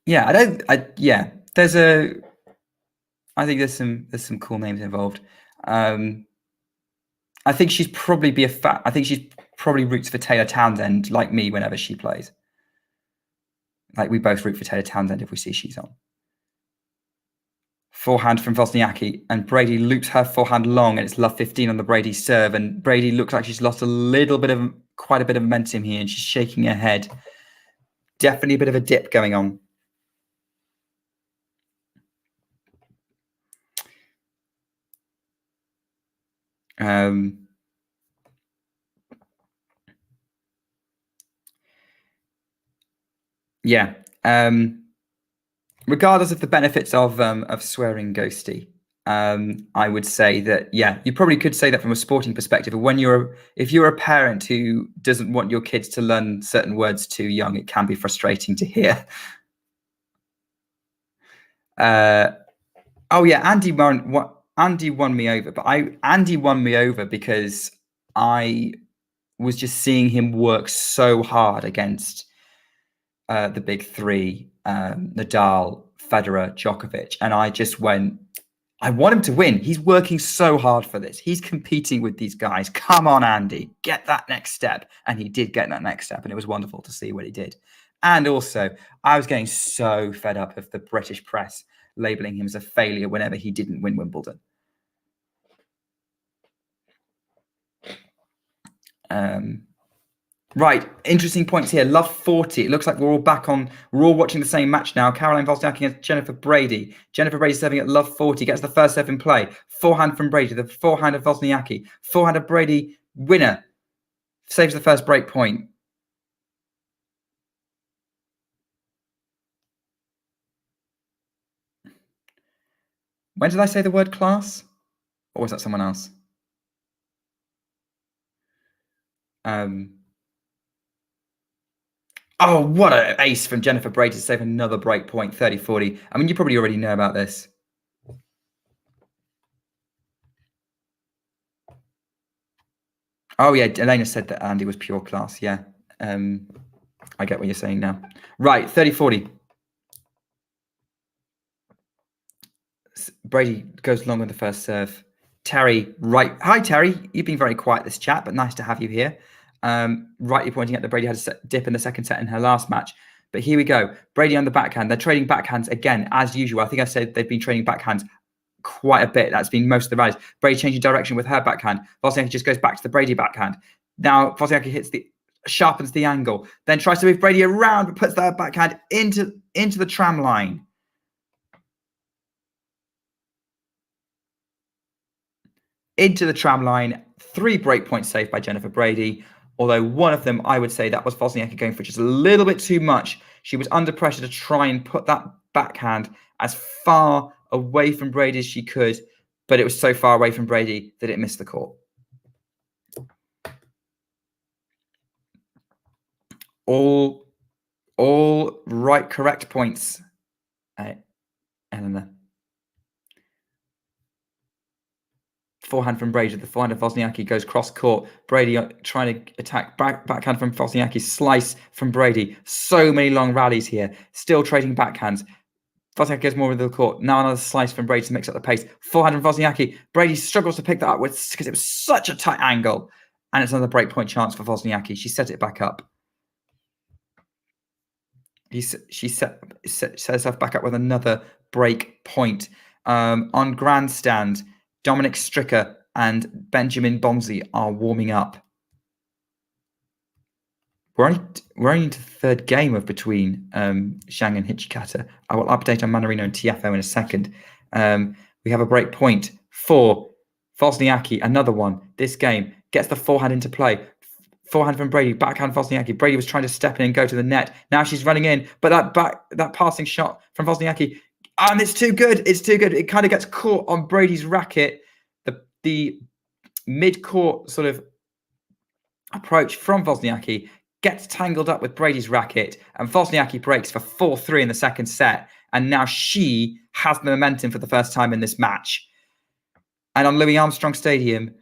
Yeah, I think there's some cool names involved. I think she's probably I think she's probably roots for Taylor Townsend like me whenever she plays. Like we both root for Taylor Townsend if we see she's on. Forehand from Wozniacki, and Brady loops her forehand long, and it's love 15 on the Brady serve, and Brady looks like she's lost quite a bit of momentum here, and she's shaking her head. definitely a bit of a dip going on. Yeah. Regardless of the benefits of swearing ghosty, I would say that, yeah, you probably could say that from a sporting perspective. When if you're a parent who doesn't want your kids to learn certain words too young, it can be frustrating to hear. Oh yeah, Andy won me over, but Andy won me over because I was just seeing him work so hard against the big three, Nadal, Federer, Djokovic, and I just went, I want him to win. He's working so hard for this. He's competing with these guys. Come on, Andy, get that next step. And he did get that next step, and it was wonderful to see what he did. And also, I was getting so fed up of the British press labeling him as a failure whenever he didn't win Wimbledon. Right, interesting points here. Love 40. It looks like we're all watching the same match now. Caroline Wozniacki against Jennifer Brady. Jennifer Brady serving at love 40, gets the first serve in play. Forehand from Brady, the forehand of Wozniacki. Forehand of Brady, winner. Saves the first break point. When did I say the word class? Or was that someone else? Oh, what an ace from Jennifer Brady to save another break point, 30-40. I mean, you probably already know about this. Oh, yeah, Elena said that Andy was pure class. Yeah, I get what you're saying now. Right, 30-40. Brady goes long with the first serve. Terry, right. Hi, Terry. You've been very quiet this chat, but nice to have you here. Rightly pointing out that Brady had a dip in the second set in her last match. But here we go. Brady on the backhand. They're trading backhands again, as usual. I think I said they've been trading backhands quite a bit. That's been most of the rallies. Brady changing direction with her backhand. Wozniacki just goes back to the Brady backhand. Now Wozniacki sharpens the angle, then tries to move Brady around, but puts that backhand into the tram line. Into the tram line, 3 break points saved by Jennifer Brady. Although one of them, I would say that was Wozniacki going for just a little bit too much. She was under pressure to try and put that backhand as far away from Brady as she could, but it was so far away from Brady that it missed the court. All right, correct points, Eleanor. Forehand from Brady. The forehand of Wozniacki goes cross court. Brady trying to attack backhand from Wozniacki. Slice from Brady. So many long rallies here. Still trading backhands. Wozniacki goes more into the court. Now another slice from Brady to mix up the pace. Forehand from Wozniacki. Brady struggles to pick that up because it was such a tight angle. And it's another break point chance for Wozniacki. She set it back up. She set herself back up with another break point. On grandstand, Dominic Stricker and Benjamin Bonzi are warming up. We're only into the third game of between Zhang and Hichikata. I will update on Mannarino-Tiafoe in a second. We have a break point for Wozniacki, another one. This game gets the forehand into play. Forehand from Brady, backhand Wozniacki. Brady was trying to step in and go to the net. Now she's running in, but that passing shot from Wozniacki, and it's too good. It's too good. It kind of gets caught on Brady's racket. The mid-court sort of approach from Wozniacki gets tangled up with Brady's racket, and Wozniacki breaks for 4-3 in the second set. And now she has the momentum for the first time in this match. And on Louis Armstrong Stadium,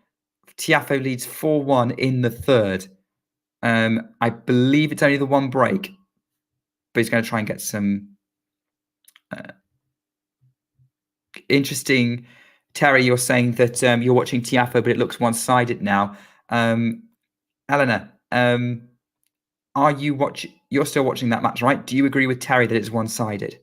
Tiafoe leads 4-1 in the third. I believe it's only the one break, but he's going to try and get some interesting. Terry, you're saying that you're watching Tiafoe, but it looks one-sided now. Eleanor, are you you're still watching that match, right? Do you agree with Terry that it's one-sided?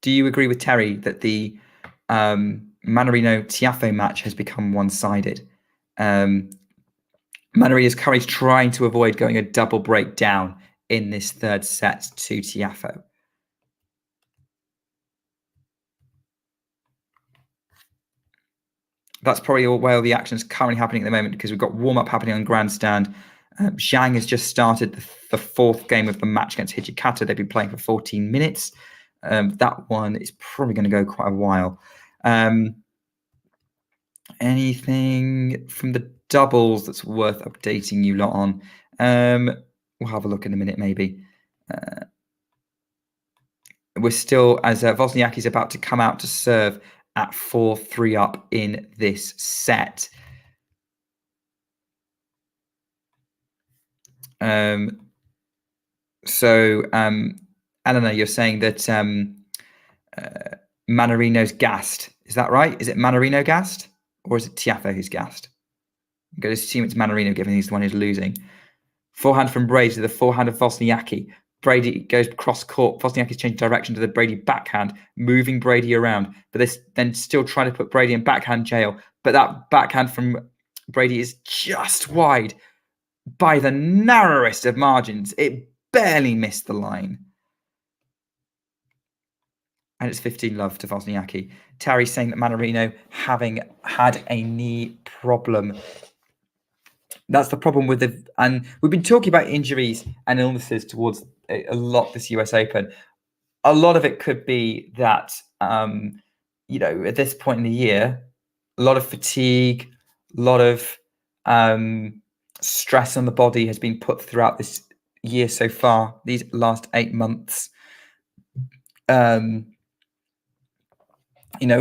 Do you agree with Terry that the Mannarino-Tiafoe match has become one-sided? Mannarino is currently trying to avoid going a double break down in this third set to Tiafoe. That's probably where all the action is currently happening at the moment, because we've got warm-up happening on grandstand. Zhang has just started the fourth game of the match against Hijikata. They've been playing for 14 minutes. That one is probably going to go quite a while. Anything from the doubles that's worth updating you lot on? We'll have a look in a minute, maybe. We're still, as Wozniacki's about to come out to serve at 4-3 up in this set. Eleanor, you're saying that Mannarino's gassed. Is that right? Is it Mannarino gassed? Or is it Tiafoe who's gassed? I'm going to assume it's Mannarino, given he's the one who's losing. Forehand from Brady to the forehand of Wozniacki. Brady goes cross court. Wozniacki's changed direction to the Brady backhand, moving Brady around. But they're then still trying to put Brady in backhand jail. But that backhand from Brady is just wide by the narrowest of margins. It barely missed the line. And it's 15-love to Wozniacki. Terry saying that Mannarino having had a knee problem. That's the problem with the, and we've been talking about injuries and illnesses towards a lot this US Open. A lot of it could be that, at this point in the year, a lot of fatigue, a lot of stress on the body has been put throughout this year so far, these last 8 months. It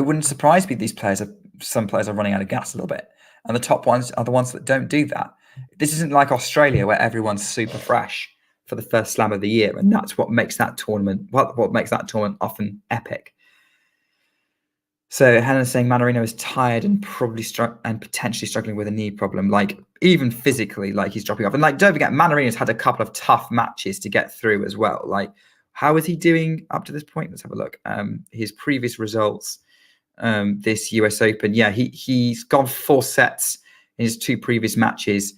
wouldn't surprise me some players are running out of gas a little bit. And the top ones are the ones that don't do that. This isn't like Australia, where everyone's super fresh for the first slam of the year. And that's what makes that tournament, what makes that tournament often epic. So Helen's saying Mannarino is tired and probably potentially struggling with a knee problem, like even physically, like he's dropping off. And like, don't forget, Mannarino's had a couple of tough matches to get through as well. Like, how is he doing up to this point? Let's have a look. His previous results, this US Open. Yeah, he's gone 4 sets in his 2 previous matches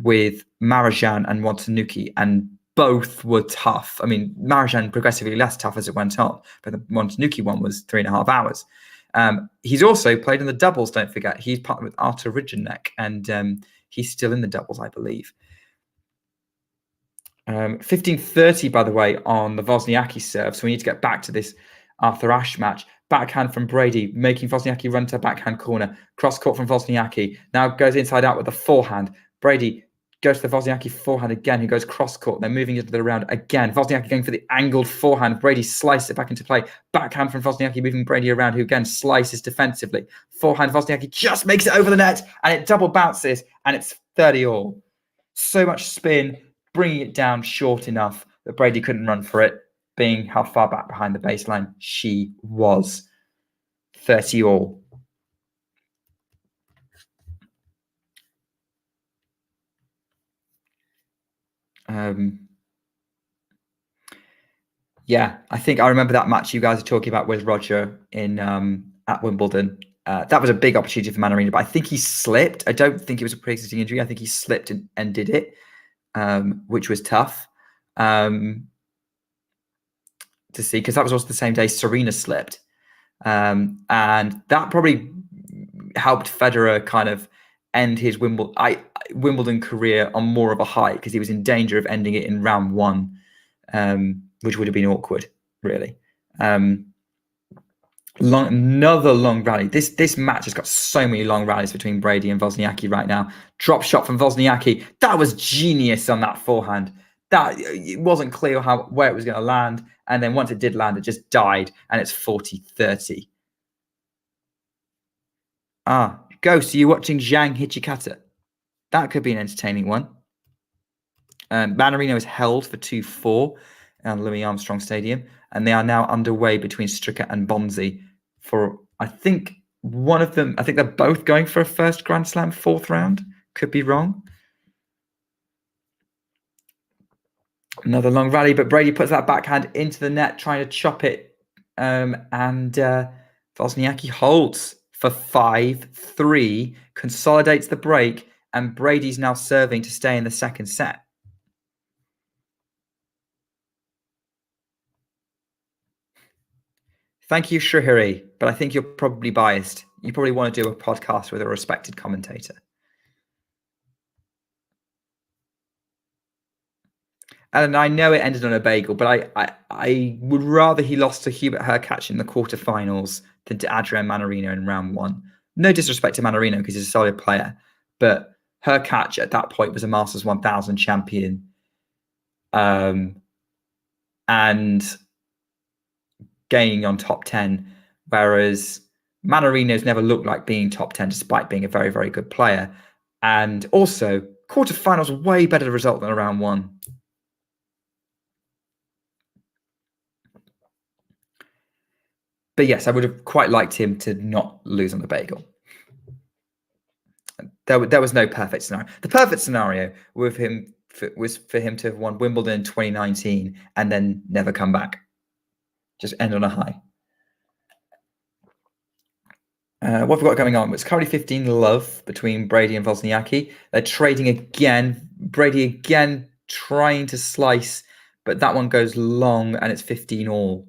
with Marajan and Wozniacki, and both were tough. I mean, Marajan progressively less tough as it went on, but the Wozniacki one was 3.5 hours. He's also played in the doubles, don't forget. He's partnered with Artur Rigenek, and he's still in the doubles, I believe. 15-30, by the way, on the Wozniacki serve. So we need to get back to this Arthur Ashe match. Backhand from Brady, making Wozniacki run to backhand corner. Cross court from Wozniacki. Now goes inside out with the forehand. Brady goes to the Wozniacki forehand again, who goes cross court. They're moving into the round again. Wozniacki going for the angled forehand. Brady slices it back into play. Backhand from Wozniacki, moving Brady around, who again slices defensively. Forehand, Wozniacki just makes it over the net, and it double bounces, and it's 30-all. So much spin, bringing it down short enough that Brady couldn't run for it, being how far back behind the baseline she was. 30-all. Yeah, I think I remember that match you guys are talking about with Roger in at Wimbledon. That was a big opportunity for Mannarino, but I think he slipped. I don't think it was a pre-existing injury. I think he slipped and did it, which was tough to see, because that was also the same day Serena slipped. And that probably helped Federer kind of end his Wimbledon career on more of a high, because he was in danger of ending it in round 1, which would have been awkward, really. Another long rally. This match has got so many long rallies between Brady and Wozniacki right now. Drop shot from Wozniacki. That was genius on that forehand. That it wasn't clear where it was going to land, and then once it did land, it just died, and it's 40-30. Ghost, are you watching Zhang Hijikata? That could be an entertaining one. Mannarino is held for 2-4 at Louis Armstrong Stadium, and they are now underway between Stricker and Bonzi for, I think, one of them. I think they're both going for a first Grand Slam 4th round. Could be wrong. Another long rally, but Brady puts that backhand into the net, trying to chop it, and Wozniacki holds for 5-3, consolidates the break, and Brady's now serving to stay in the second set. Thank you, Shrihari, but I think you're probably biased. You probably want to do a podcast with a respected commentator. And I know it ended on a bagel, but I would rather he lost to Hubert Hurkacz in the quarterfinals than to Adrian Mannarino in round one. No disrespect to Mannarino because he's a solid player, but Hurkacz at that point was a Masters 1000 champion. And gaining on top 10, whereas Mannarino's never looked like being top 10 despite being a very, very good player. And also, quarterfinals way better result than a round one. But yes, I would have quite liked him to not lose on the bagel. There was no perfect scenario. The perfect scenario with him was for him to have won Wimbledon in 2019 and then never come back. Just end on a high. What have we got going on? It's currently 15 love between Brady and Wozniacki. They're trading again. Brady again trying to slice, but that one goes long and it's 15 all.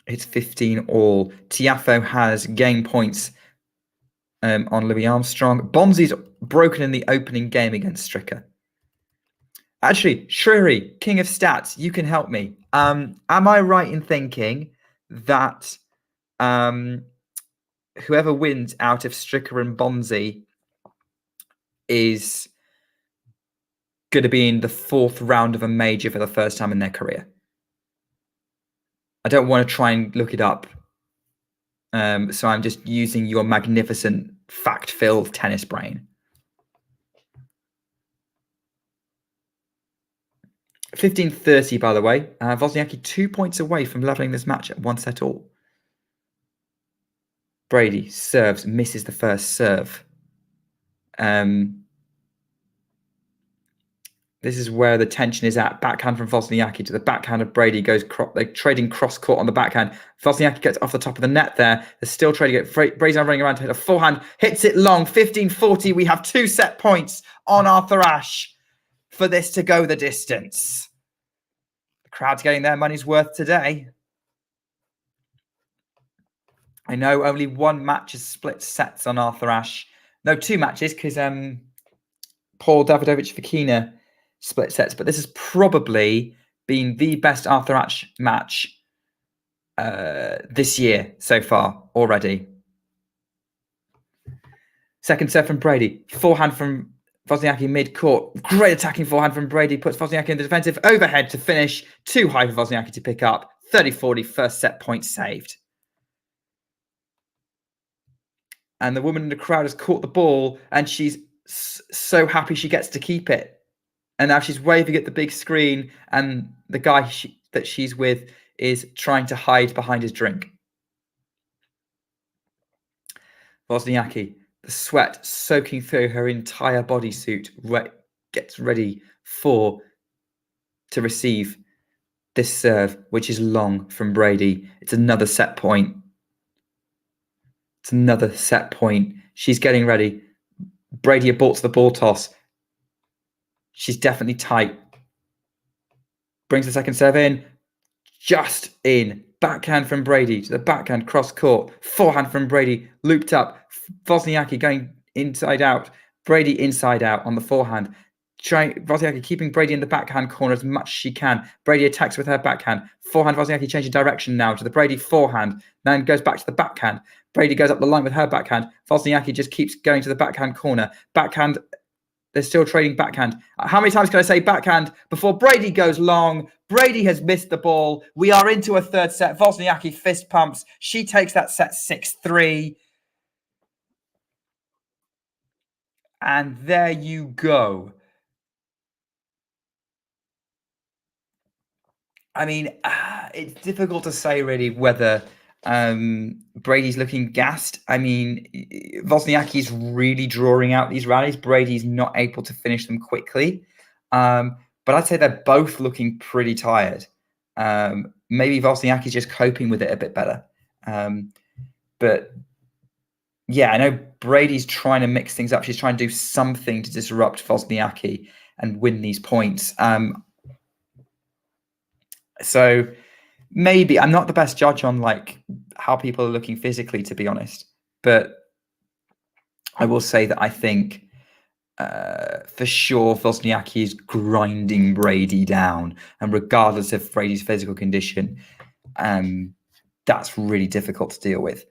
It's 15 all. Tiafoe has game points on Louis Armstrong. Bonzi's broken in the opening game against Stricker. Actually, Shriri, king of stats, you can help me. Am I right in thinking that whoever wins out of Stricker and Bonzi is going to be in the fourth round of a major for the first time in their career? I don't want to try and look it up. So I'm just using your magnificent fact-filled tennis brain. 15-30, by the way. Wozniacki 2 points away from leveling this match at 1 set all. Brady serves, misses the first serve. This is where the tension is at. Backhand from Wozniacki to the backhand of Brady goes trading cross court on the backhand. Wozniacki gets off the top of the net there. They're still trading it. Brady's now running around to hit a forehand. Hits it long. 15-40. We have 2 set points on Arthur Ashe for this to go the distance. The crowd's getting their money's worth today. I know only 1 match is split sets on Arthur Ashe. No, 2 matches because Paul Davidovich-Fokina split sets, but this has probably been the best Arthur Ashe match this year so far already. Second set from Brady. Forehand from Wozniacki mid-court. Great attacking forehand from Brady. Puts Wozniacki in the defensive overhead to finish. Too high for Wozniacki to pick up. 30-40, first set point saved. And the woman in the crowd has caught the ball and she's so happy she gets to keep it. And now she's waving at the big screen and the guy that she's with is trying to hide behind his drink. Wozniacki, the sweat soaking through her entire bodysuit, gets ready to receive this serve, which is long from Brady. It's another set point. It's another set point. She's getting ready. Brady aborts the ball toss. She's definitely tight. Brings the second serve in. Just in. Backhand from Brady to the backhand cross court. Forehand from Brady. Looped up. Wozniacki going inside out. Brady inside out on the forehand. Wozniacki keeping Brady in the backhand corner as much as she can. Brady attacks with her backhand. Forehand. Wozniacki changing direction now to the Brady forehand. Then goes back to the backhand. Brady goes up the line with her backhand. Wozniacki just keeps going to the backhand corner. Backhand. They're still trading backhand. How many times can I say backhand before Brady goes long? Brady has missed the ball. We are into a third set. Wozniacki fist pumps. She takes that set 6-3. And there you go. I mean, it's difficult to say really whether Brady's looking gassed. I mean, Wozniacki's really drawing out these rallies. Brady's not able to finish them quickly. But I'd say they're both looking pretty tired. Maybe Wozniacki's just coping with it a bit better. But yeah, I know Brady's trying to mix things up. She's trying to do something to disrupt Wozniacki and win these points. So maybe I'm not the best judge on like how people are looking physically, to be honest. But I will say that I think for sure Wozniacki is grinding Brady down, and regardless of Brady's physical condition, that's really difficult to deal with.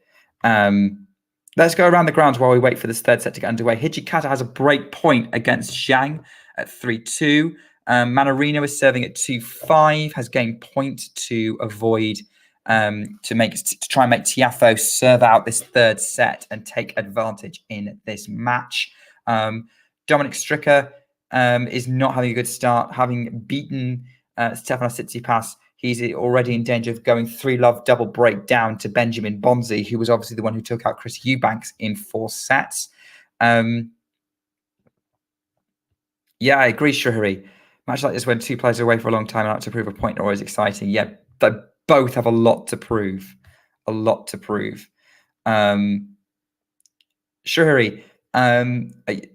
Let's go around the grounds while we wait for this third set to get underway. Hijikata has a break point against Zhang at 3-2. Mannarino is serving at 2-5, has gained point to avoid to try and make Tiafoe serve out this third set and take advantage in this match. Dominic Stricker is not having a good start, having beaten Stefanos Tsitsipas. He's already in danger of going 3-love double break down to Benjamin Bonzi, who was obviously the one who took out Chris Eubanks in 4 sets. Yeah, I agree, Shrihari. Match like this when two players are away for a long time and out to prove a point are always exciting. Yeah, they both have a lot to prove. A lot to prove. Shrihari, are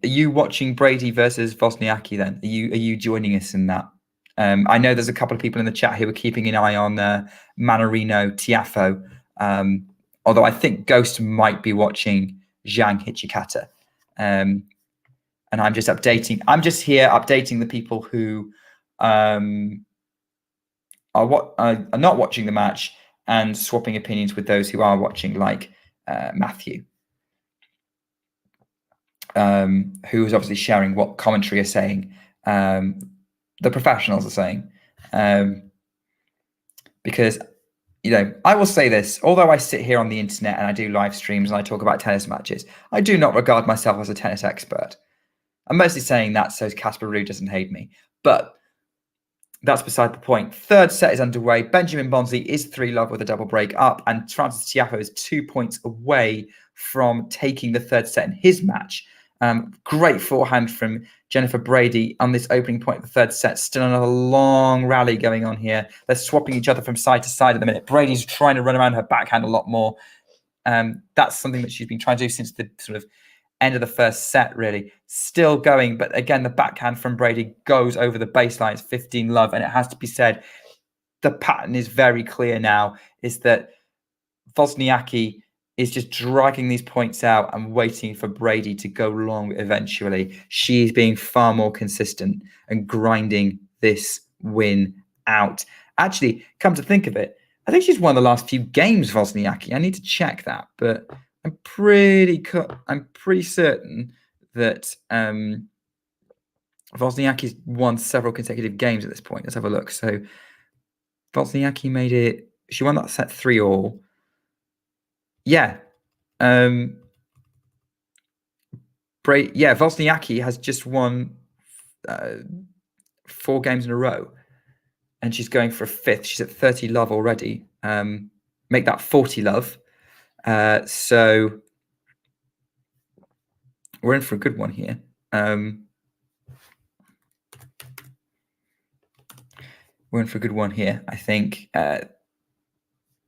you watching Brady versus Wozniacki then? Are you joining us in that? I know there's a couple of people in the chat who are keeping an eye on Mannarino-Tiafoe, although I think Ghost might be watching Zhang Hijikata. And I'm just updating. I'm just here updating the people who are not watching the match and swapping opinions with those who are watching, like Matthew, who is obviously sharing what commentary are saying. The professionals are saying, because, I will say this, although I sit here on the internet and I do live streams and I talk about tennis matches, I do not regard myself as a tennis expert. I'm mostly saying that so Casper Ruud doesn't hate me, but that's beside the point. Third set is underway. Benjamin Bonzi is 3-love with a double break up, and Francis Tiafoe is 2 points away from taking the third set in his match. Great forehand from Jennifer Brady on this opening point of the third set. Still another long rally going on here. They're swapping each other from side to side at the minute. Brady's trying to run around her backhand a lot more. That's something that she's been trying to do since the sort of end of the first set, really. Still going, but again, the backhand from Brady goes over the baseline. It's 15-love, and it has to be said, the pattern is very clear now, is that Wozniacki is just dragging these points out and waiting for Brady to go long eventually. She's being far more consistent and grinding this win out. Actually, come to think of it, I think she's won the last few games, Wozniacki. I need to check that, but I'm pretty certain that Wozniacki's won several consecutive games at this point. Let's have a look. So Wozniacki made it. She won that set 3-all. Yeah. Wozniacki has just won 4 games in a row, and she's going for a 5th. She's at 30-love already. Make that 40-love. So we're in for a good one here. We're in for a good one here, I think.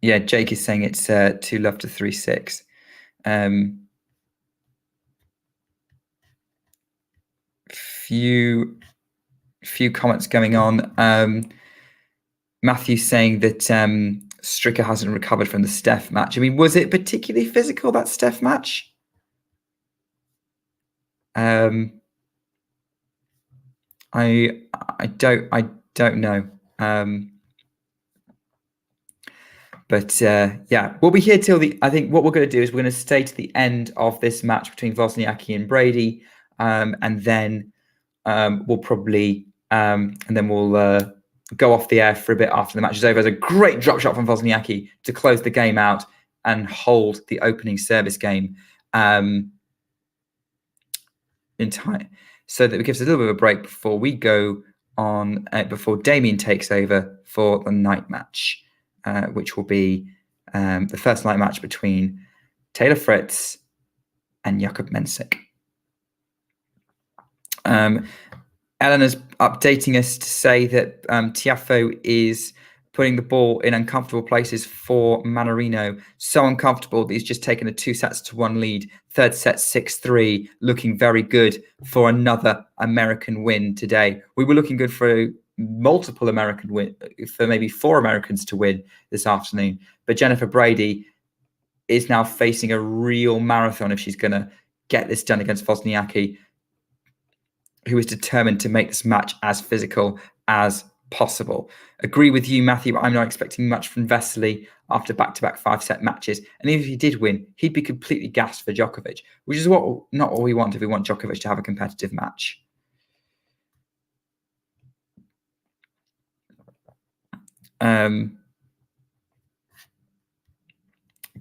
Jake is saying it's 2-love to 3-6. Few comments going on. Matthew's saying that Stricker hasn't recovered from the Steph match. I mean, was it particularly physical, that Steph match? I don't know. We'll be here till I think what we're going to do is we're going to stay to the end of this match between Wozniacki and Brady, and then we'll probably we'll go off the air for a bit after the match is over. There's a great drop shot from Wozniacki to close the game out and hold the opening service game in time, so that it gives us a little bit of a break before we go on, before Damien takes over for the night match, which will be the first night match between Taylor Fritz and Jakub Mensik. Eleanor's updating us to say that Tiafoe is putting the ball in uncomfortable places for Mannarino. So uncomfortable that he's just taken a 2-1 lead. Third set 6-3, looking very good for another American win today. We were looking good for multiple American win, for maybe 4 Americans to win this afternoon. But Jennifer Brady is now facing a real marathon if she's going to get this done against Wozniacki, who is determined to make this match as physical as possible. Agree with you, Matthew. I'm not expecting much from Vesely after back-to-back 5-set matches. And even if he did win, he'd be completely gassed for Djokovic, which is not what we want if we want Djokovic to have a competitive match.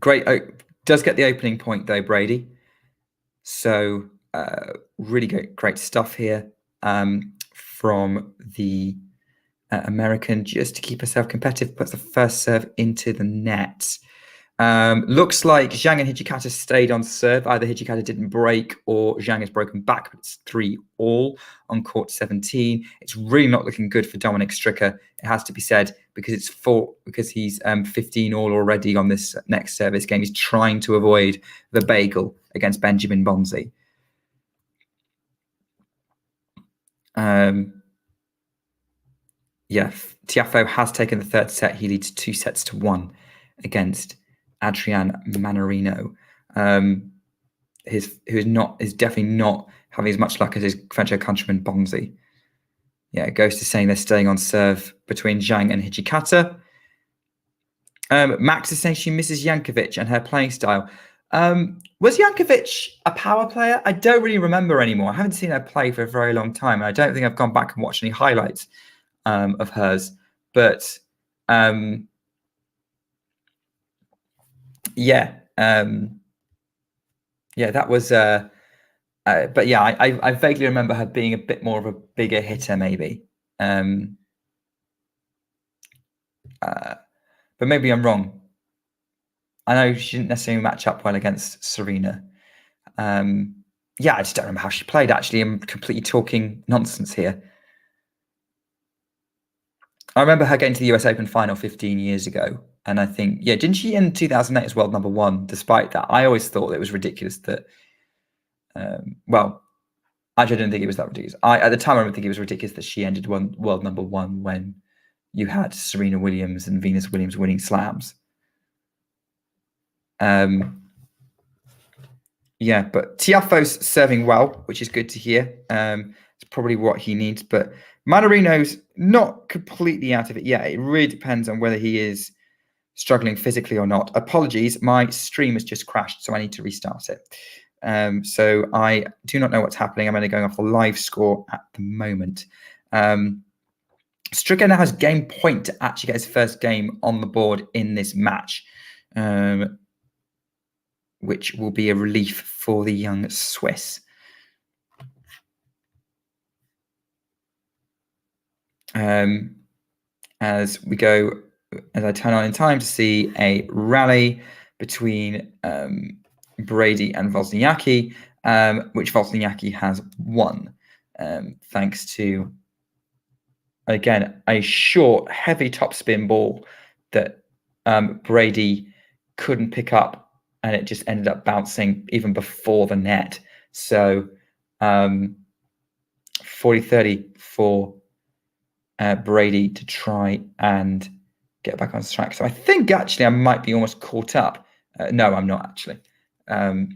Great. Does get the opening point, though, Brady. So really great stuff here from the American, just to keep herself competitive. Puts the first serve into the net. Looks like Zhang and Hijikata stayed on serve. Either Hijikata didn't break or Zhang has broken back. But it's 3-all on court 17. It's really not looking good for Dominic Stricker, it has to be said, because he's 15-all already on this next service game. He's trying to avoid the bagel against Benjamin Bonzi. Tiafoe has taken the third set. He leads 2-1 against Adrian Mannarino, who is definitely not having as much luck as his French countryman Bonzi. Yeah, it goes to saying they're staying on serve between Zhang and Hijikata. Max is saying she misses Jankovic and her playing style. Was Jankovic a power player? I don't really remember anymore. I haven't seen her play for a very long time. And I don't think I've gone back and watched any highlights of hers. But that was. But yeah, I vaguely remember her being a bit more of a bigger hitter, maybe. But maybe I'm wrong. I know she didn't necessarily match up well against Serena. I just don't remember how she played, actually. I'm completely talking nonsense here. I remember her getting to the US Open final 15 years ago. And I think, didn't she in 2008 as world number 1, despite that? I always thought it was ridiculous that, actually I didn't think it was that ridiculous. At the time, I didn't think it was ridiculous that she ended world number 1 when you had Serena Williams and Venus Williams winning slams. But Tiafoe's serving well, which is good to hear. It's probably what he needs. But Mannarino's not completely out of it yet. It really depends on whether he is struggling physically or not. Apologies, my stream has just crashed, so I need to restart it. So I do not know what's happening. I'm only going off the live score at the moment. Stricker now has game point to actually get his first game on the board in this match, which will be a relief for the young Swiss. As I turn on in time to see a rally between Brady and Wozniacki, which Wozniacki has won, thanks to, again, a short, heavy topspin ball that Brady couldn't pick up, and it just ended up bouncing even before the net. So 40-30 for Brady to try and get back on track. So I think actually I might be almost caught up. No, I'm not actually. But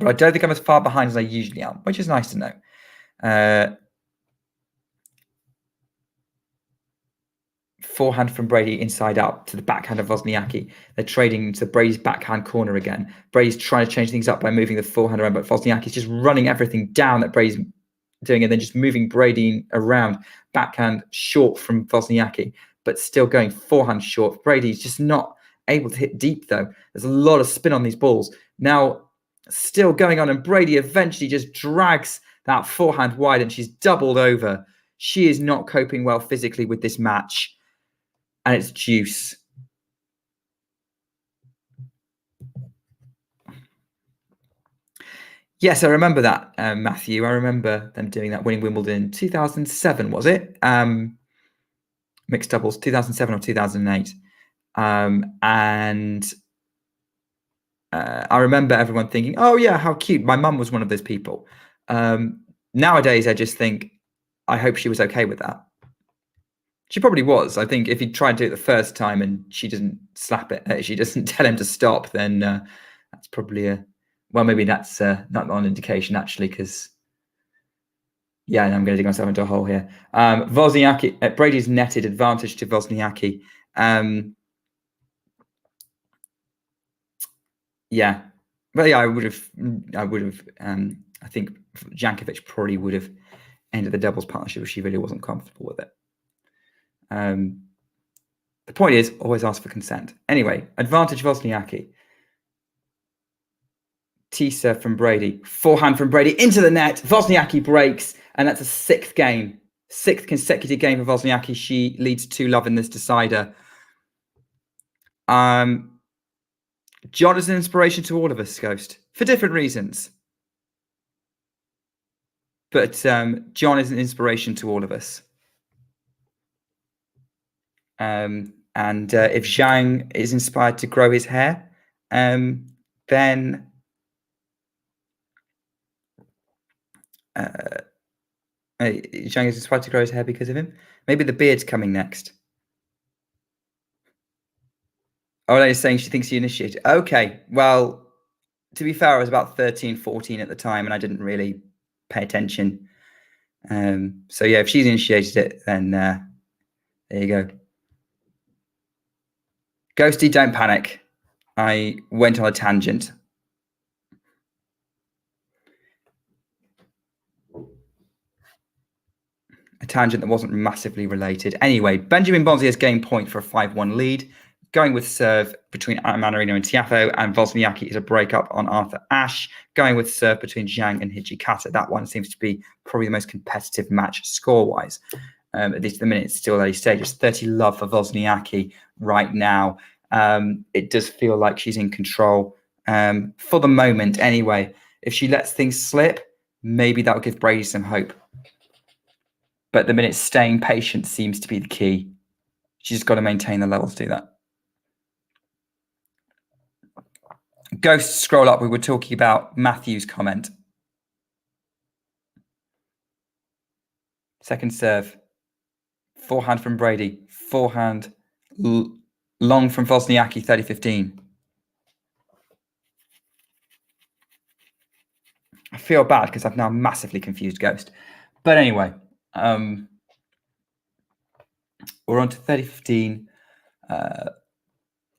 I don't think I'm as far behind as I usually am, which is nice to know. Forehand from Brady inside out to the backhand of Wozniacki. They're trading to Brady's backhand corner again. Brady's trying to change things up by moving the forehand around, but Wozniacki's just running everything down that Brady's doing and then just moving Brady around. Backhand short from Wozniacki, but still going forehand short. Brady's just not able to hit deep, though. There's a lot of spin on these balls. Now, still going on, and Brady eventually just drags that forehand wide, and she's doubled over. She is not coping well physically with this match. And it's deuce. Yes, I remember that, Matthew. I remember them doing that, winning Wimbledon in 2007, was it? mixed doubles, 2007 or 2008. And I remember everyone thinking, oh yeah, how cute. My mum was one of those people. Nowadays, I just think, I hope she was okay with that. She probably was. I think if he tried to do it the first time and she doesn't slap it, she doesn't tell him to stop, then that's probably maybe that's not an indication actually, because yeah, I'm going to dig myself into a hole here. Wozniacki, Brady's netted, advantage to Wozniacki. Yeah, well, yeah, I would have. I think Jankovic probably would have ended the doubles partnership if she really wasn't comfortable with it. The point is, always ask for consent. Anyway, advantage Wozniacki. T-serve from Brady. Forehand from Brady into the net. Wozniacki breaks, and that's a sixth consecutive game for Wozniacki. She leads 2-love in this decider. John is an inspiration to all of us, Ghost, for different reasons. But John is an inspiration to all of us. And if Zhang is inspired to grow his hair, then Zhang is inspired to grow his hair because of him. Maybe the beard's coming next. Oh, no, saying she thinks he initiated. Okay, well, to be fair, I was about 13, 14 at the time, and I didn't really pay attention. So yeah, if she's initiated it, then there you go. Ghosty, don't panic. I went on a tangent. A tangent that wasn't massively related. Anyway, Benjamin Bonzi has gained point for a 5-1 lead. Going with serve between Mannarino and Tiafoe, and Wozniacki is a breakup on Arthur Ashe. Going with serve between Zhang and Hijikata. That one seems to be probably the most competitive match score-wise. At least at the minute, it's still early stages. 30-love for Wozniacki right now. It does feel like she's in control for the moment anyway. If she lets things slip, maybe that'll give Brady some hope. But at the minute, staying patient seems to be the key. She's got to maintain the level to do that. Ghost, scroll up. We were talking about Matthew's comment. Second serve. Forehand from Brady. Forehand long from Wozniacki, 30-15. I feel bad because I've now massively confused Ghost. But anyway, we're on to 30-15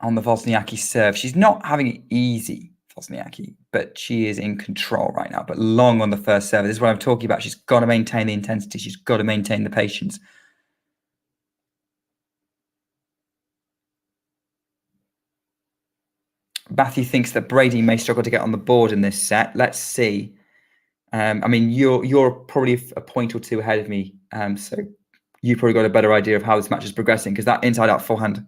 on the Wozniacki serve. She's not having it easy, Wozniacki, but she is in control right now. But long on the first serve. This is what I'm talking about. She's got to maintain the intensity. She's got to maintain the patience. Matthew thinks that Brady may struggle to get on the board in this set. Let's see. I mean, you're probably a point or two ahead of me, so you probably got a better idea of how this match is progressing, because that inside-out forehand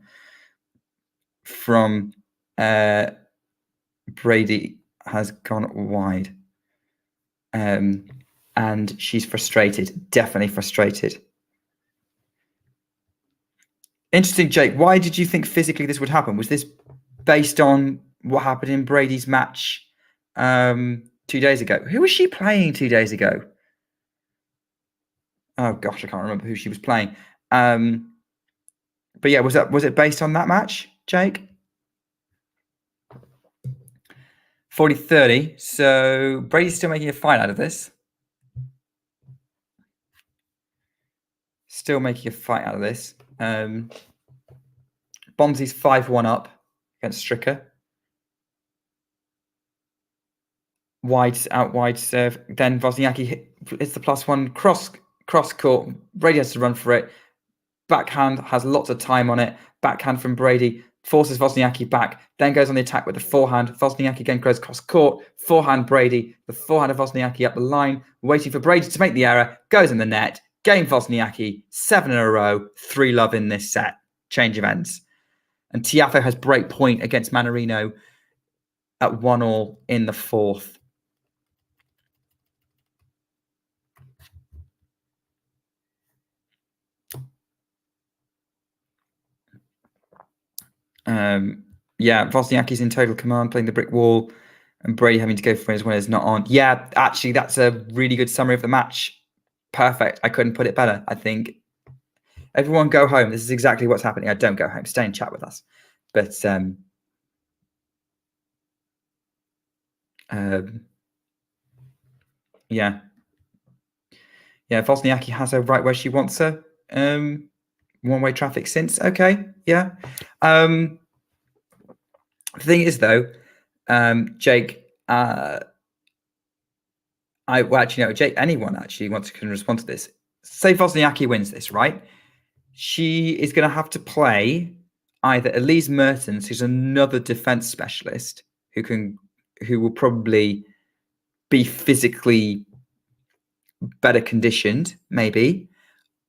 from Brady has gone wide, and she's frustrated, definitely frustrated. Interesting, Jake. Why did you think physically this would happen? Was this based on what happened in Brady's match 2 days ago? Who was she playing 2 days ago? Oh gosh, I can't remember who she was playing. But yeah, was it based on that match, Jake? 40-30. So Brady's still making a fight out of this. Still making a fight out of this. Bonzi's 5-1 up against Stricker. Wide serve. Then Wozniacki hits the +1 cross court. Brady has to run for it. Backhand has lots of time on it. Backhand from Brady forces Wozniacki back. Then goes on the attack with the forehand. Wozniacki again goes cross court. Forehand Brady. The forehand of Wozniacki up the line, waiting for Brady to make the error. Goes in the net. Game Wozniacki. 7 in a row. 3-love in this set. Change of ends. And Tiafoe has break point against Mannarino at 1-1 in the fourth. Yeah, Wozniacki's in total command, playing the brick wall, and Brady having to go for it as well as not on. Yeah, actually, that's a really good summary of the match. Perfect. I couldn't put it better. I think everyone go home. This is exactly what's happening. Don't go home. Stay and chat with us. But yeah. Yeah, Wozniacki has her right where she wants her. One-way traffic since. Okay, yeah. The thing is, though, Jake, Jake, anyone actually can respond to this. Say Wozniacki wins this, right? She is going to have to play either Elise Mertens, who's another defense specialist who will probably be physically better conditioned, maybe,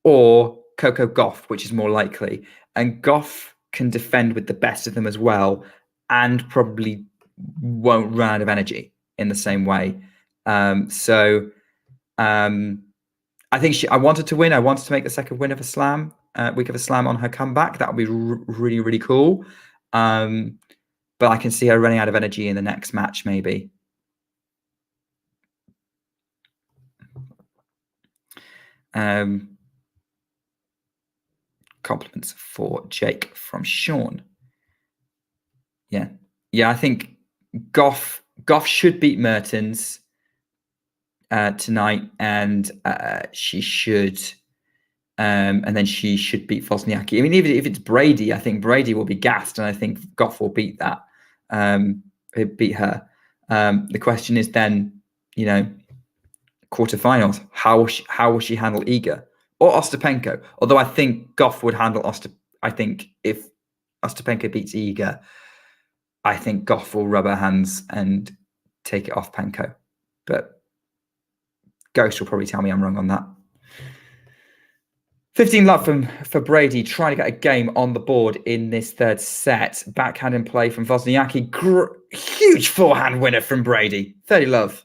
or Coco Gauff, which is more likely. And Gauff can defend with the best of them as well, and probably won't run out of energy in the same way. I think I wanted to win. I wanted to make the second win of a slam, week of a slam on her comeback. That would be really, really cool. But I can see her running out of energy in the next match, maybe. Compliments for Jake from Sean. Yeah, I think Gauff should beat Mertens tonight, and she should, and then she should beat Wozniacki. I mean, even if it's Brady, I think Brady will be gassed, and I think Gauff will beat that. Beat her. The question is then, quarterfinals. How will she handle Iga or Ostapenko? Although I think Gauff would handle I think if Ostapenko beats Iga, I think Gauff will rub her hands and take it off Penko. But Ghost will probably tell me I'm wrong on that. 15 love for Brady, trying to get a game on the board in this third set. Backhand in play from Wozniacki. Huge forehand winner from Brady. 30 love.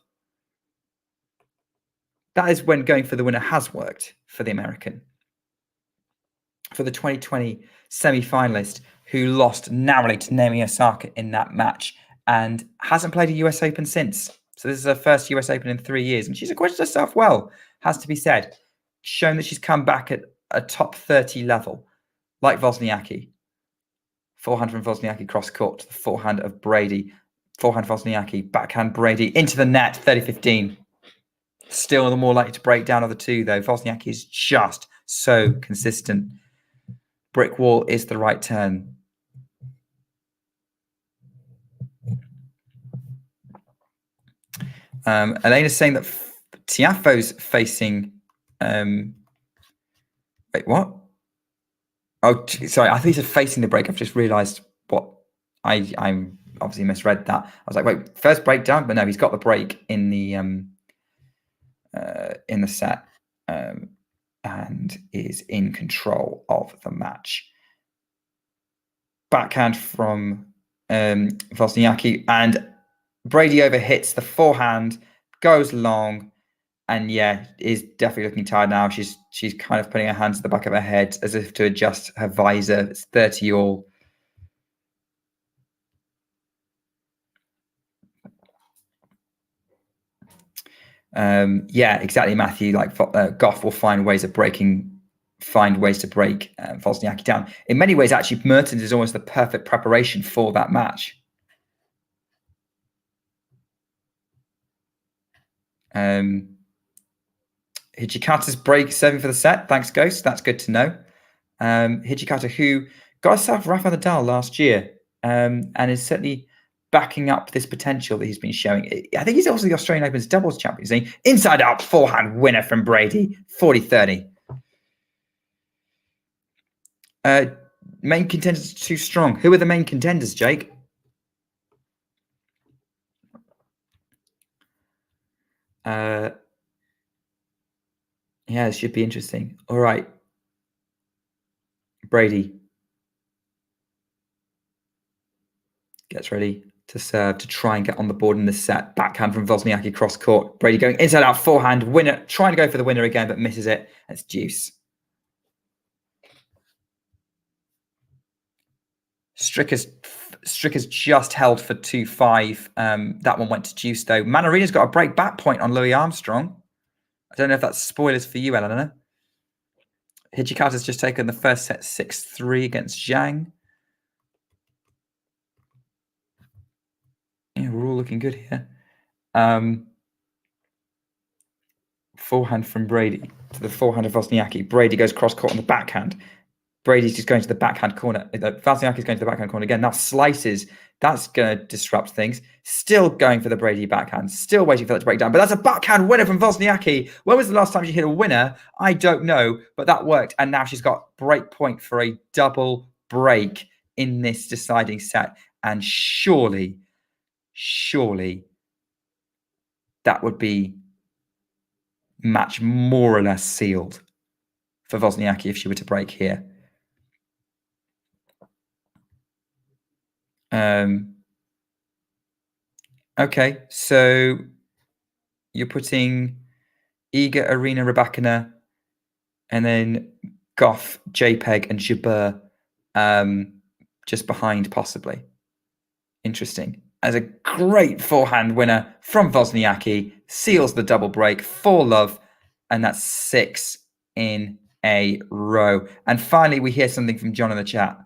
That is when going for the winner has worked for the American. For the 2020 semi-finalist who lost narrowly to Naomi Osaka in that match and hasn't played a US Open since. So this is her first US Open in 3 years, and she's acquitted herself well, has to be said. Shown that she's come back at a top 30 level, like Wozniacki. Forehand from Wozniacki cross court to the forehand of Brady. Forehand Wozniacki, backhand Brady into the net, 30-15. Still the more likely to break down of the two, though. Wozniacki is just so consistent. Brick wall is the right turn. Elena's saying that Tiafoe's facing. Wait, what? Oh, sorry. I think he's facing the break. I've just realised what I'm obviously misread that. I was like, wait, first breakdown, but no, he's got the break in the set and is in control of the match. Backhand from Wozniacki, and Brady overhits the forehand, goes long, and is definitely looking tired now. She's kind of putting her hands at the back of her head as if to adjust her visor. It's 30 all. Exactly, Matthew. Like Gauff will find ways to break Wozniacki down. In many ways, actually, Mertens is almost the perfect preparation for that match. Hijikata's break serving for the set. Thanks, Ghost. That's good to know. Hijikata, who got herself Rafa Nadal last year, and is certainly backing up this potential that he's been showing. I think he's also the Australian Open's doubles champion. Inside out forehand winner from Brady, 40-30. Main contenders are too strong. Who are the main contenders, Jake? It should be interesting. All right. Brady gets ready to serve to try and get on the board in this set. Backhand from Wozniacki cross court. Brady going inside out forehand winner, trying to go for the winner again, but misses it. That's deuce. Stricker's just held for 2-5. That one went to juice though. Mannarino's got a break back point on Louis Armstrong. I don't know if that's spoilers for you, Eleanor. Hijikata's just taken the first set 6-3 against Zhang. Yeah, we're all looking good here. Forehand from Brady to the forehand of Wozniacki. Brady goes cross court on the backhand. Brady's just going to the backhand corner. Wozniacki's going to the backhand corner again. Now slices. That's going to disrupt things. Still going for the Brady backhand. Still waiting for that to break down. But that's a backhand winner from Wozniacki. When was the last time she hit a winner? I don't know. But that worked. And now she's got break point for a double break in this deciding set. And surely that would be match more or less sealed for Wozniacki if she were to break here. Okay, so you're putting Iga, Arena, Rybakina, and then Goff, JPEG, and Jabeur just behind, possibly. Interesting. As a great forehand winner from Wozniacki, seals the double break, 4-love, and that's 6 in a row. And finally, we hear something from John in the chat.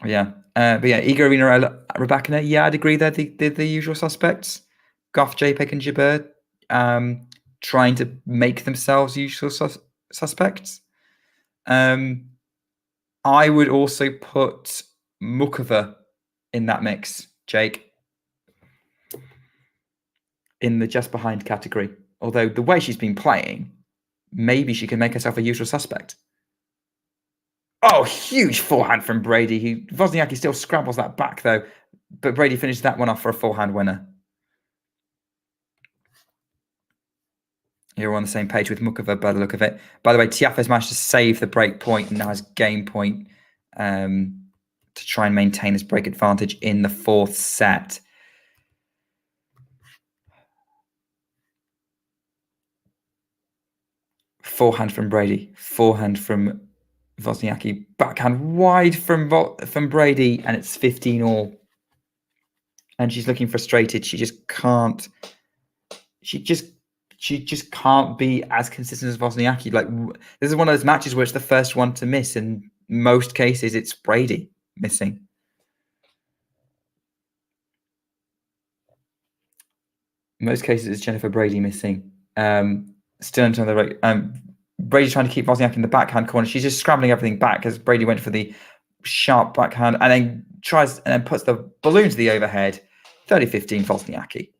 Yeah. But yeah, Iga, Arena, Rybakina. Yeah, I'd agree they're the usual suspects. Goff, JPEG, and Jabeur trying to make themselves usual suspects. I would also put Mukova in that mix, Jake, in the just behind category. Although the way she's been playing, maybe she can make herself a usual suspect. Oh, huge forehand from Brady. Wozniacki still scrambles that back, though. But Brady finished that one off for a forehand winner. You're on the same page with Mukova by the look of it. By the way, Tiafoe's managed to save the break point and now has game point to try and maintain his break advantage in the fourth set. Forehand from Brady. Forehand from Wozniacki. Backhand wide from Brady, and it's 15-all. And she's looking frustrated. She just can't. She just can't be as consistent as Wozniacki. Like, this is one of those matches where it's the first one to miss. In most cases, it's Brady missing. In most cases, it's Jennifer Brady missing. Still into the right. Brady's trying to keep Wozniacki in the backhand corner. She's just scrambling everything back as Brady went for the sharp backhand and then tries and then puts the balloon to the overhead. 30-15 Wozniacki.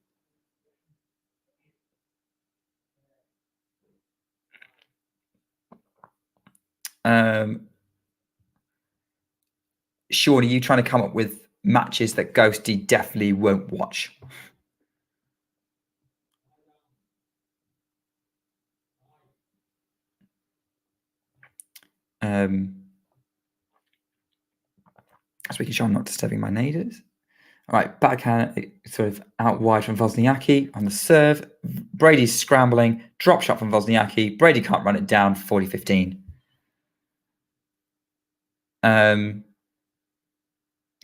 Sean, are you trying to come up with matches that Ghosty definitely won't watch? Speaking of Sean, not disturbing my neighbours. All right, backhand sort of out wide from Wozniacki on the serve. Brady's scrambling, drop shot from Wozniacki. Brady can't run it down, 40-15.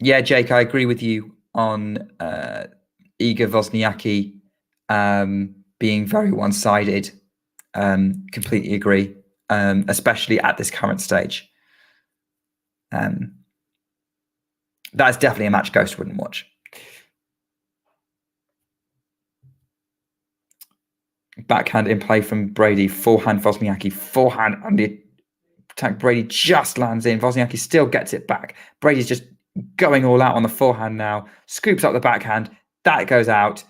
Yeah, Jake, I agree with you on Iga Wozniacki being very one-sided. Completely agree, especially at this current stage. That's definitely a match Ghost wouldn't watch. Backhand in play from Brady. Forehand Wozniacki. Forehand and the attack. Brady just lands in. Wozniacki still gets it back. Brady's just going all out on the forehand now. Scoops up the backhand. That goes out.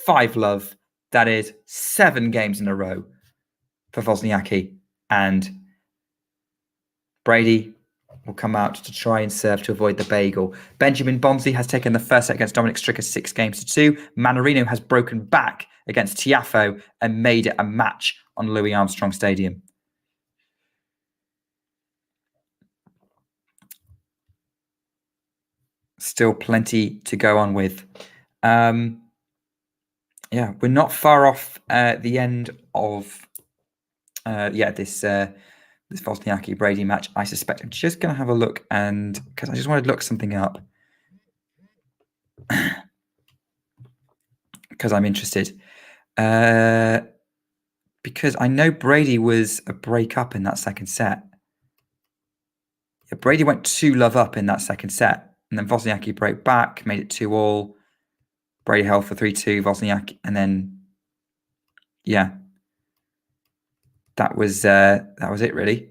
5-love. That is 7 games in a row for Wozniacki. And Brady will come out to try and serve to avoid the bagel. Benjamin Bonzi has taken the first set against Dominic Stricker 6-2. Mannarino has broken back against Tiafoe and made it a match on Louis Armstrong Stadium. Still plenty to go on with. Yeah, we're not far off the end of this this Wozniacki-Brady match, I suspect. I'm just going to have a look, and because I just wanted to look something up because I'm interested. Because I know Brady was a break up in that second set. Yeah, Brady went 2-love up in that second set, and then Wozniacki broke back, made it 2-all. Brady held for 3-2, Wozniacki, and then yeah, that was it really.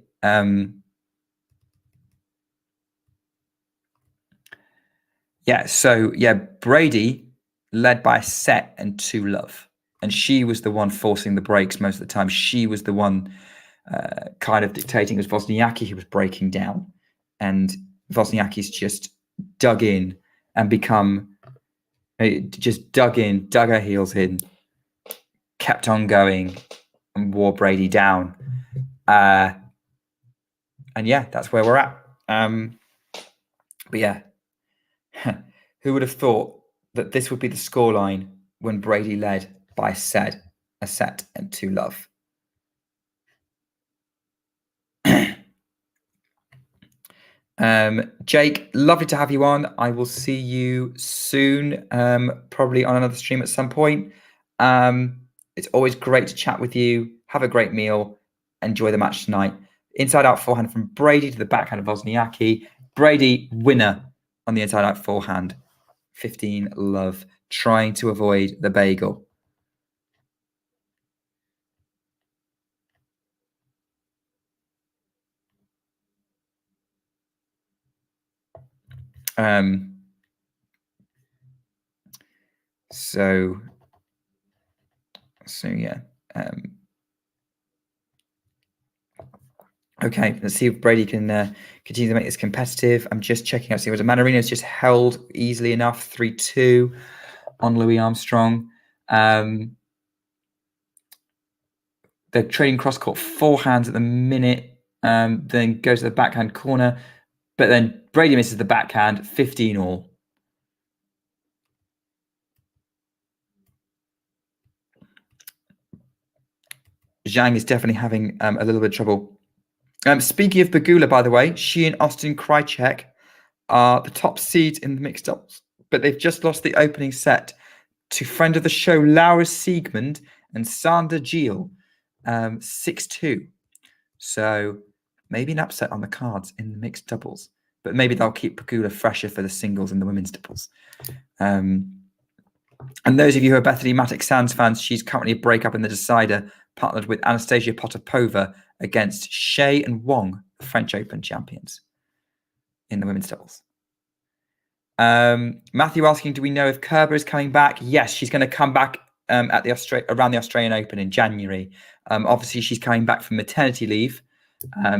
Brady led by a set and 2-love, and she was the one forcing the breaks most of the time. She was the one kind of dictating. It was Wozniacki who was breaking down, and Wozniacki's just dug in and dug her heels in, kept on going, and wore Brady down. And yeah, that's where we're at. But yeah, who would have thought that this would be the scoreline when Brady led by a set and 2-love? Jake, lovely to have you on. I will see you soon, probably on another stream at some point. It's always great to chat with you. Have a great meal. Enjoy the match tonight. Inside out forehand from Brady to the backhand of Wozniacki. Brady, winner on the inside out forehand. 15-love, trying to avoid the bagel. Okay, let's see if Brady can continue to make this competitive. I'm just checking out. See, was Mannarino's just held easily enough, 3-2 on Louis Armstrong. They're trading cross-court forehands at the minute, then goes to the backhand corner. But then Brady misses the backhand, 15-all. Zhang is definitely having a little bit of trouble. Speaking of Bagula, by the way, she and Austin Krajicek are the top seeds in the mixed doubles, but they've just lost the opening set to friend of the show Laura Siegmund and Sander Giel, 6-2. So maybe an upset on the cards in the mixed doubles, but maybe they'll keep Bagula fresher for the singles and the women's doubles. And those of you who are Bethany Matic Sands fans, she's currently a breakup in the decider, partnered with Anastasia Potapova against Shea and Wong, the French Open champions in the women's doubles. Matthew asking, do we know if Kerber is coming back? Yes, she's going to come back around the Australian Open in January. Obviously, she's coming back from maternity leave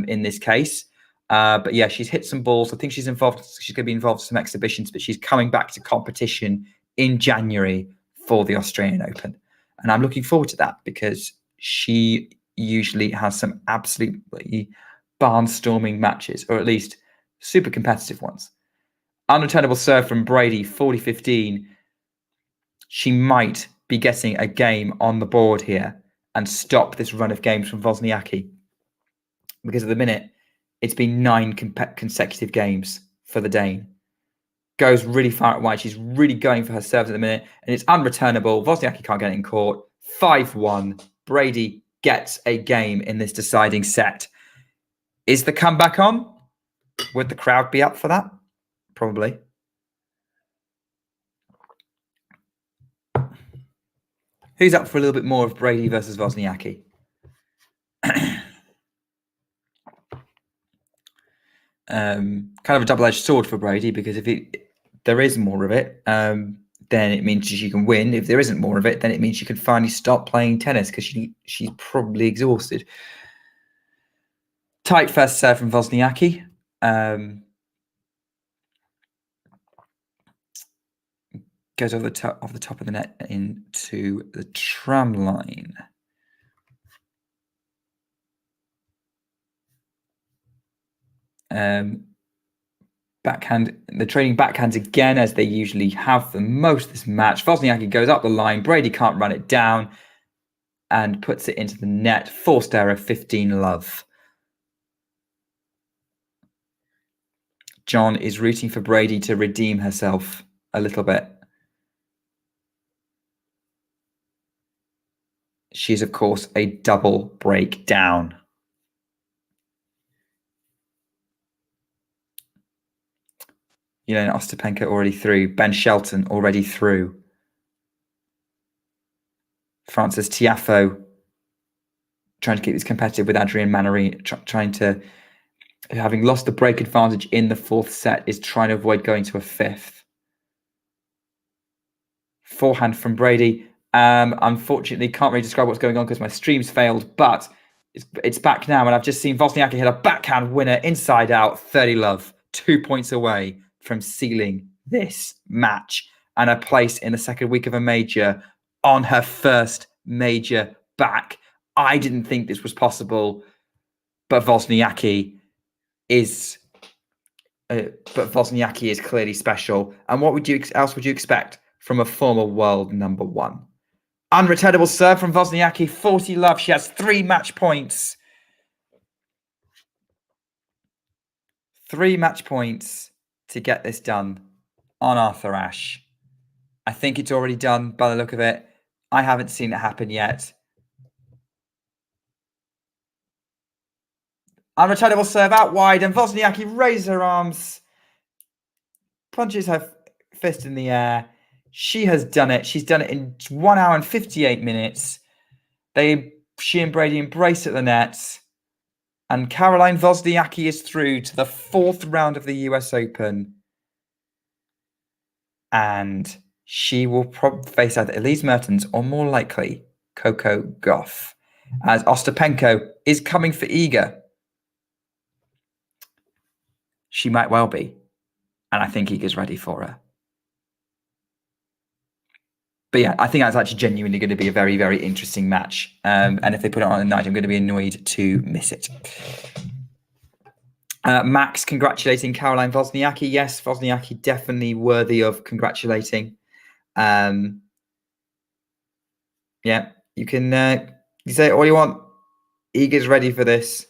in this case. But yeah, she's hit some balls. I think she's involved. She's going to be involved in some exhibitions, but she's coming back to competition in January for the Australian Open. And I'm looking forward to that because she usually has some absolutely barnstorming matches, or at least super competitive ones. Unreturnable serve from Brady, 40-15. She might be getting a game on the board here and stop this run of games from Wozniacki. Because at the minute, it's been 9 consecutive games for the Dane. Goes really far out wide. She's really going for her serves at the minute, and it's unreturnable. Wozniacki can't get it in court. 5-1. Brady gets a game in this deciding set. Is the comeback on? Would the crowd be up for that? Probably. Who's up for a little bit more of Brady versus Wozniacki? Kind of a double-edged sword for Brady, because if there is more of it, then it means she can win. If there isn't more of it, then it means she can finally stop playing tennis because she's probably exhausted. Tight first serve from Wozniacki. Goes over the top of the net into the tram line. Backhand. They're trading backhands again, as they usually have for most of this match. Wozniacki goes up the line. Brady can't run it down and puts it into the net. Forced error, 15-love. John is rooting for Brady to redeem herself a little bit. She's, of course, a double breakdown. Jelena Ostapenko already through. Ben Shelton already through. Tiafoe trying to keep this competitive with Adrian Mannarino, having lost the break advantage in the fourth set, is trying to avoid going to a fifth. Forehand from Brady. Unfortunately, can't really describe what's going on because my stream's failed, but it's back now, and I've just seen Wozniacki hit a backhand winner inside out, 30 love, 2 points away from sealing this match and a place in the second week of a major on her first major back. I didn't think this was possible, but Wozniacki is clearly special. And what else would you expect from a former world number one? Unreturnable serve from Wozniacki, 40 love. She has 3 match points. 3 match points to get this done on Arthur Ashe. I think it's already done by the look of it. I haven't seen it happen yet. Unreturnable serve out wide, and Wozniacki raises her arms, punches her fist in the air. She has done it. She's done it in 1 hour and 58 minutes. She and Brady embrace at the net, and Caroline Wozniacki is through to the 4th round of the US Open. And she will probably face either Elise Mertens or, more likely, Coco Gauff, as Ostapenko is coming for Iga. She might well be, and I think Iga's ready for her. But yeah, I think that's actually genuinely going to be a very, very interesting match. And if they put it on at night, I'm going to be annoyed to miss it. Max congratulating Caroline Wozniacki. Yes, Wozniacki definitely worthy of congratulating. Yeah, you can you say all you want. Iga's ready for this.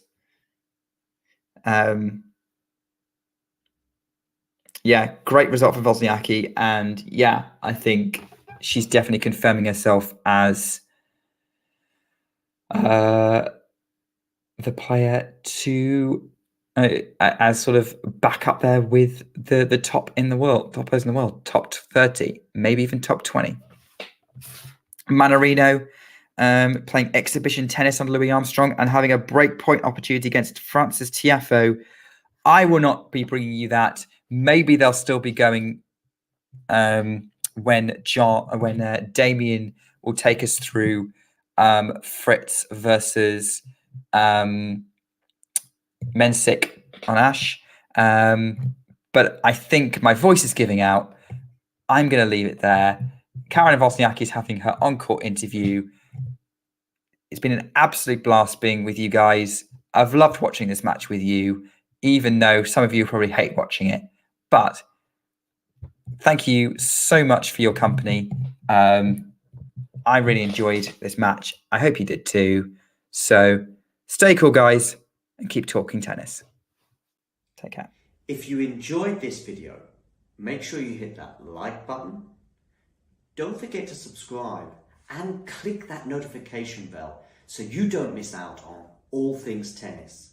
Yeah, great result for Wozniacki. And yeah, I think she's definitely confirming herself as the player to as sort of back up there with the top in the world, top players in the world, top 30, maybe even top 20. Mannarino playing exhibition tennis on Louis Armstrong and having a breakpoint opportunity against Tiafoe. I will not be bringing you that. Maybe they'll still be going when Damien will take us through Fritz versus Mensik on Ashe. But I think my voice is giving out. I'm going to leave it there. Caroline Wozniacki is having her on-court interview. It's been an absolute blast being with you guys. I've loved watching this match with you, even though some of you probably hate watching it. But thank you so much for your company. I really enjoyed this match. I hope you did too. So stay cool, guys, and keep talking tennis. Take care. If you enjoyed this video, make sure you hit that like button. Don't forget to subscribe and click that notification bell so you don't miss out on all things tennis.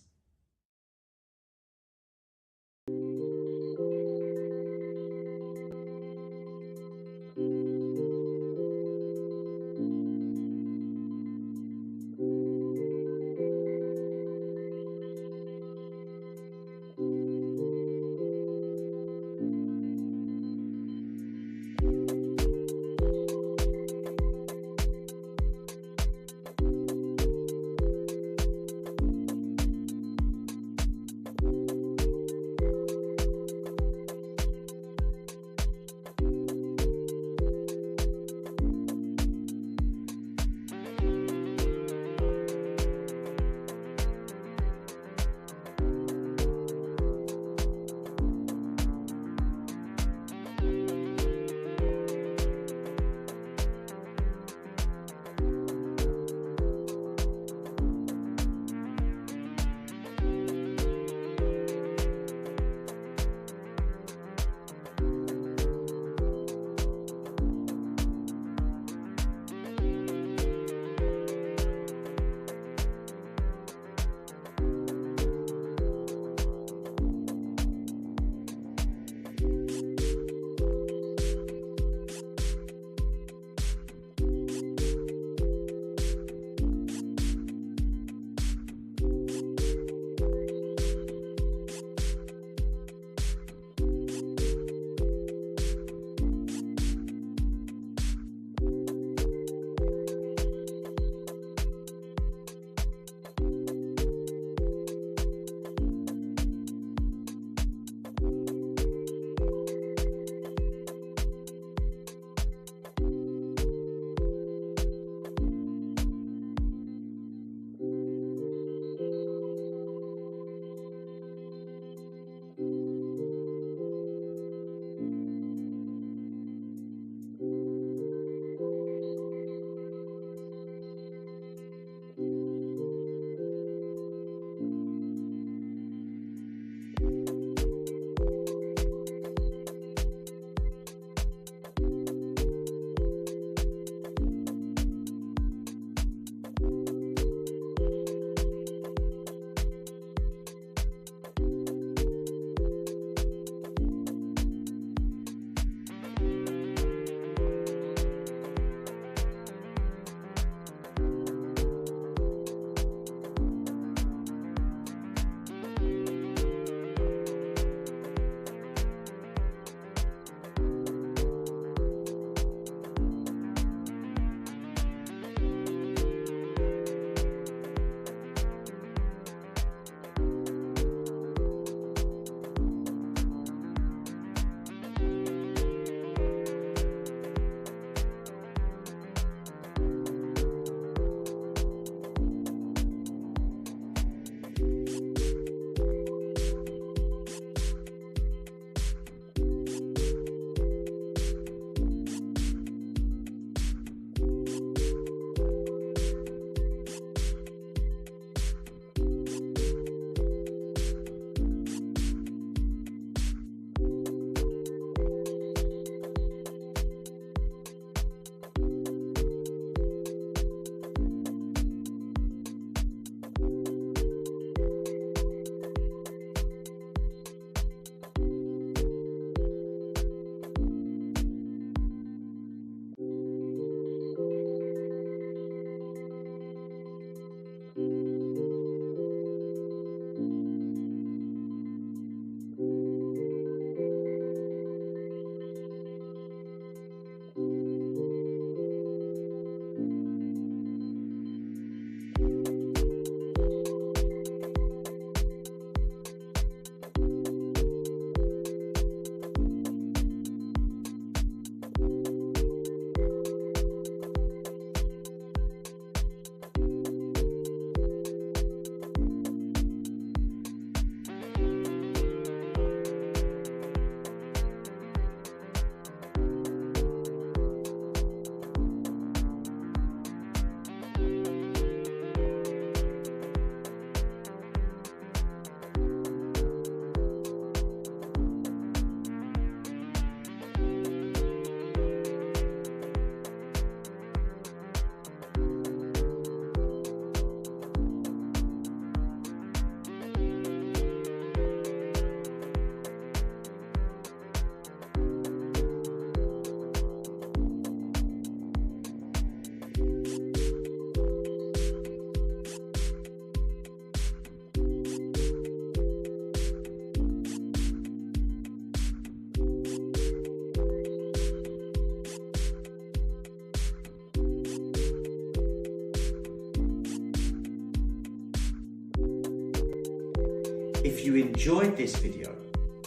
If you enjoyed this video,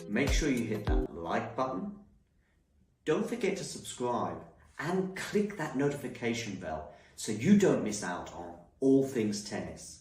make sure you hit that like button. Don't forget to subscribe and click that notification bell so you don't miss out on all things tennis.